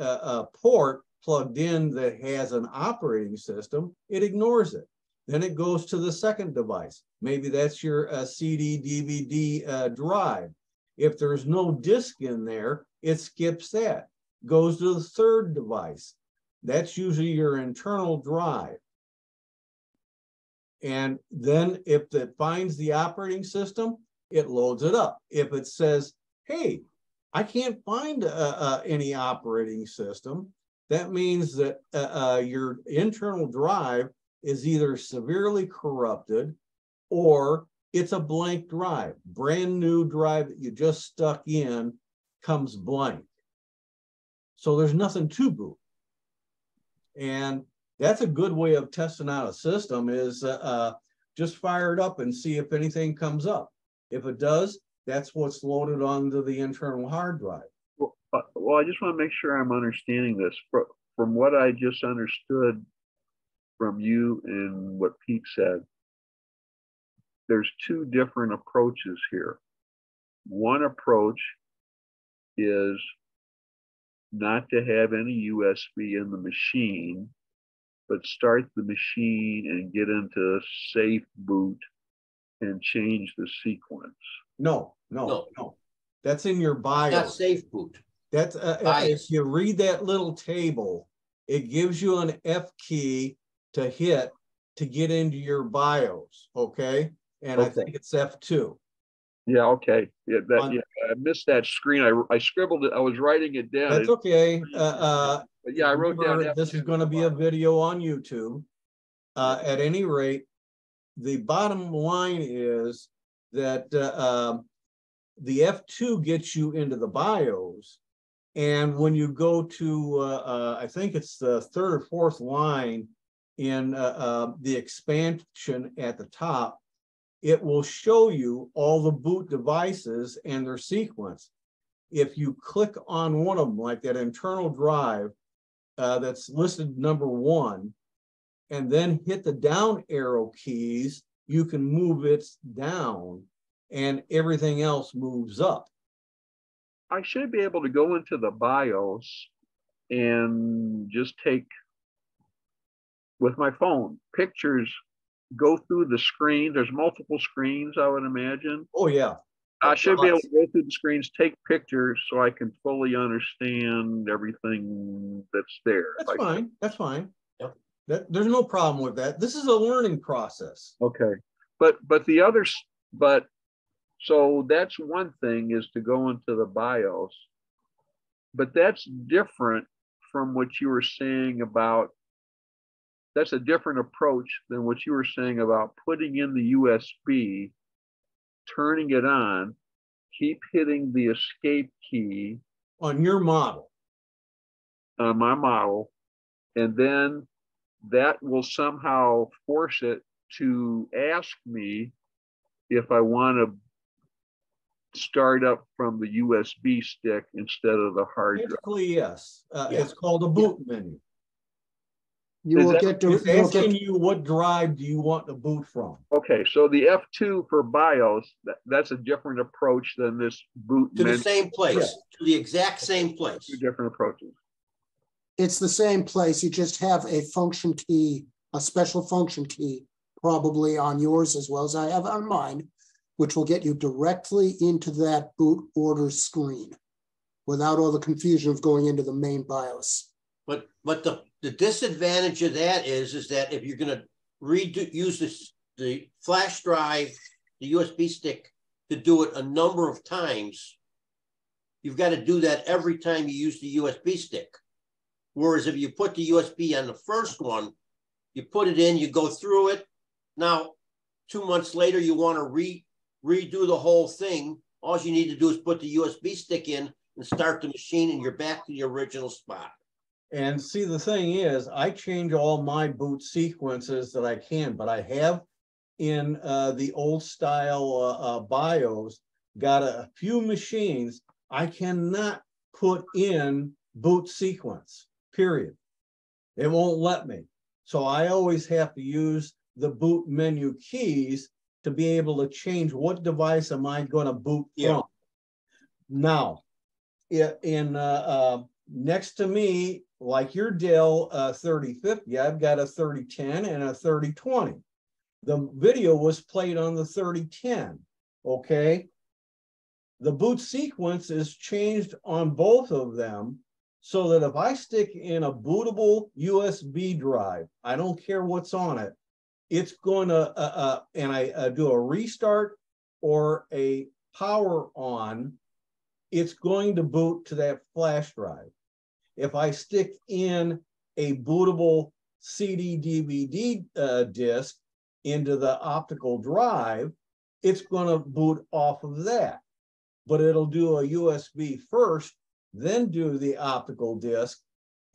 port plugged in that has an operating system, it ignores it. Then it goes to the second device. Maybe that's your CD, DVD drive. If there's no disk in there, it skips that. Goes to the third device. That's usually your internal drive. And then if it finds the operating system, it loads it up. If it says, hey, I can't find any operating system, that means that your internal drive is either severely corrupted or it's a blank drive. Brand new drive that you just stuck in comes blank. So there's nothing to boot. And that's a good way of testing out a system is just fire it up and see if anything comes up. If it does, that's what's loaded onto the internal hard drive. Well, I just want to make sure I'm understanding this. From what I just understood from you and what Pete said, there's two different approaches here. One approach is not to have any USB in the machine, but start the machine and get into safe boot and change the sequence. No. That's in your BIOS. Not safe boot. That's if you read that little table, it gives you an F key to hit to get into your BIOS. Okay, and I think it's F2. Yeah. Okay. Yeah. I missed that screen. I scribbled it. I was writing it down. That's okay. But yeah, I wrote down. This is going to be a video on YouTube. At any rate, the bottom line is that the F2 gets you into the BIOS. And when you go to, I think it's the third or fourth line in the expansion at the top, it will show you all the boot devices and their sequence. If you click on one of them, like that internal drive that's listed number 1, and then hit the down arrow keys, you can move it down and everything else moves up. I should be able to go into the BIOS and just take, with my phone, pictures, go through the screen. There's multiple screens, I would imagine. Oh, yeah. I should be able to go through the screens, take pictures so I can fully understand everything that's there. That's fine. That's fine. Yep. There's no problem with that. This is a learning process. Okay. So that's one thing, is to go into the BIOS, but that's different from what you were saying about, that's a different approach than what you were saying about putting in the USB, turning it on, keep hitting the escape key. On your model. On my model, and then that will somehow force it to ask me if I want to start up from the USB stick instead of the hard drive. Typically, yes. It's called a boot menu. You will get to. It's asking you what drive do you want to boot from. Okay, so the F2 for BIOS, that's a different approach than this boot To menu. the same place, to the exact same place. Two different approaches. It's the same place. You just have a function key, a special function key, probably on yours as well as I have on mine, which will get you directly into that boot order screen without all the confusion of going into the main BIOS. But the disadvantage of that is that if you're going to use the flash drive, the USB stick, to do it a number of times, you've got to do that every time you use the USB stick. Whereas if you put the USB on the first one, you put it in, you go through it. Now, 2 months later, you want to redo the whole thing. All you need to do is put the USB stick in and start the machine, and you're back to the original spot. And see, the thing is, I change all my boot sequences that I can, but I have in the old style BIOS got a few machines I cannot put in boot sequence, period. It won't let me. So I always have to use the boot menu keys to be able to change what device am I going to boot from. Now, in next to me, like your Dell 3050, I've got a 3010 and a 3020. The video was played on the 3010, okay? The boot sequence is changed on both of them so that if I stick in a bootable USB drive, I don't care what's on it, it's going to, and I do a restart or a power on, it's going to boot to that flash drive. if I stick in a bootable CD DVD disc into the optical drive, it's going to boot off of that. But it'll do a USB first, then do the optical disc,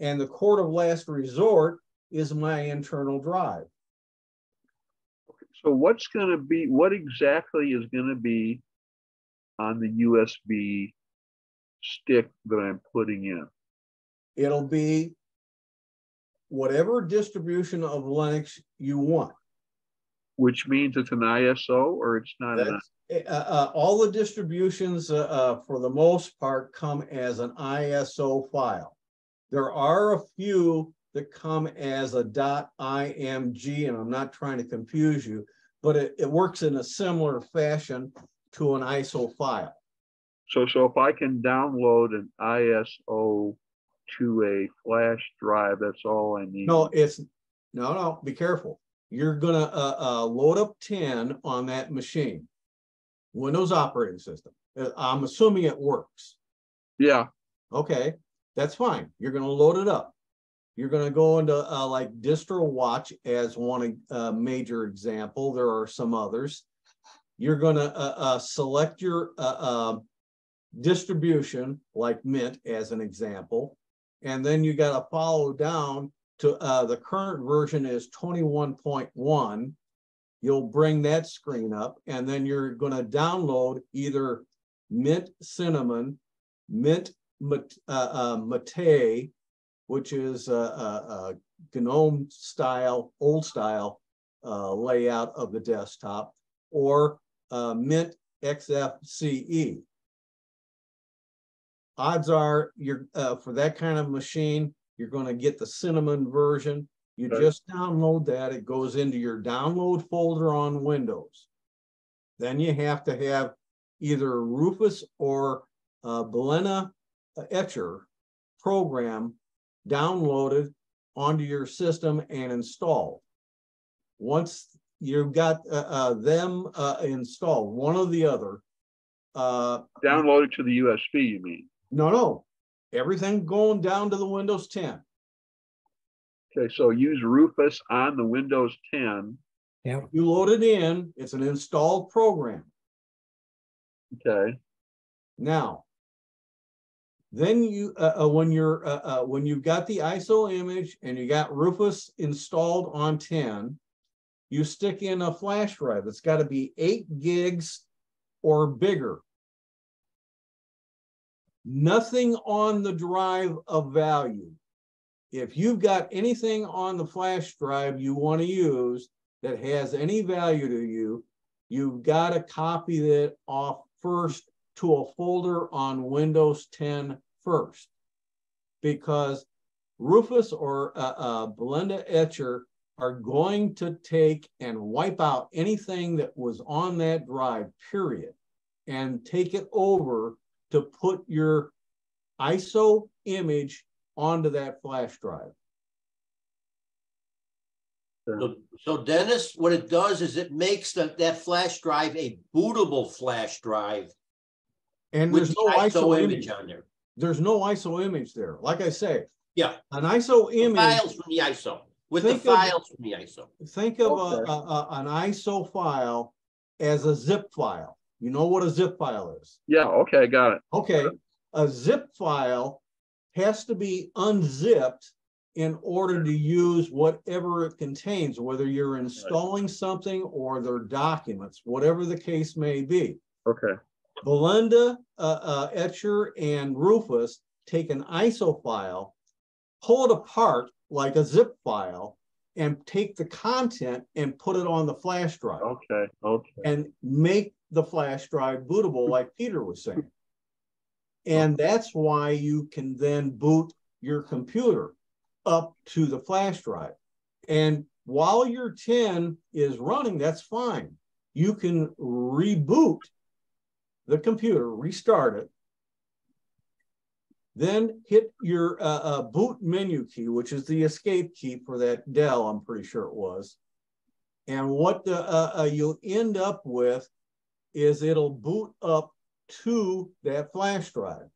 and the court of last resort is my internal drive. So what exactly is going to be on the USB stick that I'm putting in? It'll be whatever distribution of Linux you want. Which means it's an ISO or it's not an ISO? All the distributions, for the most part, come as an ISO file. There are a few that come as a .img, and I'm not trying to confuse you, but it works in a similar fashion to an ISO file. So if I can download an ISO to a flash drive, that's all I need. No, be careful. You're gonna load up 10 on that machine, Windows operating system. I'm assuming it works. Yeah. Okay, that's fine. You're gonna load it up. You're gonna go into like Distro Watch as one major example. There are some others. You're gonna select your distribution, like Mint as an example, and then you got to follow down to the current version is 21.1. You'll bring that screen up, and then you're going to download either Mint Cinnamon, Mint Mate, which is a GNOME style, old style layout of the desktop, or Mint XFCE. Odds are you're for that kind of machine, you're going to get the Cinnamon version. You just download that. It goes into your download folder on Windows. Then you have to have either Rufus or Belena Etcher program downloaded onto your system and installed. Once you've got them installed, one or the other. Downloaded to the USB, you mean? No. Everything going down to the Windows 10. Okay, so use Rufus on the Windows 10. Yeah. You load it in, it's an installed program. Okay. Now, then you when you've got the ISO image and you got Rufus installed on 10, you stick in a flash drive. It's got to be 8 gigs or bigger. Nothing on the drive of value. If you've got anything on the flash drive you want to use that has any value to you, you've got to copy that off first to a folder on Windows 10 first, because Rufus or Belena Etcher are going to take and wipe out anything that was on that drive, period, and take it over to put your ISO image onto that flash drive. So Dennis, what it does is it makes that flash drive a bootable flash drive. And with there's no ISO image on there. There's no ISO image there. Like I say, yeah, an ISO image. Files from the ISO. With the files from the ISO. Think of an ISO file as a zip file. You know what a zip file is? Yeah, okay, got it. Okay, a zip file has to be unzipped in order to use whatever it contains, whether you're installing something or their documents, whatever the case may be. Okay. Belena, Etcher, and Rufus take an ISO file, pull it apart like a zip file, and take the content and put it on the flash drive. Okay. And make the flash drive bootable, like Peter was saying. And that's why you can then boot your computer up to the flash drive. And while your 10 is running, that's fine. You can reboot the computer, restart it, then hit your boot menu key, which is the escape key for that Dell, I'm pretty sure it was. And what you'll end up with is it'll boot up to that flash drive.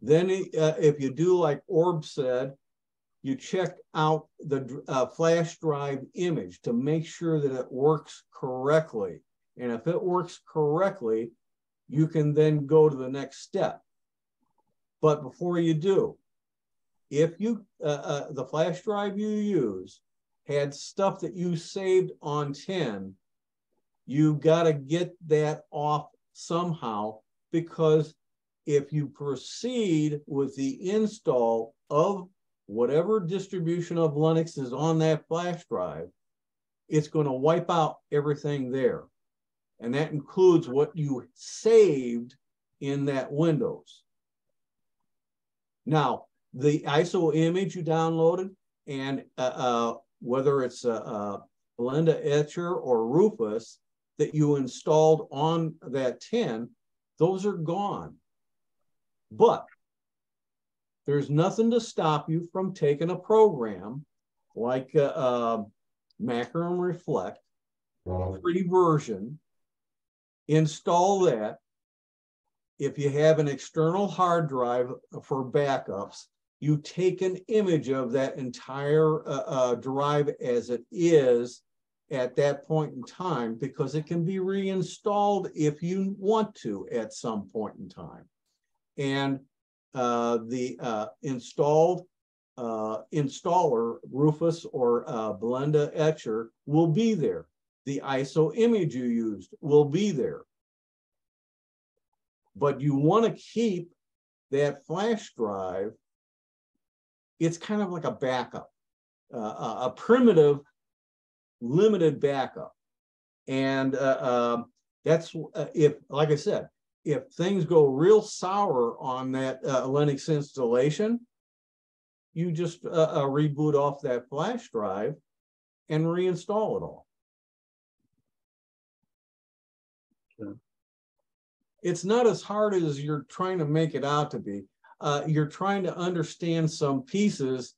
Then if you do like Orb said, you check out the flash drive image to make sure that it works correctly. And if it works correctly, you can then go to the next step. But before you do, if you the flash drive you use had stuff that you saved on 10, you got to get that off somehow, because if you proceed with the install of whatever distribution of Linux is on that flash drive, it's going to wipe out everything there. And that includes what you saved in that Windows. Now, the ISO image you downloaded, and whether it's Blenda Etcher or Rufus that you installed on that 10, those are gone. But there's nothing to stop you from taking a program like Macro and Reflect, free version, install that. If you have an external hard drive for backups, you take an image of that entire drive as it is at that point in time, because it can be reinstalled if you want to at some point in time. And the installed installer, Rufus or Blenda Etcher, will be there. The ISO image you used will be there. But you want to keep that flash drive. It's kind of like a backup, a primitive, limited backup. And that's if, like I said, if things go real sour on that Linux installation, you just reboot off that flash drive and reinstall it all. Okay. It's not as hard as you're trying to make it out to be. You're trying to understand some pieces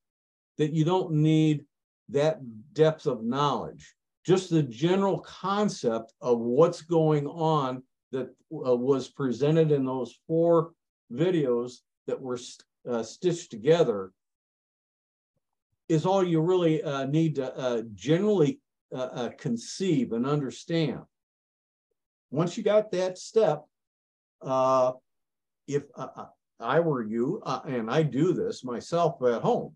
that you don't need that depth of knowledge. Just the general concept of what's going on that was presented in those 4 videos that were stitched together is all you really need to generally conceive and understand. Once you got that step, if I were you, and I do this myself at home,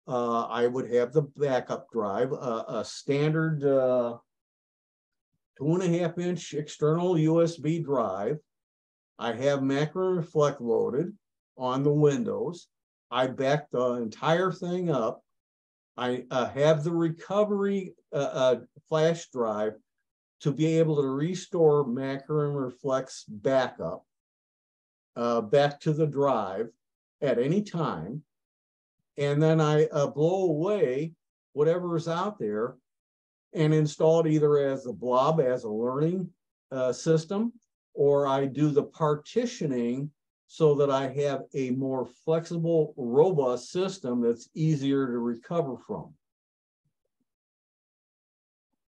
I would have the backup drive, a standard 2.5-inch external USB drive. I have Macro and Reflect loaded on the Windows. I back the entire thing up. I have the recovery flash drive to be able to restore Macro and Reflect's backup back to the drive at any time. And then I blow away whatever is out there and install it either as a blob, as a learning system, or I do the partitioning so that I have a more flexible, robust system that's easier to recover from.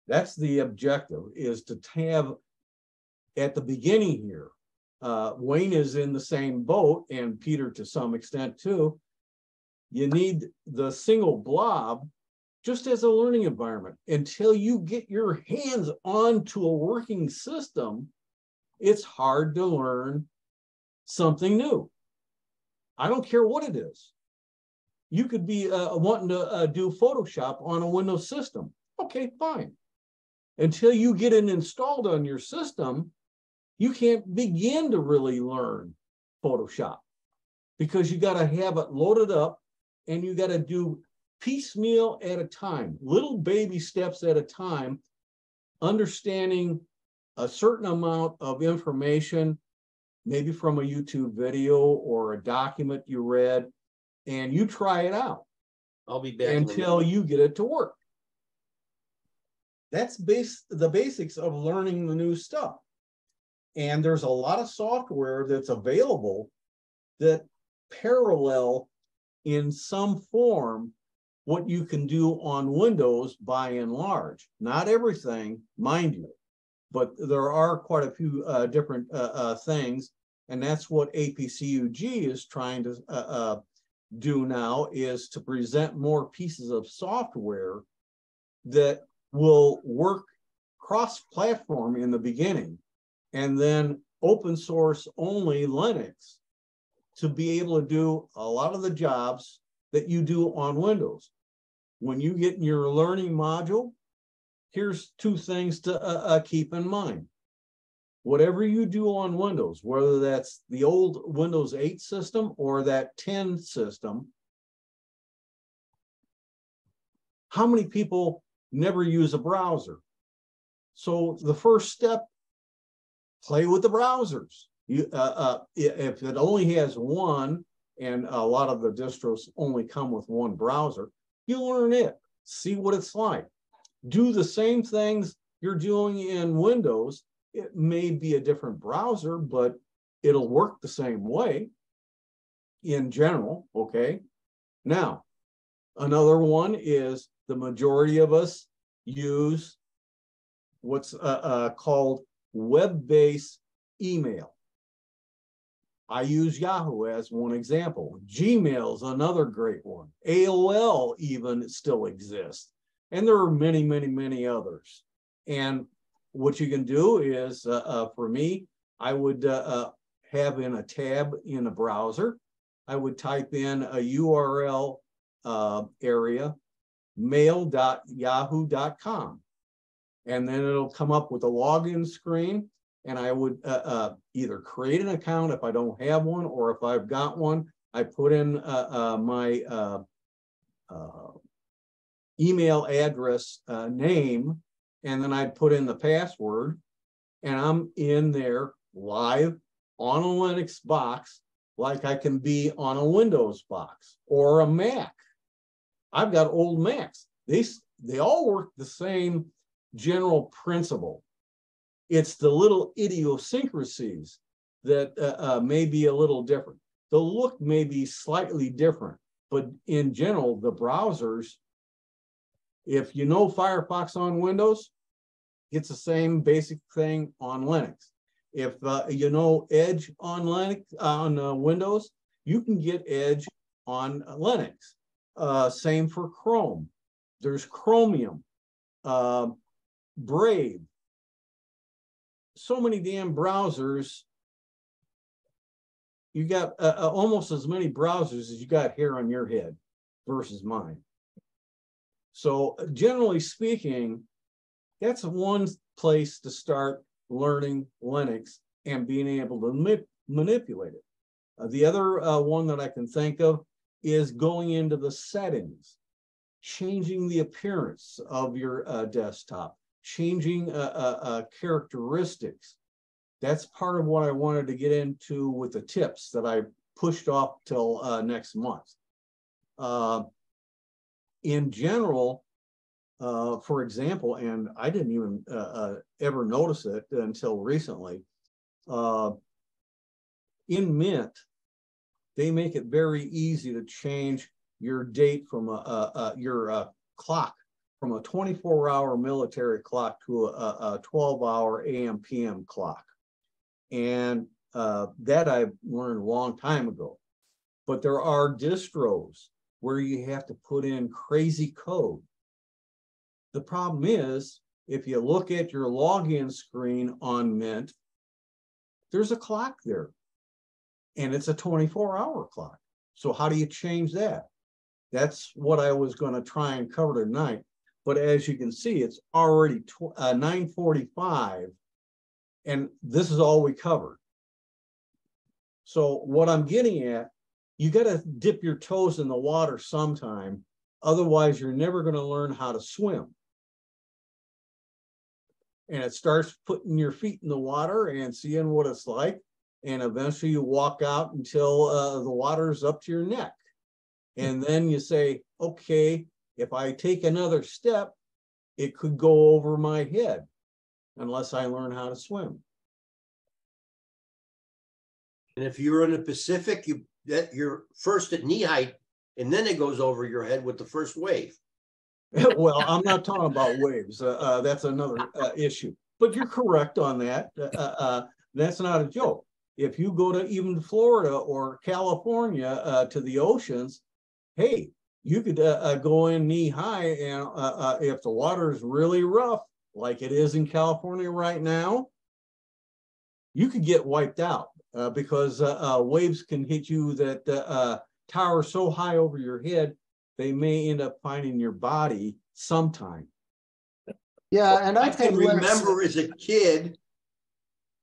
That's the objective, is to have at the beginning here. Wayne is in the same boat, and Peter to some extent too. You need the single blob just as a learning environment. Until you get your hands onto a working system, it's hard to learn something new. I don't care what it is. You could be wanting to do Photoshop on a Windows system. Okay, fine. Until you get it installed on your system, you can't begin to really learn Photoshop, because you got to have it loaded up and you got to do piecemeal at a time, little baby steps at a time, understanding a certain amount of information, maybe from a YouTube video or a document you read, and you try it out. I'll be back until you get it to work. That's the basics of learning the new stuff. And there's a lot of software that's available that parallel in some form what you can do on Windows by and large. Not everything, mind you, but there are quite a few different things. And that's what APCUG is trying to do now, is to present more pieces of software that will work cross-platform in the beginning, and then open source only Linux to be able to do a lot of the jobs that you do on Windows. When you get in your learning module, here's two things to keep in mind. Whatever you do on Windows, whether that's the old Windows 8 system or that 10 system, how many people never use a browser? So the first step, play with the browsers. If it only has one, and a lot of the distros only come with one browser, you learn it, see what it's like. Do the same things you're doing in Windows. It may be a different browser, but it'll work the same way in general, okay? Now, another one is the majority of us use what's called web-based email. I use Yahoo as one example. Gmail's another great one. AOL even still exists. And there are many, many, many others. And what you can do is, for me, I would have in a tab in a browser, I would type in a URL area, mail.yahoo.com. And then it'll come up with a login screen. And I would either create an account if I don't have one, or if I've got one, I put in my email address name, and then I'd put in the password, and I'm in there live on a Linux box, like I can be on a Windows box or a Mac. I've got old Macs. They all work the same general principle. It's the little idiosyncrasies that may be a little different. The look may be slightly different, but in general, the browsers, if you know Firefox on Windows, it's the same basic thing on Linux. If you know Edge on Linux on Windows, you can get Edge on Linux. Same for Chrome. There's Chromium, Brave. So many damn browsers. You got almost as many browsers as you got hair on your head versus mine. So generally speaking, that's one place to start learning Linux and being able to manipulate it. The other one that I can think of is going into the settings, changing the appearance of your desktop, changing characteristics. That's part of what I wanted to get into with the tips that I pushed off till next month. In general, for example, and I didn't even ever notice it until recently, in Mint, they make it very easy to change your date from your clock from a 24-hour military clock to a 12-hour AM PM clock. And that I've learned a long time ago. But there are distros where you have to put in crazy code. The problem is, if you look at your login screen on Mint, there's a clock there. And it's a 24-hour clock. So how do you change that? That's what I was going to try and cover tonight. But as you can see, it's already 9:45, and this is all we covered. So what I'm getting at, you got to dip your toes in the water sometime. Otherwise, you're never going to learn how to swim. And it starts putting your feet in the water and seeing what it's like. And eventually you walk out until the water's up to your neck. And then you say, okay, if I take another step, it could go over my head unless I learn how to swim. And if you're in the Pacific, you're first at knee height, and then it goes over your head with the first wave. Well, I'm not talking about waves. That's another issue. But you're correct on that. That's not a joke. if you go to even Florida or California to the oceans, hey, you could go in knee high, and if the water is really rough, like it is in California right now, you could get wiped out because waves can hit you that tower so high over your head, they may end up finding your body sometime. Yeah, and I can remember as a kid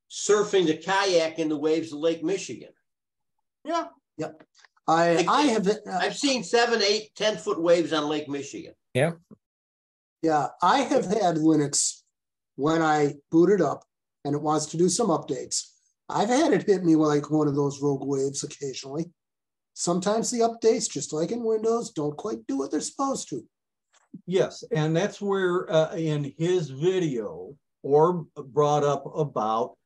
surfing the kayak in the waves of Lake Michigan. Yeah. Yep. I've seen 7, 8, 10-foot waves on Lake Michigan. Yeah. Yeah, I have had Linux when I booted up and it wants to do some updates. I've had it hit me like one of those rogue waves occasionally. Sometimes the updates, just like in Windows, don't quite do what they're supposed to. Yes, and that's where in his video, Orb brought up about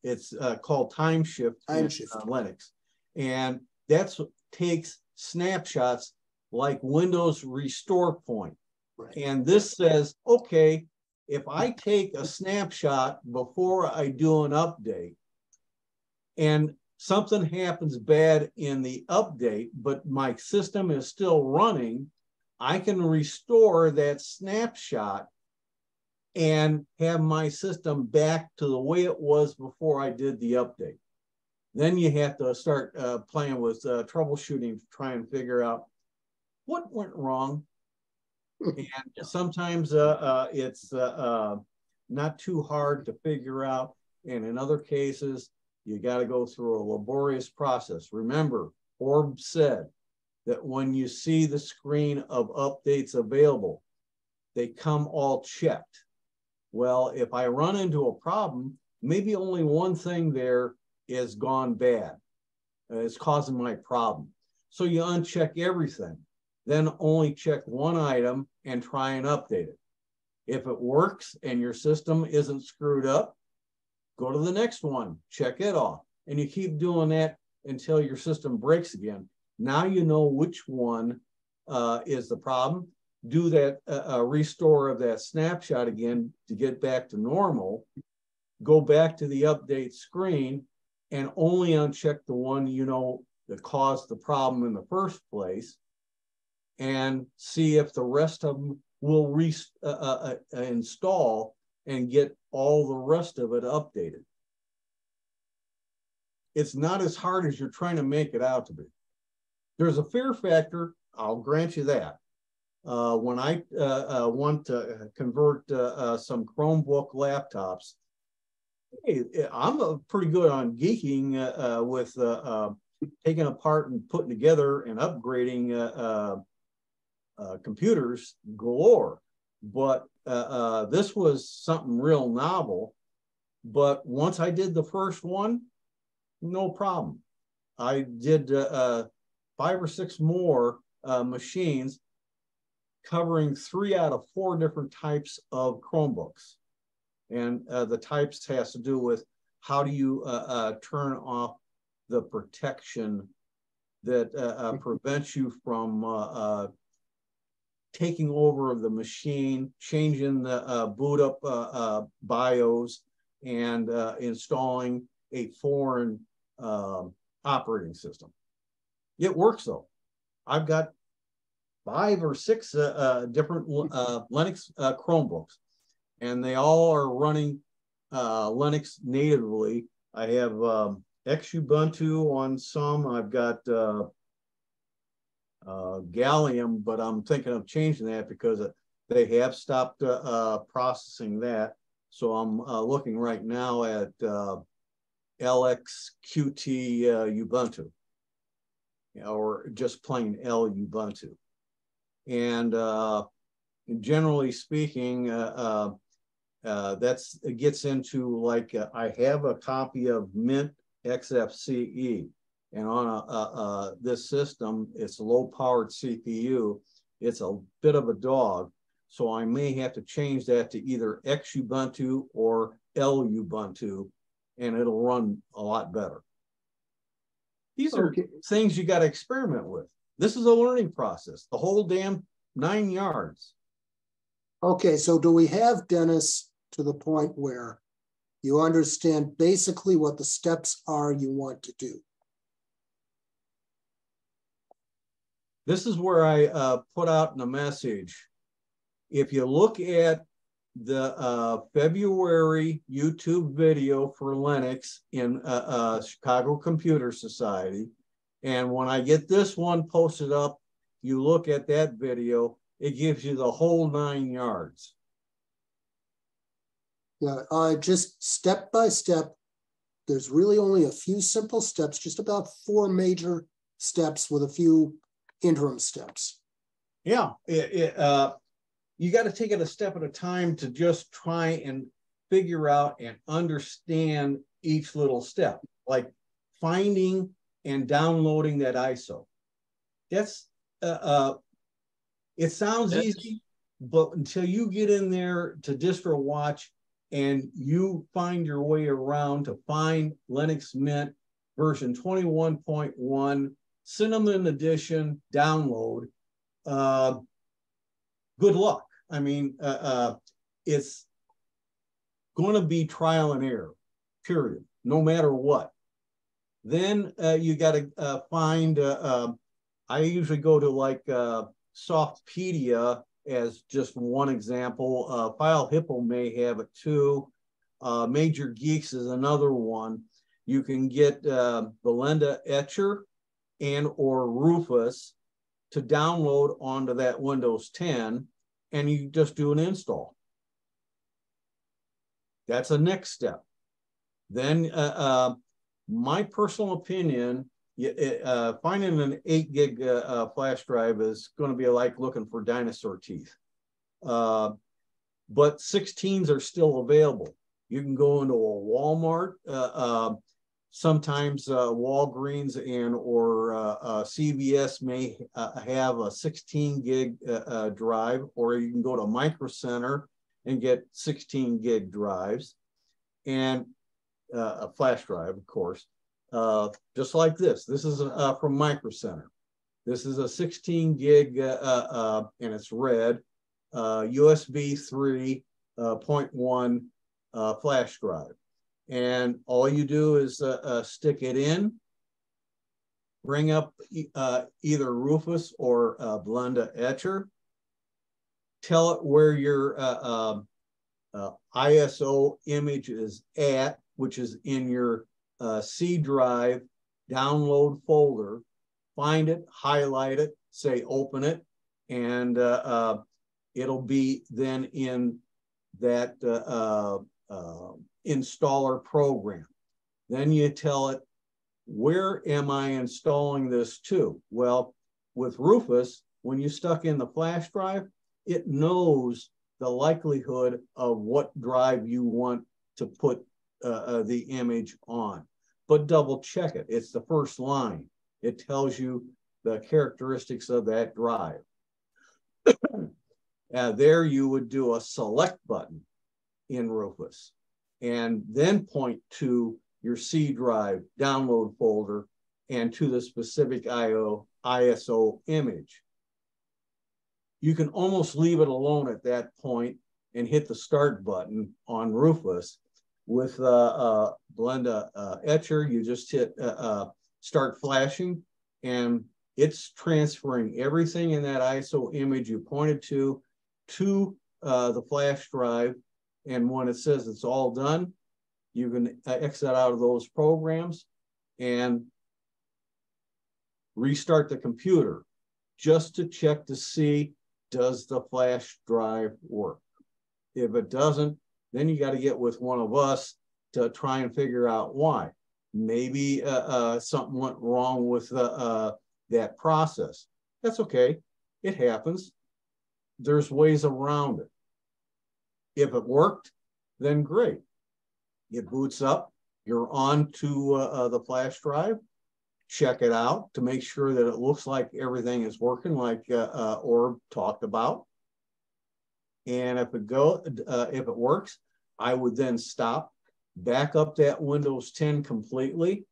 it's called time shift in Linux, and that's takes snapshots like Windows restore point. Right. And this says, okay, if I take a snapshot before I do an update and something happens bad in the update, but my system is still running, I can restore that snapshot and have my system back to the way it was before I did the update. Then you have to start playing with troubleshooting to try and figure out what went wrong. And sometimes it's not too hard to figure out. And in other cases, you got to go through a laborious process. Remember, Orb said that when you see the screen of updates available, they come all checked. Well, if I run into a problem, maybe only one thing there is gone bad. It's causing my problem. So you uncheck everything, then only check one item and try and update it. If it works and your system isn't screwed up, go to the next one, check it off. And you keep doing that until your system breaks again. Now you know which one is the problem. Do that restore of that snapshot again to get back to normal. Go back to the update screen and only uncheck the one you know that caused the problem in the first place, and see if the rest of them will install and get all the rest of it updated. It's not as hard as you're trying to make it out to be. There's a fear factor, I'll grant you that. When I want to convert some Chromebook laptops, hey, I'm pretty good on geeking with taking apart and putting together and upgrading computers galore. But this was something real novel. But once I did the first one, no problem. I did 5 or 6 more machines covering 3 out of 4 different types of Chromebooks. And the types has to do with how do you turn off the protection that prevents you from taking over the machine, changing the boot up BIOS, and installing a foreign operating system. It works though. I've got 5 or 6 different Linux Chromebooks, and they all are running Linux natively. I have Xubuntu on some. I've got Gallium, but I'm thinking of changing that because they have stopped processing that. So I'm looking right now at LXQT Ubuntu, or just plain L Ubuntu. And generally speaking, that's it gets into like I have a copy of Mint XFCE, and on this system, it's a low-powered CPU. It's a bit of a dog, so I may have to change that to either Xubuntu or Lubuntu, and it'll run a lot better. These are things you got to experiment with. This is a learning process, the whole damn 9 yards. Okay, so do we have, Dennis, to the point where You understand basically what the steps are you want to do. This is where I put out in the message. If you look at the February YouTube video for Linux in Chicago Computer Society, and when I get this one posted up, you look at that video, it gives you the whole 9 yards. Yeah, just step by step. There's really only a few simple steps, just about 4 major steps with a few interim steps. Yeah, you got to take it a step at a time to just try and figure out and understand each little step, like finding and downloading that ISO. That's it sounds easy, but until you get in there to distro watch and you find your way around to find Linux Mint version 21.1 Cinnamon Edition download, good luck. I mean, it's going to be trial and error, period, no matter what. Then you got to find, I usually go to like Softpedia as just one example. File Hippo may have it too. Major Geeks is another one. You can get Belinda Etcher and or Rufus to download onto that Windows 10, and you just do an install. That's a next step. Then my personal opinion, finding an 8 gig flash drive is going to be like looking for dinosaur teeth. But 16s are still available. You can go into a Walmart, sometimes Walgreens and or CVS may have a 16 gig drive, or you can go to Micro Center and get 16 gig drives and a flash drive, of course, just like this. This is from Micro Center. This is a 16 gig and it's red, USB 3.1 flash drive. And all you do is stick it in, bring up either Rufus or Belinda Etcher, tell it where your ISO image is at, which is in your C drive download folder, find it, highlight it, say open it, and it'll be then in that installer program. Then you tell it, where am I installing this to? Well, with Rufus, when you stuck in the flash drive, it knows the likelihood of what drive you want to put the image on. But double check it. It's the first line. It tells you the characteristics of that drive. There you would do a select button in Rufus and then point to your C drive download folder and to the specific ISO image. You can almost leave it alone at that point and hit the start button on Rufus. With Belinda Etcher, you just hit start flashing, and it's transferring everything in that ISO image you pointed to the flash drive. And when it says it's all done, you can exit out of those programs and restart the computer just to check to see, does the flash drive work? If it doesn't, then you got to get with one of us to try and figure out why. Maybe something went wrong with that process. That's okay. It happens. There's ways around it. If it worked, then great. It boots up. You're on to the flash drive. Check it out to make sure that it looks like everything is working like Orb talked about. And if it works, I would then stop, back up that Windows 10 completely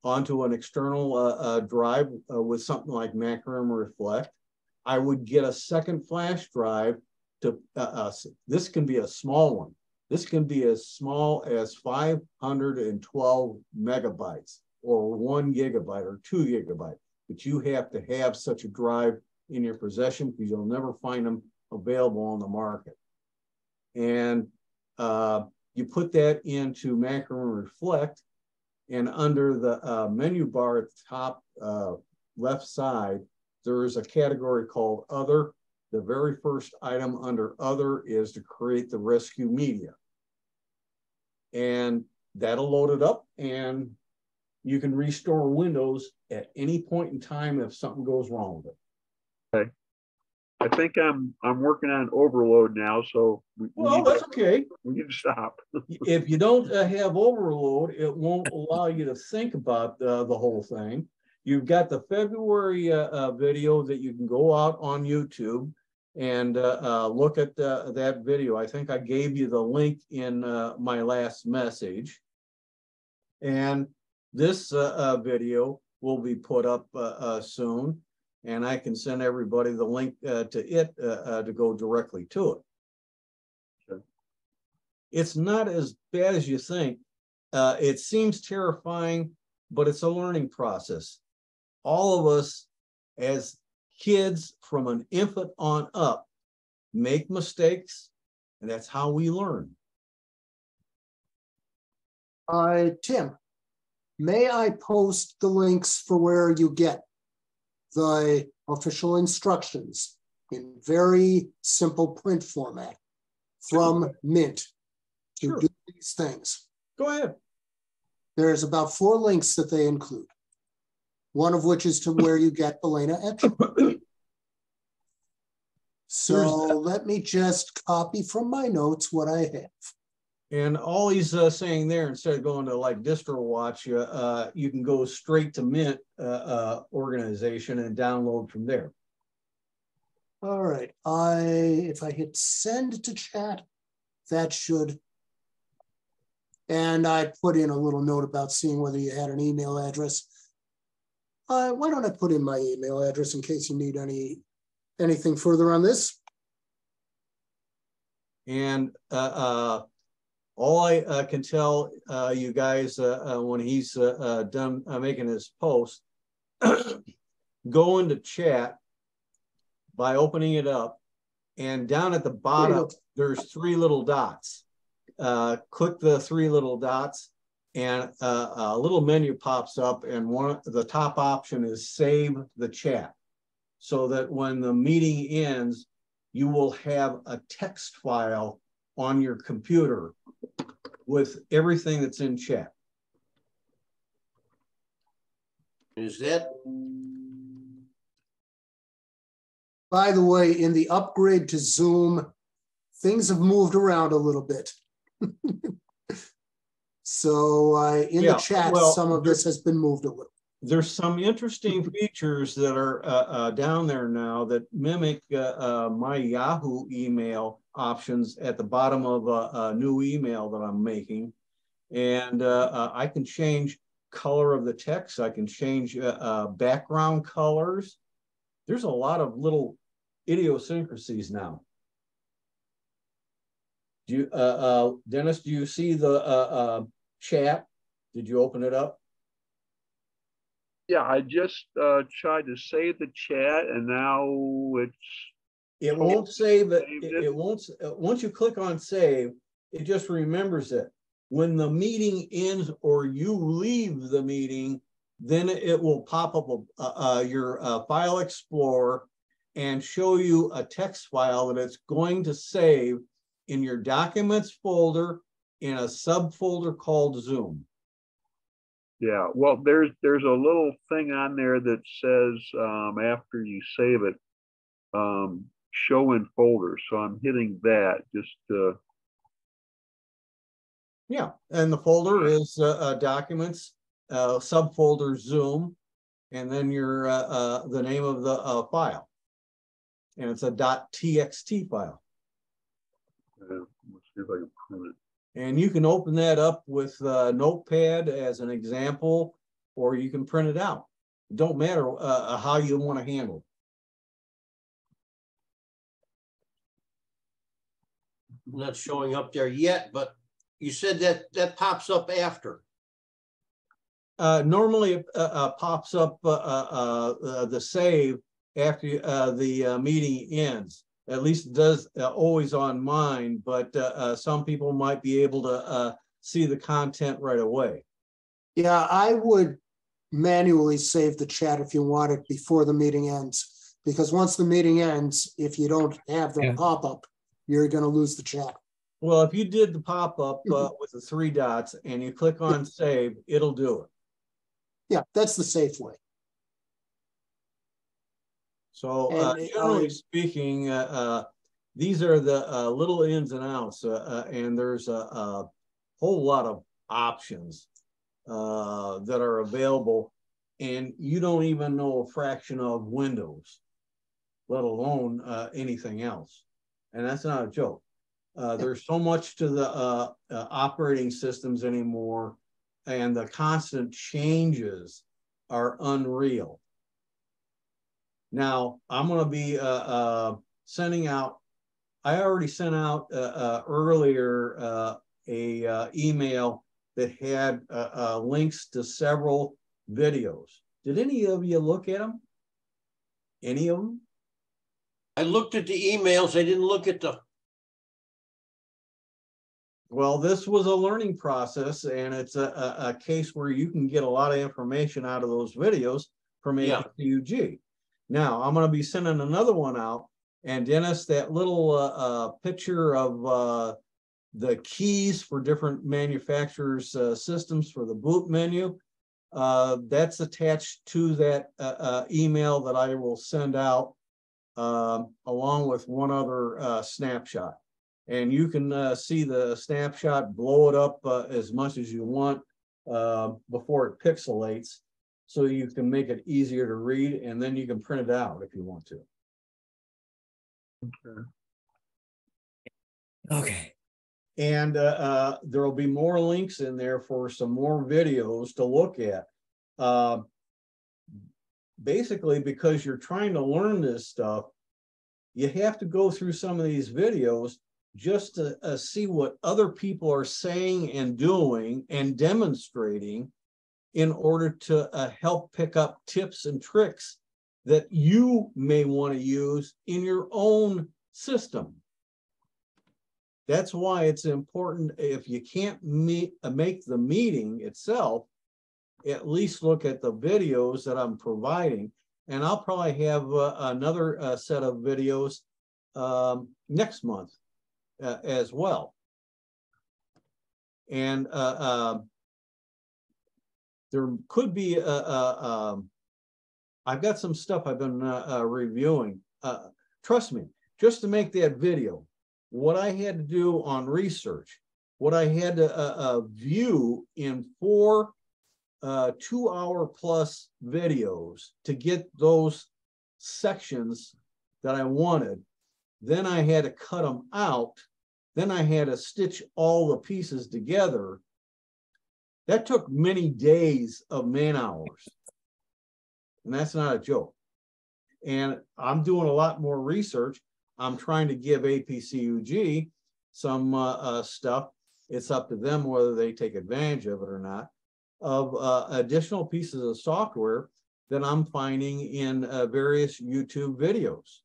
onto an external drive with something like Macroom Reflect. I would get a second flash drive to, this can be a small one. This can be as small as 512 megabytes or 1 gigabyte or 2 gigabyte, but you have to have such a drive in your possession because you'll never find them available on the market. And you put that into Macro and Reflect, and under the menu bar at the top left side, there is a category called Other. The very first item under Other is to create the rescue media. And that'll load it up, and you can restore Windows at any point in time if something goes wrong with it. Okay. I think I'm working on overload now, so that's okay. We need to stop. If you don't have overload, it won't allow you to think about the whole thing. You've got the February video that you can go out on YouTube and look at that video. I think I gave you the link in my last message. And this video will be put up soon. And I can send everybody the link to it to go directly to it. Sure. It's not as bad as you think. It seems terrifying, but it's a learning process. All of us as kids from an infant on up make mistakes, and that's how we learn. Tim, may I post the links for where you get the official instructions in very simple print format from Mint to do these things? Go ahead. There's about 4 links that they include, one of which is to where you get Elena Etcher. So let me just copy from my notes what I have. And all he's saying there, instead of going to like DistroWatch, you can go straight to Mint organization and download from there. All right. If I hit send to chat, that should. And I put in a little note about seeing whether you had an email address. Why don't I put in my email address in case you need anything further on this? And all I can tell you guys when he's done making his post, go into chat by opening it up, and down at the bottom, there's 3 little dots. Click the 3 little dots, and a little menu pops up, and the top option is save the chat, so that when the meeting ends, you will have a text file on your computer with everything that's in chat. Is that? By the way, in the upgrade to Zoom, things have moved around a little bit. So in the chat, some of this has been moved a little. There's some interesting features that are down there now that mimic my Yahoo email options at the bottom of a new email that I'm making. And I can change color of the text. I can change background colors. There's a lot of little idiosyncrasies now. Do you, Dennis, do you see the chat? Did you open it up? Yeah, I just tried to save the chat, and now it won't save it. It won't. Once you click on save, it just remembers it. When the meeting ends or you leave the meeting, then it will pop up your File Explorer and show you a text file that it's going to save in your Documents folder in a subfolder called Zoom. Yeah, well, there's a little thing on there that says after you save it, show in folders. So I'm hitting that just to. Yeah, and the folder is Documents, subfolder Zoom, and then your the name of the file, and it's a .txt file. Let's see if I can print it. And you can open that up with Notepad as an example, or you can print it out. It don't matter how you want to handle not showing up there yet, but you said that pops up after. Normally it pops up the save after the meeting ends. At least it does always on mine, but some people might be able to see the content right away. Yeah, I would manually save the chat if you want it before the meeting ends. Because once the meeting ends, if you don't have that pop-up, you're going to lose the chat. Well, if you did the pop-up with the 3 dots and you click on save, it'll do it. Yeah, that's the safe way. So generally speaking, these are the little ins and outs, and there's a whole lot of options that are available, and you don't even know a fraction of Windows, let alone anything else. And that's not a joke. There's so much to the operating systems anymore, and the constant changes are unreal. Now, I'm going to be sending out, I already sent out earlier a email that had links to several videos. Did any of you look at them? Any of them? I looked at the emails. I didn't look at the. Well, this was a learning process, and it's a case where you can get a lot of information out of those videos from APCUG. Now, I'm going to be sending another one out, and Dennis, that little picture of the keys for different manufacturers' systems for the boot menu, that's attached to that email that I will send out along with one other snapshot. And you can see the snapshot, blow it up as much as you want before it pixelates, so you can make it easier to read, and then you can print it out if you want to. Okay. And there will be more links in there for some more videos to look at. Basically, because you're trying to learn this stuff, you have to go through some of these videos just to see what other people are saying and doing and demonstrating in order to help pick up tips and tricks that you may want to use in your own system. That's why it's important, if you can't make the meeting itself, at least look at the videos that I'm providing. And I'll probably have another set of videos next month as well. And there could be, I've got some stuff I've been reviewing. Trust me, just to make that video, what I had to do on research, what I had to view in 4 2-hour-plus videos to get those sections that I wanted. Then I had to cut them out. Then I had to stitch all the pieces together. That took many days of man hours. And that's not a joke. And I'm doing a lot more research. I'm trying to give APCUG some stuff. It's up to them whether they take advantage of it or not, of additional pieces of software that I'm finding in various YouTube videos.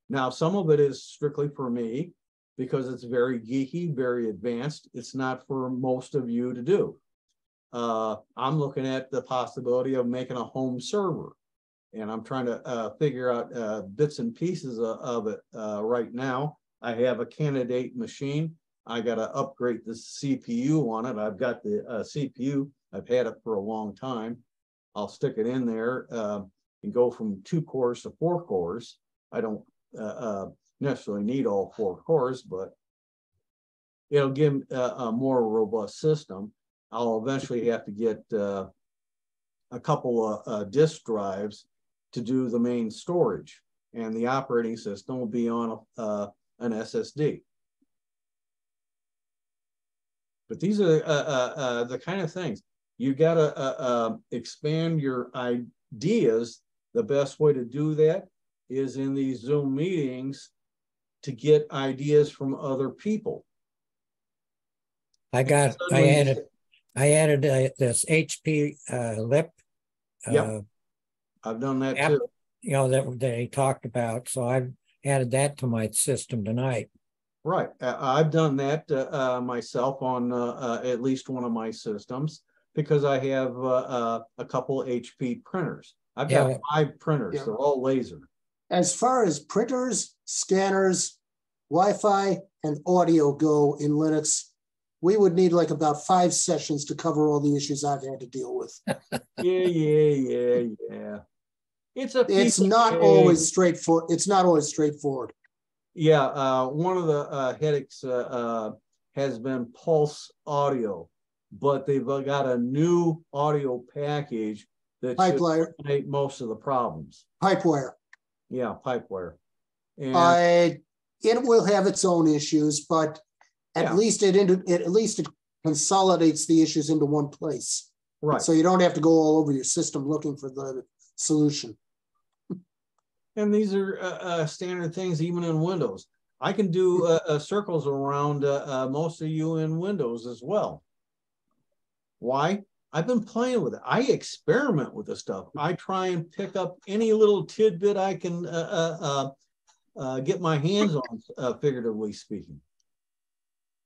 Now, some of it is strictly for me because it's very geeky, very advanced. It's not for most of you to do. I'm looking at the possibility of making a home server, and I'm trying to figure out bits and pieces of it right now. I have a candidate machine. I got to upgrade the CPU on it. I've got the CPU. I've had it for a long time. I'll stick it in there and go from 2 cores to 4 cores. I don't necessarily need all 4 cores, but it'll give a more robust system. I'll eventually have to get a couple of disk drives to do the main storage, and the operating system will be on an SSD. But these are the kind of things you got to expand your ideas. The best way to do that is in these Zoom meetings, to get ideas from other people. I added this HP lip. Yep. I've done that too. You know, that they talked about. So I've added that to my system tonight. Right. I've done that myself on at least one of my systems because I have a couple HP printers. I've got 5 printers. Yeah. They're all laser. As far as printers, scanners, Wi-Fi, and audio go in Linux, we would need like about 5 sessions to cover all the issues I've had to deal with. Yeah. It's not always straightforward. It's not always straightforward. Yeah, one of the headaches has been Pulse Audio, but they've got a new audio package that should eliminate most of the problems. Pipewire. Yeah, Pipewire. And it will have its own issues, but at least it consolidates the issues into one place. Right. So you don't have to go all over your system looking for the solution. And these are standard things even in Windows. I can do circles around most of you in Windows as well. Why? I've been playing with it. I experiment with this stuff. I try and pick up any little tidbit I can get my hands on, figuratively speaking.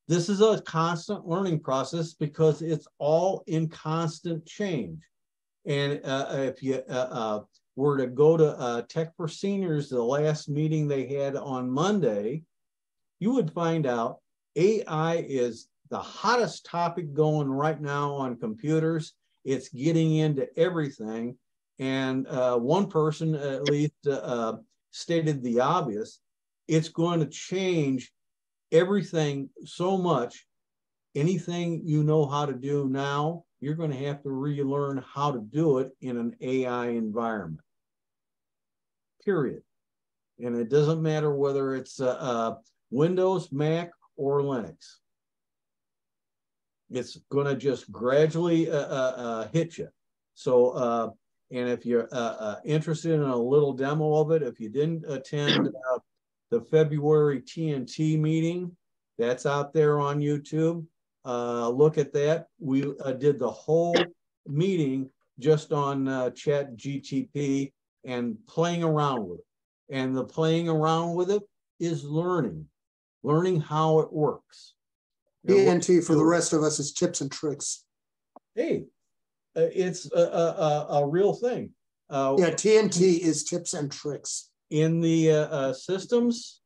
This is a constant learning process because it's all in constant change. And if you were to go to Tech for Seniors, the last meeting they had on Monday, you would find out AI is the hottest topic going right now on computers. It's getting into everything. And one person at least stated the obvious. It's going to change everything so much. Anything you know how to do now, you're going to have to relearn how to do it in an AI environment. Period. And it doesn't matter whether it's Windows, Mac, or Linux. It's going to just gradually hit you. So, and if you're interested in a little demo of it, if you didn't attend the February TNT meeting, that's out there on YouTube. Look at that. We did the whole meeting just on ChatGTP and playing around with it. And the playing around with it is learning how it works. TNT for the rest of us is tips and tricks. Hey, it's a real thing. Yeah, TNT is tips and tricks. In the systems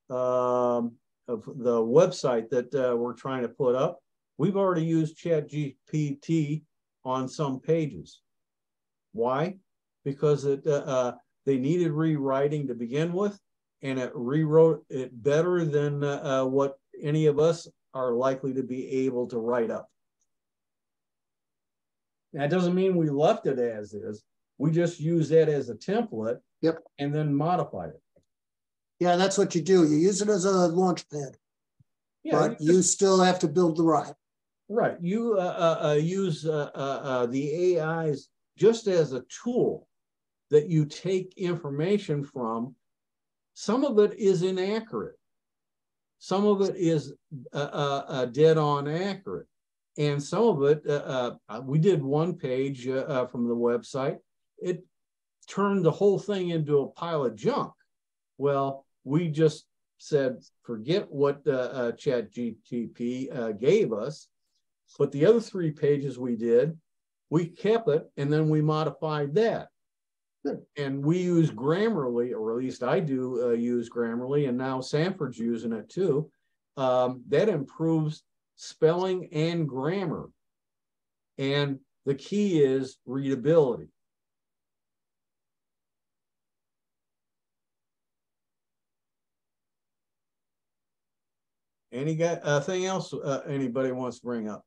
of the website that we're trying to put up, we've already used ChatGPT on some pages. Why? Because they needed rewriting to begin with, and it rewrote it better than what any of us are likely to be able to write up. That doesn't mean we left it as is. We just use that as a template. Yep. And then modify it. Yeah, that's what you do. You use it as a launch pad. Yeah, but you still have to build the ride. Right. You use the AIs just as a tool that you take information from. Some of it is inaccurate. Some of it is dead on accurate. And some of it, we did one page from the website. It turned the whole thing into a pile of junk. Well, we just said, forget what ChatGPT gave us. But the other 3 pages we did, we kept it, and then we modified that. Good. And we use Grammarly, or at least I do use Grammarly, and now Sanford's using it too. That improves spelling and grammar. And the key is readability. Anything else anybody wants to bring up?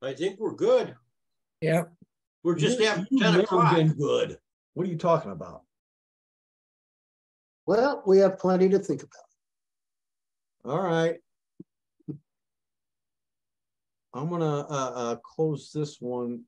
I think we're good. Yeah. We're just after 10 never o'clock. Been good. What are you talking about? Well, we have plenty to think about. All right. I'm going to close this one.